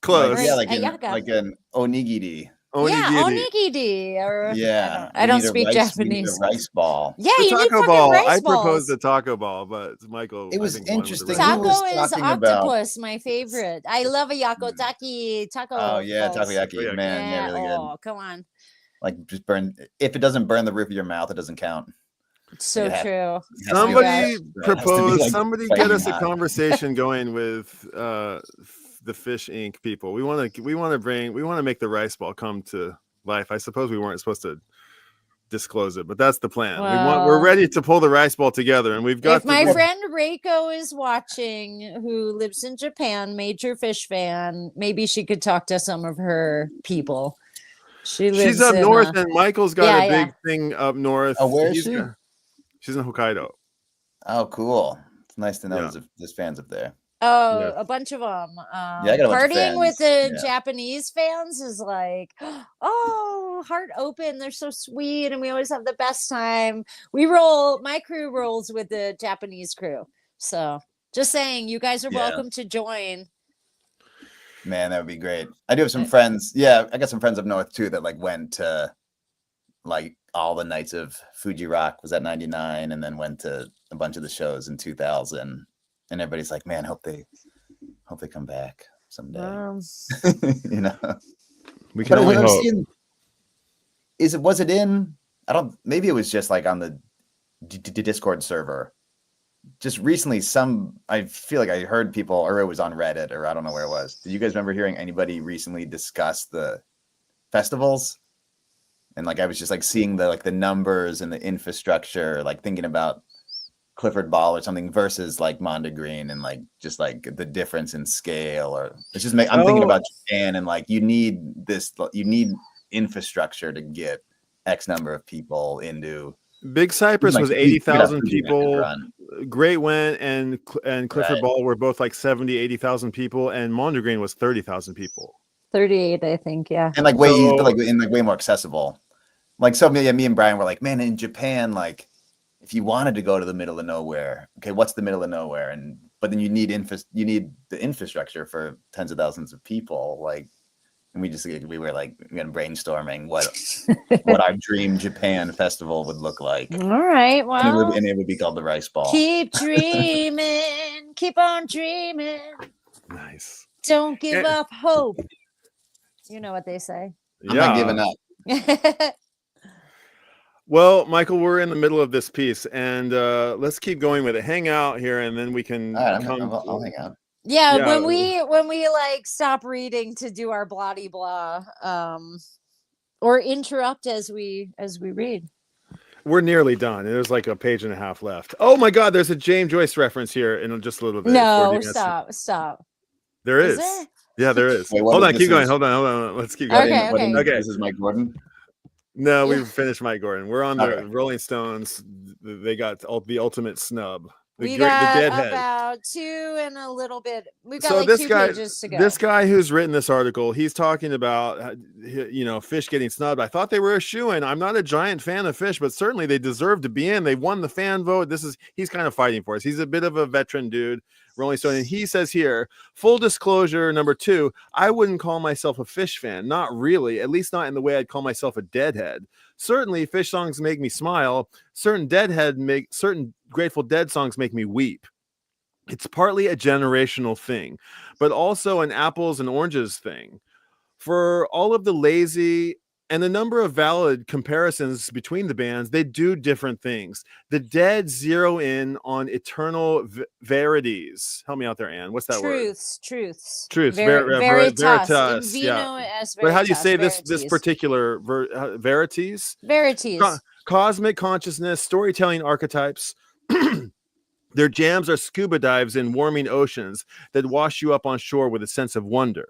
Close.
Like, yeah,
Right,
like an onigiri.
Yeah,
Onigiri.
onigiri. Or
Yeah,
I don't
we need a
speak
rice- we need
Japanese.
a rice ball.
Yeah,
The
you need
taco
fucking
ball.
rice
I
balls.
proposed the taco ball, but Michael.
It was
I think, won with the
interesting.
rice
Who
ball.
was
Taco is
talking about-
octopus, my favorite. I love a yakotaki taco.
Oh yeah,
balls.
takoyaki,
Takoyaki.
man, yeah, really good.
Oh, come on.
Like just burn. If it doesn't burn the roof of your mouth, it doesn't count.
It's so
It has-
true.
It has to be
Somebody
like- it has to be
proposed.
like
Somebody
flaming
get us a
hot.
conversation going with the Phish Inc. people. We want to make the rice ball come to life. I suppose we weren't supposed to disclose it, but that's the plan. We're
Well-
ready to pull the rice ball together, and we've got.
If my friend Reiko is watching, who lives in Japan, major Phish fan, maybe she could talk to some of her people.
She's up north, and Michael's got
Yeah,
a
yeah.
big thing up north.
Oh, where is she?
She's in Hokkaido.
Oh, cool. It's nice to know
Yeah.
there's fans up there.
Oh,
Yeah.
a bunch of them.
I got a bunch of
Partying with the
fans, yeah.
Japanese fans is like, oh, heart open. They're so sweet, and we always have the best time. My crew rolls with the Japanese crew. So just saying, you guys are
Yeah.
welcome to join.
Man, that would be great. I do have some friends. Yeah, I got some friends up north too that went to all the nights of Fuji Rock was at 99, and then went to a bunch of the shows in 2000. And everybody's like, man, hope they come back someday.
We can only
I've
hope.
seen- was it in? Maybe it was just like on the Discord server. Just recently, I feel like I heard people, or it was on Reddit, or I don't know where it was. Did you guys remember hearing anybody recently discuss the festivals? And I was just seeing the numbers and the infrastructure, thinking about Clifford Ball or something versus Mondegreen, and just the difference in scale, or it's just I'm thinking about Japan, and you need infrastructure to get X number of people into.
Big Cypress was 80,000 people.
Run.
Great Went and Clifford
Right.
Ball were both 70, 80,000 people, and Mondegreen was 30,000 people.
38, I think. Yeah.
And way more accessible. So me and Brian were like, man, in Japan, if you wanted to go to the middle of nowhere, okay, what's the middle of nowhere? But then you need the infrastructure for tens of thousands of people. And we were brainstorming what our dream Japan festival would look like.
All right. Well,
And it would be called the Rice Ball.
keep dreaming. Keep on dreaming.
Nice.
Don't give
Yeah.
up hope. You know what they say.
I'm not giving up.
Well, Michael, we're in the middle of this piece, and let's keep going with it. Hang out here, and then we can
All right,
come.
I'll hang out.
Yeah,
Yeah.
when we stop reading to do our blah de blah, or interrupt as we read.
We're nearly done. There's a page and a half left. Oh my God, there's a James Joyce reference here in just a little bit.
No, stop.
There is.
there?
Yeah, there is.
Wait, what
Hold
is
on,
this
keep going.
is-
Hold on. Let's keep going.
Okay.
Okay.
This is Mike Gordon.
No, we've finished Mike Gordon. We're on the
Okay.
Rolling Stones. They got the ultimate snub.
We
the
got
deadhead.
about 2 and a little bit. We've got
So
2 pages to go.
This guy who's written this article, he's talking about Phish getting snubbed. I thought they were a shoo-in. I'm not a giant fan of Phish, but certainly they deserve to be in. They won the fan vote. He's kind of fighting for us. He's a bit of a veteran dude, Rolling Stone, and he says here, full disclosure, number 2, I wouldn't call myself a Phish fan. Not really, at least not in the way I'd call myself a deadhead. Certainly, Phish songs make me smile. Certain Grateful Dead songs make me weep. It's partly a generational thing, but also an apples and oranges thing. For all of the lazy and the number of valid comparisons between the bands, they do different things. The Dead zero in on eternal verities. Help me out there, Anne. What's that word?
Truths.
Truths.
Veritas. In
Veritas. Yeah.
vino as veritas.
But how do you say this
verities.
particular verities?
Verities.
Cosmic consciousness, storytelling archetypes. Their jams are scuba dives in warming oceans that wash you up on shore with a sense of wonder.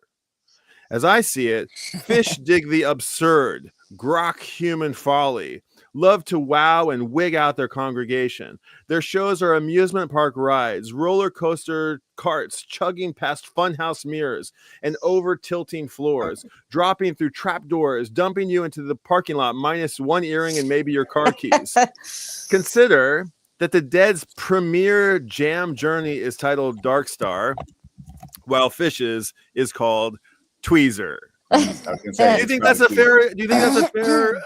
As I see it, Phish dig the absurd, grok human folly, love to wow and wig out their congregation. Their shows are amusement park rides, roller coaster carts chugging past funhouse mirrors and over tilting floors, dropping through trapdoors, dumping you into the parking lot minus one earring and maybe your car keys. Consider that the Dead's premier jam journey is titled Dark Star, while Phish's is called Tweezer. Do you think that's a fair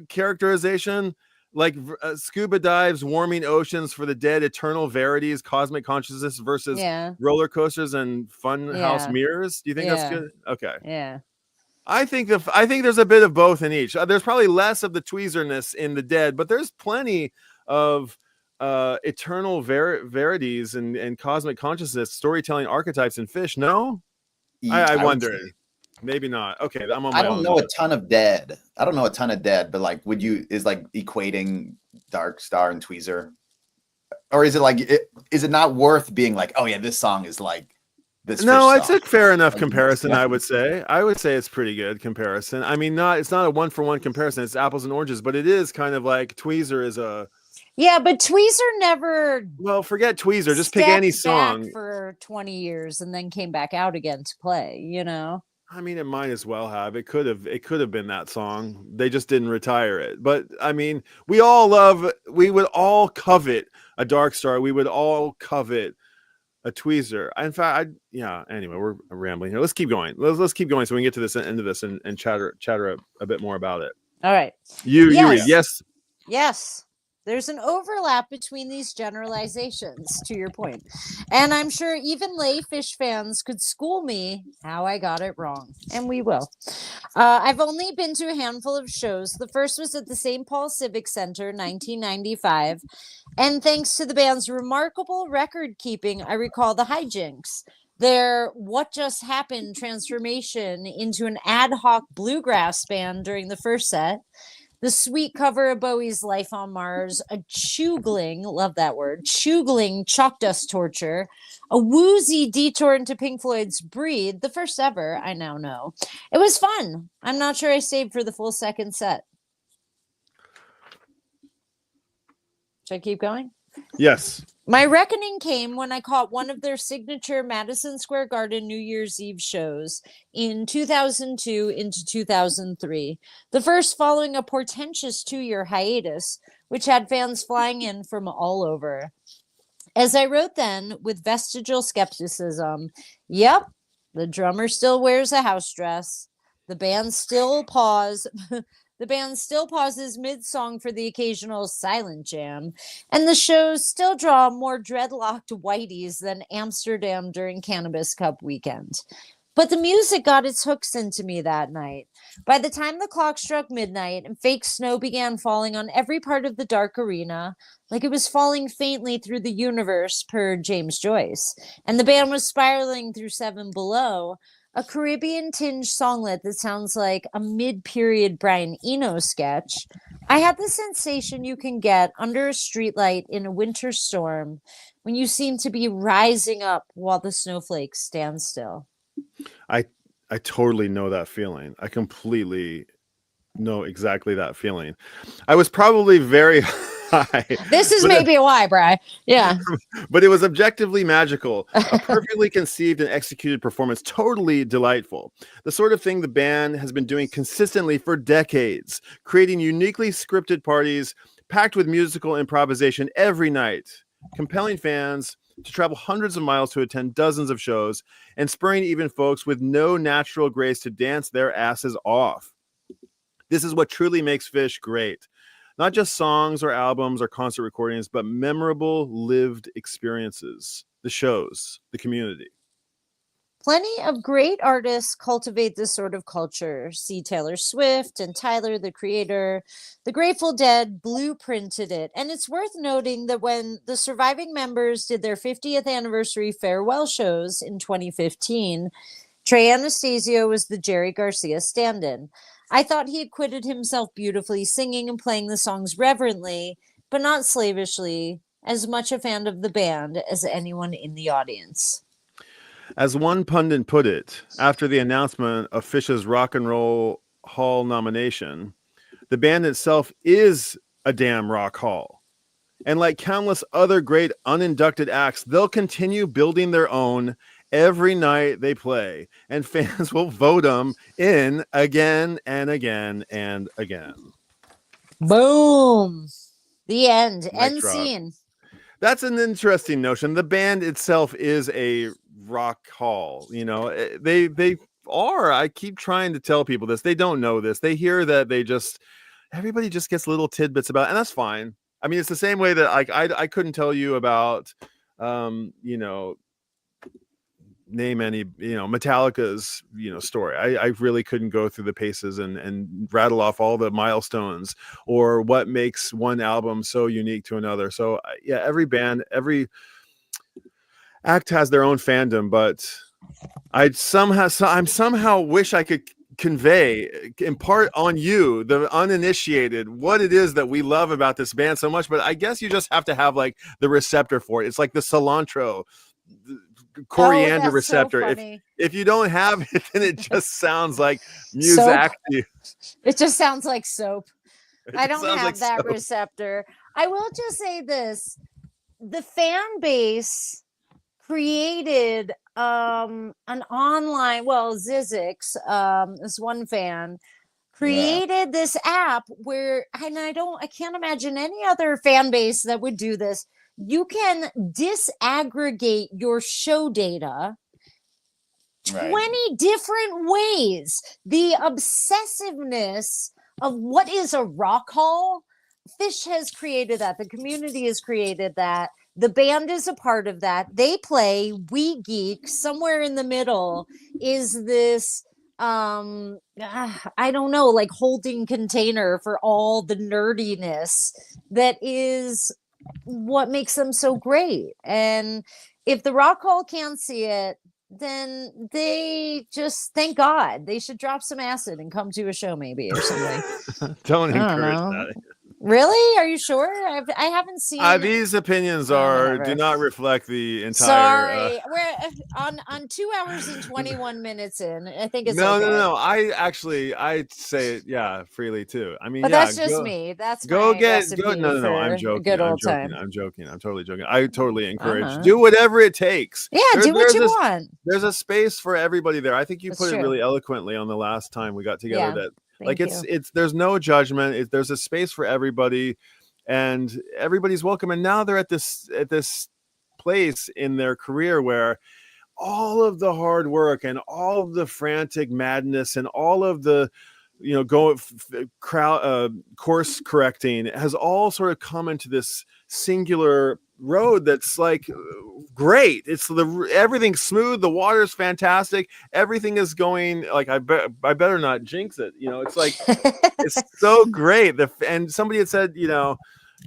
characterization? Like scuba dives, warming oceans for the Dead, eternal verities, cosmic consciousness versus roller coasters and fun house mirrors. Do you think that's good? Okay.
Yeah.
I think there's a bit of both in each. There's probably less of the tweezerness in the Dead, but there's plenty of eternal verities and cosmic consciousness storytelling archetypes in Phish. No, I wonder. Maybe not. Okay, I'm on my
I don't know a ton of Dead. But like, is like equating Dark Star and Tweezer, or is it like is it not worth being like, oh yeah, this song is like this?
No, it's a fair enough comparison. I would say it's pretty good comparison. I mean, it's not a 1-for-1 comparison. It's apples and oranges, but it is kind of like Tweezer is a.
Yeah, but Tweezer never.
Well, forget Tweezer. Just pick any song
for 20 years and then came back out again to play. You know.
I mean, it might as well have. It could have been that song. They just didn't retire it. But I mean, we would all covet a Dark Star. We would all covet a Tweezer. In fact, anyway, we're rambling here. Let's keep going. Let's keep going so we can get to this end of this and chatter a bit more about it.
All right.
You read. Yes.
Yes. There's an overlap between these generalizations, to your point. And I'm sure even lay Phish fans could school me how I got it wrong. And we will. I've only been to a handful of shows. The first was at the St. Paul Civic Center, 1995. And thanks to the band's remarkable record keeping, I recall the hijinks. Their What Just Happened transformation into an ad hoc bluegrass band during the first set. The sweet cover of Bowie's Life on Mars, a chugling, love that word, chugling chalk dust torture, a woozy detour into Pink Floyd's Breathe, the first ever, I now know. It was fun. I'm not sure I stayed for the full second set. Should I keep going?
Yes.
My reckoning came when I caught one of their signature Madison Square Garden New Year's Eve shows in 2002 into 2003, the first following a portentous 2-year hiatus, which had fans flying in from all over. As I wrote then, with vestigial skepticism, yep, the drummer still wears a house dress. The band still pauses mid-song for the occasional silent jam, and the shows still draw more dreadlocked whiteys than Amsterdam during Cannabis Cup weekend. But the music got its hooks into me that night. By the time the clock struck midnight and fake snow began falling on every part of the dark arena, like it was falling faintly through the universe per James Joyce, and the band was spiraling through Seven Below, a Caribbean-tinged songlet that sounds like a mid-period Brian Eno sketch, I had the sensation you can get under a streetlight in a winter storm when you seem to be rising up while the snowflakes stand still.
I totally know that feeling. I completely know exactly that feeling. I was probably very high.
This is maybe why, Bri. Yeah.
But it was objectively magical. A perfectly conceived and executed performance. Totally delightful. The sort of thing the band has been doing consistently for decades. Creating uniquely scripted parties packed with musical improvisation every night. Compelling fans to travel hundreds of miles to attend dozens of shows. And spurring even folks with no natural grace to dance their asses off. This is what truly makes Phish great. Not just songs or albums or concert recordings, but memorable lived experiences. the shows, the community.
Plenty of great artists cultivate this sort of culture. See Taylor Swift and Tyler, the Creator. The Grateful Dead blueprinted it. And it's worth noting that when the surviving members did their 50th anniversary farewell shows in 2015, Trey Anastasio was the Jerry Garcia stand-in. I thought he acquitted himself beautifully, singing and playing the songs reverently, but not slavishly, as much a fan of the band as anyone in the audience.
As one pundit put it, after the announcement of Phish's Rock and Roll Hall nomination, the band itself is a damn rock hall. And like countless other great uninducted acts, they'll continue building their own every night they play, and fans will vote them in again and again and again.
Boom. The end.
Mic
End
drop.
scene.
That's an interesting notion. The band itself is a rock hall. You know, they are. I keep trying to tell people this. They don't know this. They hear that everybody just gets little tidbits about it, and that's fine. I mean, it's the same way that I couldn't tell you about, you know, name any, you know, Metallica's, you know, story. I really couldn't go through the paces and rattle off all the milestones or what makes one album so unique to another. So yeah, every band, every act has their own fandom, but I somehow wish I could convey, impart on you, the uninitiated, what it is that we love about this band so much. But I guess you just have to have like the receptor for it. It's like the cilantro, coriander receptor.
So
if you don't have it, then it just sounds like music.
It just sounds like soap. I don't have
like
that
soap.
receptor. I will just say this: the fan base created an online, well, Zizix, this one fan created this app where, and I can't imagine any other fan base that would do this. You can disaggregate your show data 20 different ways. The obsessiveness of what is a rock hall, Phish has created that. The community has created that. The band is a part of that. They play, we geek. Somewhere in the middle is this, I don't know, like holding container for all the nerdiness that is what makes them so great. And if the Rock Hall can't see it, then they just, thank God, they should drop some acid and come to a show maybe or something.
Don't encourage that.
Really? Are you sure? I haven't seen.
These opinions do not reflect the entire.
Sorry, we're on 2 hours and 21 minutes in. I think it's
no. I'd say it, freely too. I mean,
but that's just me. That's
go
my
get
recipe
go. No. I'm joking.
Good old time.
I'm joking. I'm totally joking. I totally encourage. Do whatever it takes.
Yeah, do what you want.
There's a space for everybody there. I think you put it
true.
really eloquently on the last time we got together.
Yeah.
That.
Thank
Like it's there's no judgment. There's a space for everybody, and everybody's welcome. And now they're at this place in their career where all of the hard work and all of the frantic madness and all of the, you know, course correcting has all sort of come into this singular road that's like great. It's everything's smooth, the water's fantastic, everything is going like I better not jinx it, you know. It's like it's so great. And somebody had said, you know,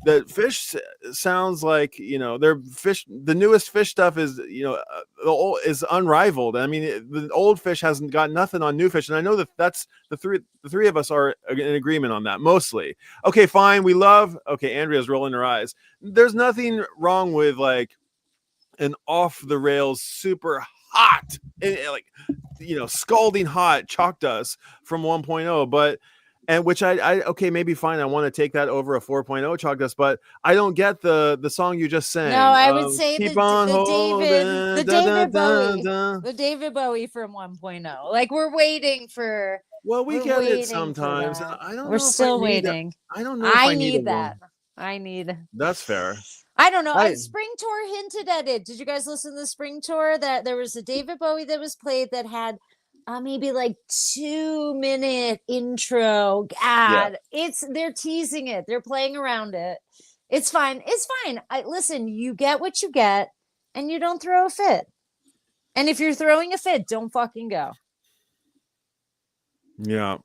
that Phish sounds like, you know, the newest Phish stuff is, you know, is unrivaled. I mean, the old Phish hasn't got nothing on new Phish, and I know that's the three of us are in agreement on that mostly. Okay, fine, we love. Okay, Andrea's rolling her eyes. There's nothing wrong with like an off the rails, super hot, like, you know, scalding hot chalk dust from 1.0, but. And which I okay, maybe fine. I want to take that over a 4.0 chalk dust, but I don't get the song you just sang.
No, I would say
keep
the
on
the David Bowie from 1.0. Like we're waiting for.
Well, we get it sometimes, and I don't know.
We're still waiting.
I don't know. If
I need that. I need.
That's fair.
I don't know. Spring Tour hinted at it. Did you guys listen to the Spring Tour? That there was a David Bowie that was played that had. Maybe like 2-minute intro. God, they're teasing it. They're playing around it. It's fine. It's fine. Listen, you get what you get. and you don't throw a fit. And if you're throwing a fit, don't fucking go.
Yeah.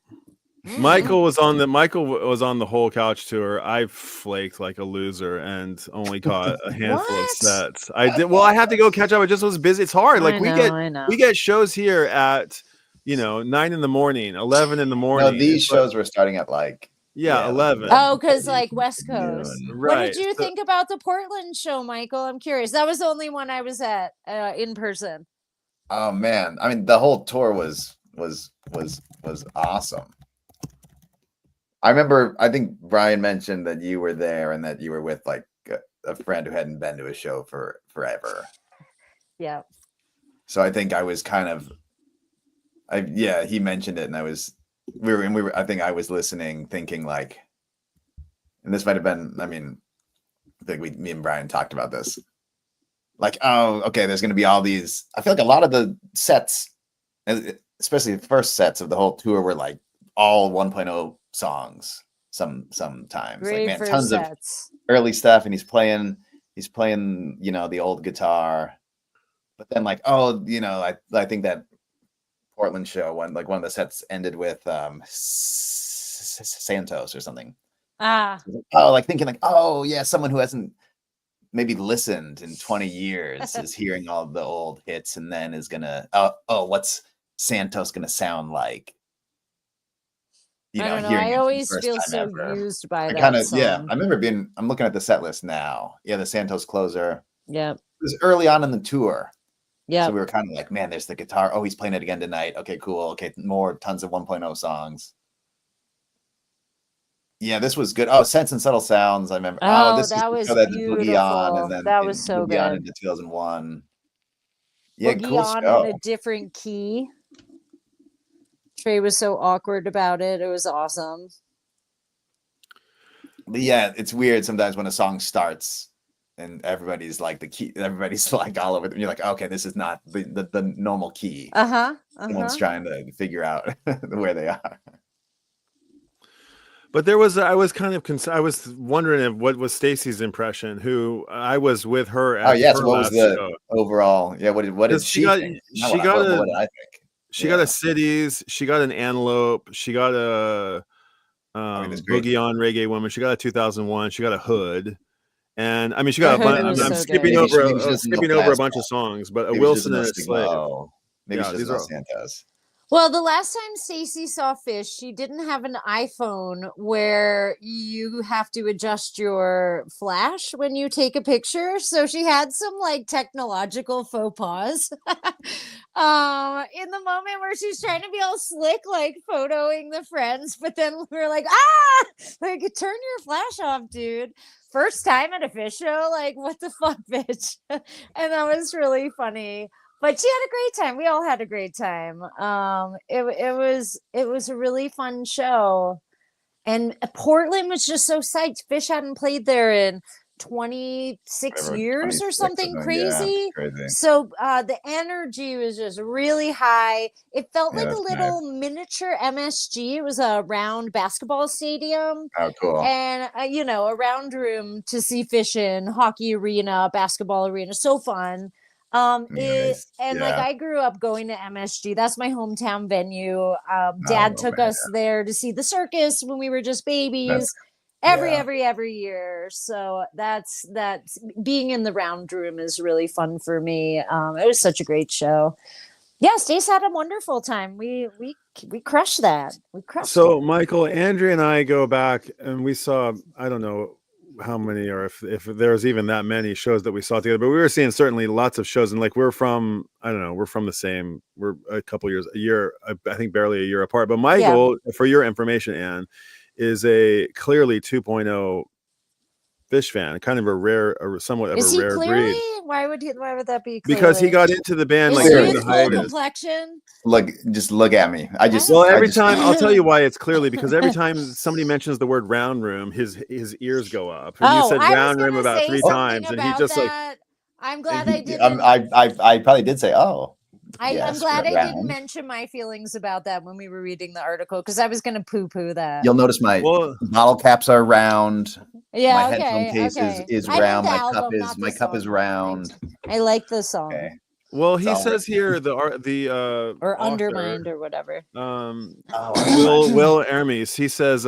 Michael was on the whole couch tour. I flaked like a loser and only caught a handful of sets. I did well. I had to go catch up. I just was busy. It's hard. Like we get shows here at 9 in the morning, 11 in the morning.
No, these shows were starting at like
11.
Oh, because like West Coast.
Right.
What did you think about the Portland show, Michael? I'm curious. That was the only one I was at in person.
Oh man, I mean the whole tour was awesome. I remember, I think Brian mentioned that you were there and that you were with like a friend who hadn't been to a show for forever.
Yeah.
So I think I was kind of, he mentioned it, and I think I was listening, thinking like, and this might have been, I mean, I think me and Brian talked about this. Like, oh, okay, there's going to be all these. I feel like a lot of the sets, especially the first sets of the whole tour, were like all 1.0 songs. Sometimes,
great,
like, man, tons
sets.
of early stuff, and he's playing, the old guitar. But then, like, I think that Portland show one of the sets ended with Santos or something. Thinking like, oh yeah, someone who hasn't maybe listened in 20 years is hearing all the old hits and then is gonna what's Santos gonna sound like?
I don't know. I always feel so used by that song.
Yeah, I remember I'm looking at the set list now. Yeah, the Santos closer.
Yeah.
It was early on in the tour.
Yeah.
So we were kind of like, man, there's the guitar. Oh, he's playing it again tonight. Okay, cool. Okay, tons of 1.0 songs. Yeah, this was good. Oh, Sense and Subtle Sounds. I remember. This
that was
beautiful.
Boogie On,
and then
that was so good.
On into 2001. Yeah,
Boogie
cool
On
show.
in a different key. Trey was so awkward about it. It was awesome.
But yeah, it's weird sometimes when a song starts and everybody's like everybody's like all over them. You're like, okay, this is not the normal key. Someone's trying to figure out where they are.
But I was wondering what was Stacy's impression, who I was with her at
so what was the show. Overall? Yeah, what did she think?
What did I think? She got a Cities, she got an Antelope, she got a Boogie On Reggae Woman, she got a 2001, she got a Hood, and I mean she got a bunch. I'm skipping over a bunch of songs, but a Wilson and a Slave.
Maybe she doesn't know Santos.
Well, the last time Stacey saw Phish, she didn't have an iPhone where you have to adjust your flash when you take a picture. So she had some like technological faux pas in the moment where she's trying to be all slick, like photoing the friends. But then we're like, like turn your flash off, dude. First time at a Phish show, like what the fuck, bitch? And that was really funny. But she had a great time. We all had a great time. It was a really fun show. And Portland was just so psyched. Phish hadn't played there in 26 years or something crazy.
Crazy.
So the energy was just really high. It felt like a little miniature MSG. It was a round basketball stadium.
Oh, cool.
And, a round room to see Phish in, hockey arena, basketball arena. So fun. I grew up going to MSG. That's my hometown venue. Dad took us there to see the circus when we were just babies. Every year. So that's being in the round room is really fun for me. It was such a great show. Yeah, Stace had a wonderful time. We crushed that.
So Michael, Andrea and I go back and we saw, I don't know how many or if there's even that many shows that we saw together, but we were seeing certainly lots of shows, and like we're from the same, we're a couple years, a year, I think barely a year apart. But Michael, for your information, Anne, is a clearly 2.0 Phish fan, kind of a rare, or somewhat of a rare breed.
Why would that be? Clearly?
Because he got into the band like during the hiatus.
Complexion.
Just look at me.
Every time I'll tell you why it's clearly because every time somebody mentions the word round room, his ears go up. And you said round room about 3 times, and he just
that. I'm glad I did.
I probably did say
I'm glad I didn't mention my feelings about that when we were reading the article, because I was going to poo-poo that.
You'll notice my bottle caps are round.
Yeah,
my headphone case is round. My cup is round.
I like the song.
Okay.
Well, he says here
or Undermined or whatever.
Will Hermes. He says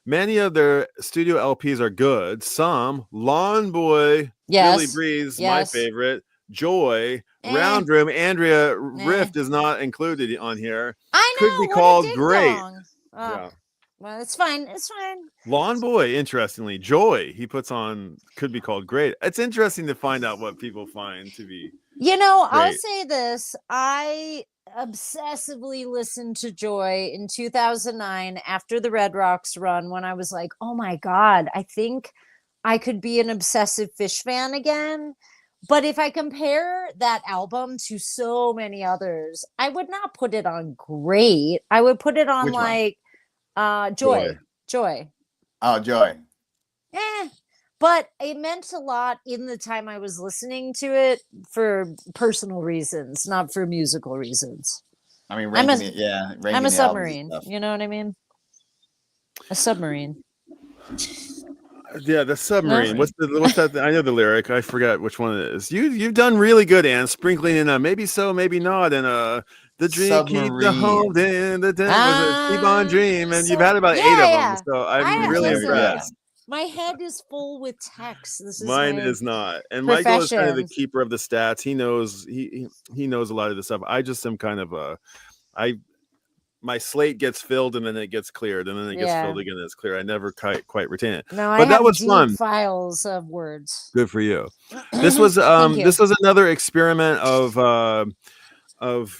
many of their studio LPs are good. Some Lawn Boy, Billy Breeze, my favorite. Joy, Round Room, Andrea Riff is not included on here.
I know.
Could be called great.
Yeah. Well, it's fine. It's fine.
Lawn Boy, interestingly, Joy, he puts on could be called great. It's interesting to find out what people find to be.
Great. I'll say this. I obsessively listened to Joy in 2009 after the Red Rocks run, when I was like, oh my God, I think I could be an obsessive Phish fan again. But if I compare that album to so many others, I would not put it on great. I would put it on Joy.
Oh, Joy.
But it meant a lot in the time I was listening to it for personal reasons, not for musical reasons.
I mean,
I'm a submarine. You know what I mean? A submarine.
Yeah, the submarine. What's that? I know the lyric. I forgot which one it is. You've done really good, Anne. Sprinkling in a maybe so, maybe not, and the dream keep the home in the keep on dream, and you've had about 8 of them. So I'm really impressed.
My head is full with text.
Mine is not. And Michael is kind of the keeper of the stats. He knows he knows a lot of this stuff. I just am kind of my slate gets filled and then it gets cleared and then it gets filled again and it's clear. I never quite retain it.
No, but that was fun. Files of words.
Good for you. This was this was another experiment of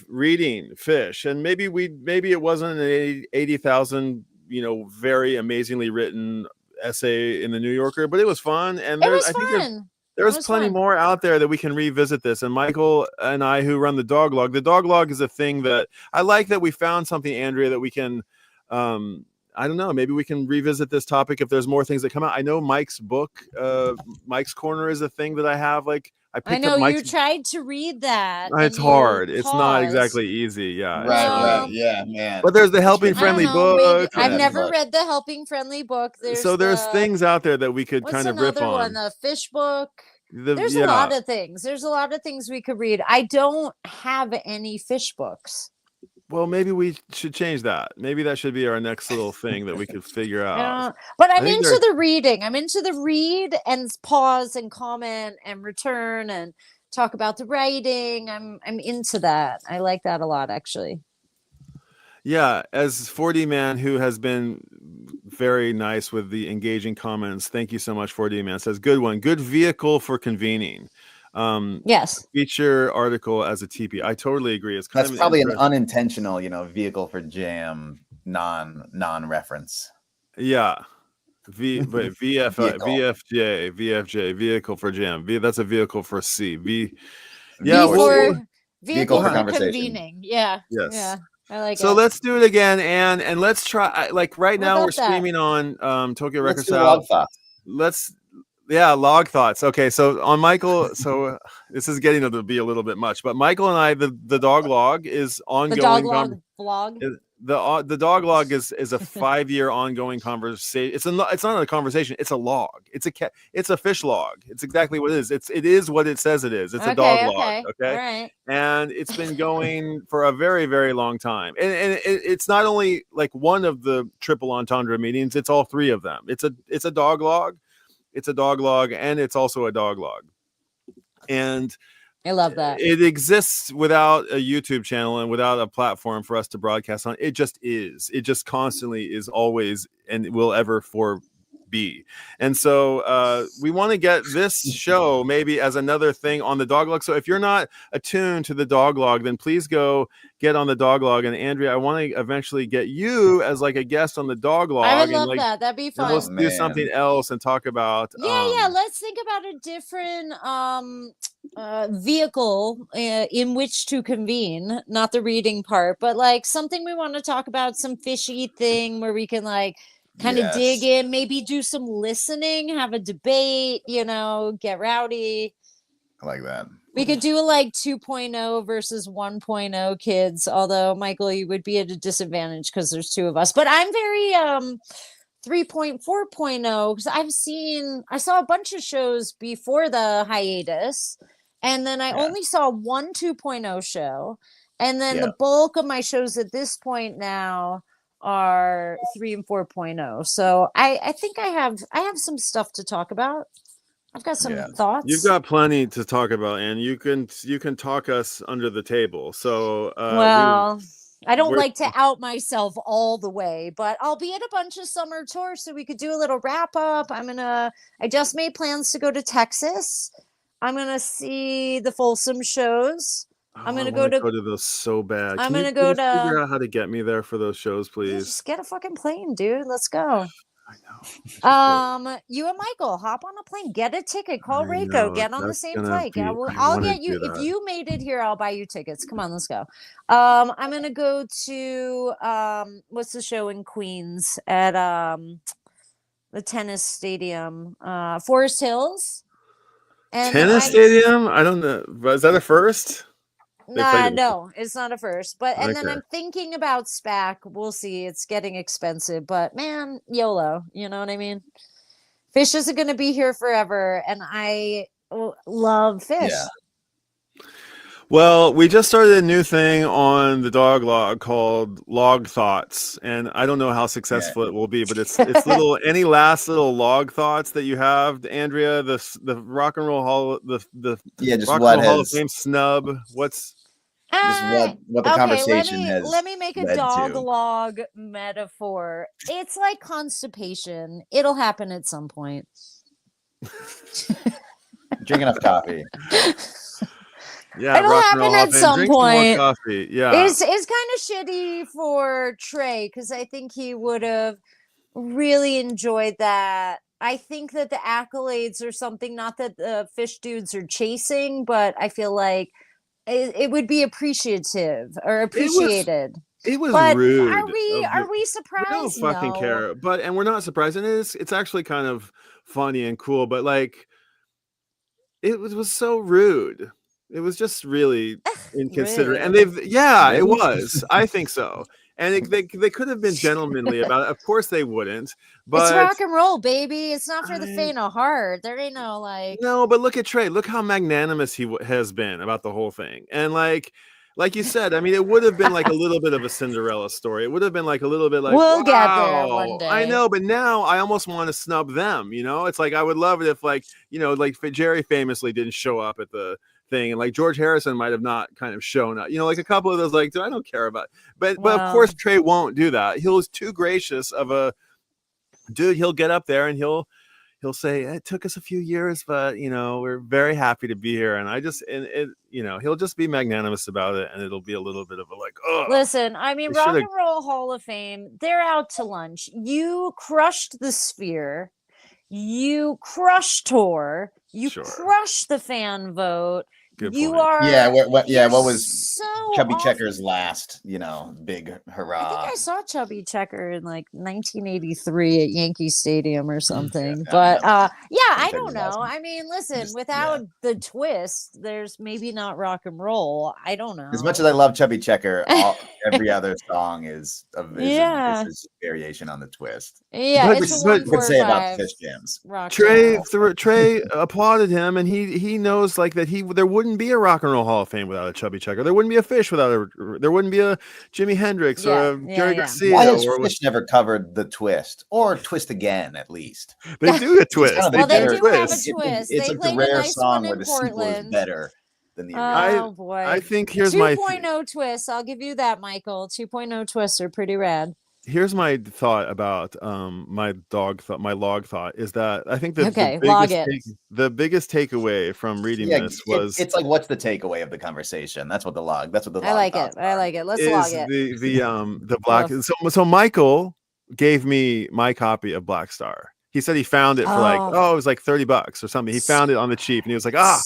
reading Phish, and maybe it wasn't an 80,000 very amazingly written essay in the New Yorker, but it was fun, and I think there's plenty more out there that we can revisit this. And Michael and I, who run the dog log is a thing that I like, that we found something, Andrea, that we can I don't know, maybe we can revisit this topic if there's more things that come out. I know Mike's book, Mike's Corner, is a thing that I have. Like I know
you tried to read that.
It's hard. It's not exactly easy. Yeah.
Right. Yeah, man.
But there's the Helping Friendly book.
I've never read the Helping Friendly book.
There's things out there that we could kind of riff on.
The Phish book. There's a lot of things. There's a lot of things we could read. I don't have any Phish books.
Well, maybe we should change that. Maybe that should be our next little thing that we could figure out.
But I'm into the reading. I'm into the read and pause and comment and return and talk about the writing. I'm into that. I like that a lot, actually.
Yeah, as 4D Man, who has been very nice with the engaging comments. Thank you so much, 4D Man. Says, good one. Good vehicle for convening.
Yes.
Feature article as a TP. I totally agree. It's
that's probably an unintentional, vehicle for jam, non-reference.
Yeah. VFJ, vehicle for jam. That's a vehicle for C.
Vehicle for conversation.
Convening. Yeah.
Yes.
Yeah. I like
so let's do it again, and let's try. Like right now, we're streaming on Tokyo Record Style. Log thoughts. Okay, so on Michael, so this is getting to be a little bit much, but Michael and I, the dog log is ongoing.
The dog log vlog.
The dog log is a 5-year ongoing conversation. It's not a conversation. It's a log. It's a Phish log. It's exactly what it is. It is what it says it is. It's a dog log. Okay.
All right.
And it's been going for a very, very long time. And it's not only like one of the triple entendre meetings. It's all 3 of them. It's a dog log. It's a dog log, and it's also a dog log. And
I love that.
It exists without a YouTube channel and without a platform for us to broadcast on. It just is. It just constantly is, always, and will ever be. And so we want to get this show maybe as another thing on the dog log. So if you're not attuned to the dog log, then please go get on the dog log. And Andrea, I want to eventually get you as like a guest on the dog log.
I would love that. That'd be fun.
Let's do something else and talk about.
Let's think about a different vehicle in which to convene, not the reading part, but like something we want to talk about, some fishy thing where we can like kind of dig in, maybe do some listening, have a debate, get rowdy.
I like that.
We could do like 2.0 versus 1.0 kids, although Michael, you would be at a disadvantage because there's two of us. But I'm very 3.4.0 because I saw a bunch of shows before the hiatus, and then I only saw one 2.0 show, and then the bulk of my shows at this point now are 3 and 4.0. So I think I have some stuff to talk about. I've got some thoughts.
You've got plenty to talk about, and you can talk us under the table. So
I don't like to out myself all the way, but I'll be at a bunch of summer tours, so we could do a little wrap up. I just made plans to go to Texas. I'm gonna see the Folsom shows. I'm gonna go to
those so bad.
I'm gonna go to
figure out how to get me there for those shows, please.
Just get a fucking plane, dude. Let's go.
I know.
You and Michael hop on a plane, get a ticket, call Reiko, get on the same flight. I'll get you if you made it here. I'll buy you tickets. Come on, let's go. I'm gonna go to what's the show in Queens at the tennis stadium, Forest Hills.
And tennis stadium? I don't know. Is that a first?
No, it's not a first. But then I'm thinking about SPAC. We'll see. It's getting expensive, but man, YOLO. You know what I mean? Phish isn't going to be here forever, and I love Phish.
Yeah. Well, we just started a new thing on the dog log called Log Thoughts, and I don't know how successful it will be, but it's little any last little log thoughts that you have, Andrea. The Rock and Roll Hall, the Rock and Roll Hall of Fame snub. What's
just what the conversation has.
Let me make a dog log metaphor. It's like constipation. It'll happen at some point.
Drink enough coffee.
Yeah,
it'll happen at some point.
Coffee. Yeah,
it's kind of shitty for Trey because I think he would have really enjoyed that. I think that the accolades are something not that the Phish dudes are chasing, but I feel like it would be appreciative or appreciated.
It was rude.
Are we surprised?
We don't fucking care. And we're not surprised. And it's actually kind of funny and cool, but like it was so rude. It was just really inconsiderate. And it was. I think so. And they could have been gentlemanly about it. Of course they wouldn't. But
it's rock and roll, baby. It's not for the faint of heart. There ain't no like.
No, but look at Trey. Look how magnanimous he has been about the whole thing. And like you said, I mean, it would have been like a little bit of a Cinderella story. It would have been like a little bit like,
we'll get there one day.
I know, but now I almost want to snub them. You know, it's like I would love it if like Jerry famously didn't show up at the thing, and like George Harrison might have not kind of shown up, like a couple of those, like I don't care about, but of course Trey won't do that. He's too gracious of a dude. He'll get up there and he'll say it took us a few years, but we're very happy to be here, and he'll just be magnanimous about it, and it'll be a little bit of a like, oh,
listen, I mean, Rock and Roll Hall of Fame, they're out to lunch. You crushed the Sphere, you crushed Tour, you crushed the fan vote.
Good
you
point.
are
what was
so
Chubby
awesome.
Checker's last big hurrah?
I think I saw Chubby Checker in like 1983 at Yankee Stadium or something. I don't know.
Awesome.
I mean, listen, without the twist, there's maybe not rock and roll. I don't know.
As much as I love Chubby Checker, every other song is a variation on the twist.
Yeah,
which is what you could say about the Phish jams.
Trey applauded him, and he knows like that there wouldn't be a Rock and Roll Hall of Fame without a Chubby Checker. There wouldn't be a Phish there wouldn't be a Jimi Hendrix or a Jerry Garcia.
Why has Phish never covered the twist or Twist Again at least?
They do a twist.
They do have a twist.
It's like the rare song where the sequel is better than the original.
Oh boy!
I think here's my
2.0 twist. I'll give you that, Michael. 2.0 twists are pretty rad.
Here's my thought about my log thought is that I think that the biggest takeaway from reading this was
it's like, what's the takeaway of the conversation? That's what the log.
I like it. Let's log it.
The black. So Michael gave me my copy of Black Star. He said he found it for it was like $30 or something. He found it on the cheap, and he was like, I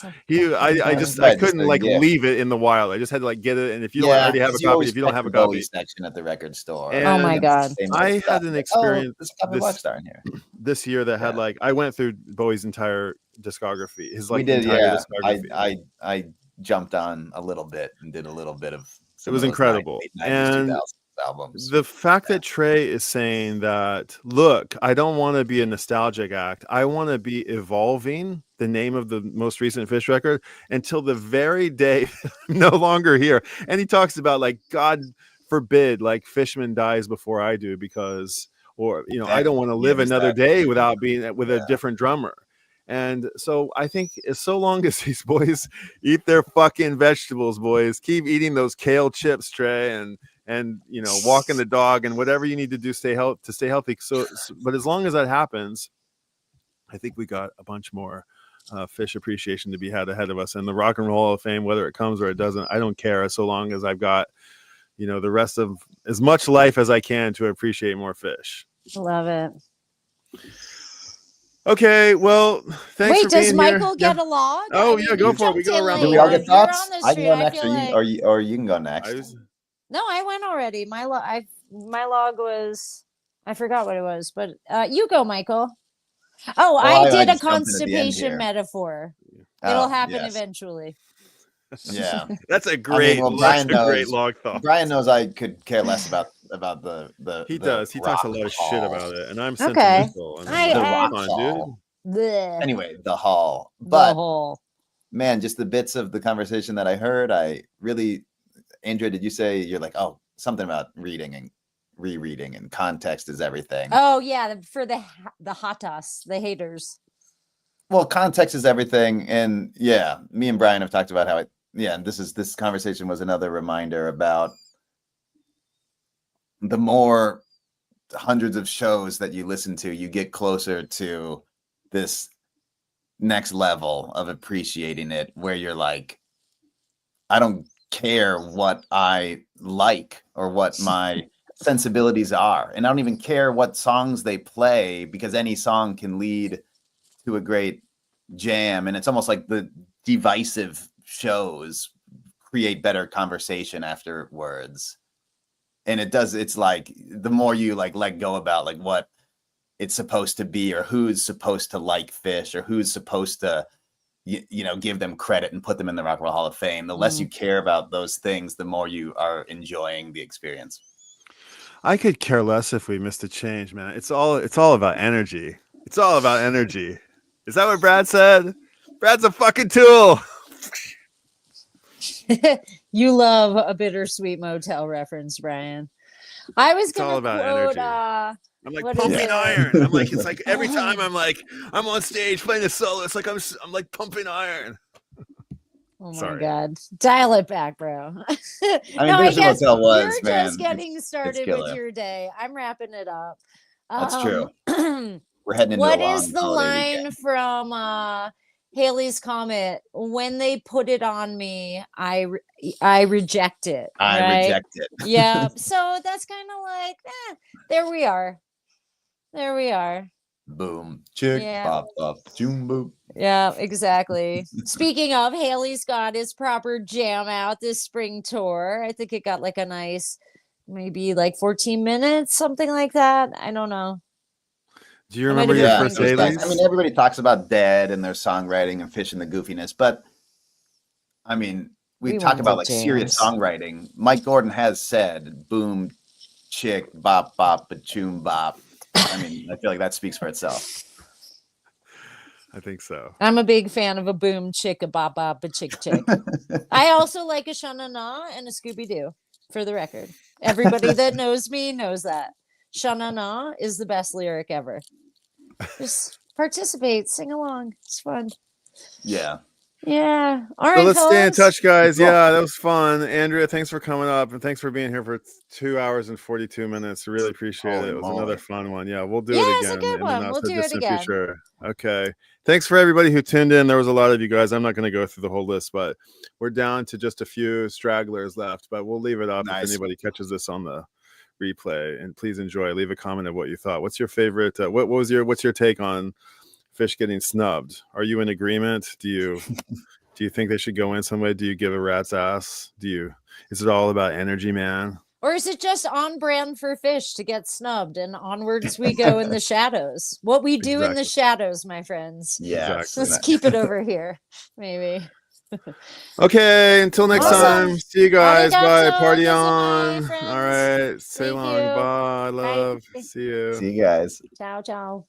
couldn't leave it in the wild. I just had to get it. And if you already have a copy, if you don't have a copy,
section at the record store.
And oh my god!
I had an experience
there's a copy of Black Star in here
this year that had I went through Bowie's entire discography. His
we did,
entire discography.
I jumped on a little bit and did a little bit of.
It was incredible.
90s,
and
2000s albums.
The fact that Trey is saying that, look, I don't want to be a nostalgic act. I want to be evolving the name of the most recent Phish record until the very day I'm no longer here. And he talks about, like, God forbid, like, Fishman dies before I do, because, or, you know, I don't want to live another day without being with a different drummer. And so I think so long as these boys eat their fucking vegetables, boys, keep eating those kale chips, Trey, and you know, walking the dog and whatever you need to do to stay healthy. So, but as long as that happens, I think we got a bunch more Phish appreciation to be had ahead of us. And the Rock and Roll Hall of Fame, whether it comes or it doesn't, I don't care, so long as I've got, you know, the rest of as much life as I can to appreciate more Phish.
Love it.
Okay, well, thanks.
Wait,
for
does
being
Michael
here.
get a log?
Oh, yeah, go for it. We go around.
Do we all get thoughts?
You're on the
I can go
street,
next, or you can go next.
No, I went already. My log was, I forgot what it was, but you go, Michael. Oh, I did a constipation metaphor. It'll happen eventually.
Yeah,
that's a great. Great log thought.
Brian knows I could care less about the.
He does. He talks a lot of shit about it, and I'm
okay.
Sentimental. And
the rock hall. Anyway, the hall, but
the hall.
Man, just the bits of the conversation that I heard, I really. Andrea, did you say you're like, oh, something about reading and rereading and context is everything?
Oh yeah, for the hotas, the haters.
Well, context is everything, and yeah, me and Brian have talked about how and this conversation was another reminder about the more hundreds of shows that you listen to, you get closer to this next level of appreciating it, where you're like, I don't care what I like or what my sensibilities are, and I don't even care what songs they play, because any song can lead to a great jam. And it's almost like the divisive shows create better conversation afterwards. And it's like the more you like let go about like what it's supposed to be, or who's supposed to like Phish, or who's supposed to you know, give them credit and put them in the Rock and Roll Hall of Fame, the less you care about those things, the more you are enjoying the experience.
I could care less if we missed a change, man. It's all about energy. It's all about energy. Is that what Brad said? Brad's a fucking tool.
You love a bittersweet motel reference, Brian. I was going to quote.
I'm like pumping iron. I'm like, it's like every time I'm on stage playing a solo, it's like I'm like pumping iron.
Oh my God. Dial it back, bro.
I mean, I guess you're
just getting started with your day. I'm wrapping it up.
That's true. We're heading into
what is the line weekend from Haley's Comet? When they put it on me, I reject it.
I reject it.
Yeah. So that's kind of like, there we are. There we are.
Boom. Chick. Pop up. Zoom boop.
Yeah, exactly. Speaking of, Haley's got his proper jam out this spring tour. I think it got like a nice, maybe like 14 minutes, something like that. I don't know.
Do you remember your first Haley's?
I mean, everybody talks about Dead and their songwriting and Phish and the goofiness, but I mean, we talk about like serious songwriting. Mike Gordon has said, boom, chick, bop, bop, ba-choom, bop. I mean, I feel like that speaks for itself.
I think so.
I'm a big fan of a boom, chick, a bop, bop, a chick, chick. I also like a sha-na-na and a Scooby-Doo, for the record. Everybody that knows me knows that. Sha-na-na is the best lyric ever. Just participate, sing along. It's fun.
Yeah.
Yeah. All right.
So let's stay in touch, guys.
Cool.
Yeah, that was fun. Andrea, thanks for coming up, and thanks for being here for 2 hours and 42 minutes. Really appreciate it. It was another fun one. Yeah, we'll do it again.
It's a good one. We'll do it again.
Future. Okay. Thanks for everybody who tuned in. There was a lot of you guys. I'm not going to go through the whole list, but we're down to just a few stragglers left. But we'll leave it up if anybody catches this on the replay. And please enjoy. Leave a comment of what you thought. What's your favorite? What's your take on Phish getting snubbed? Are you in agreement? Do you think they should go in some way? Do you give a rat's ass? Is it all about energy, man?
Or is it just on brand for Phish to get snubbed and onwards we go in the shadows? What we do in the shadows, my friends.
Yeah.
Exactly.
Let's keep it over here, maybe.
Okay, until next
Awesome.
time. See you guys. Bye.
Arigato
Party
gozaimasu,
on.
friends.
All right. Say
Thank
long.
you.
Bye. Love.
Bye.
See you.
See you guys.
Ciao, ciao.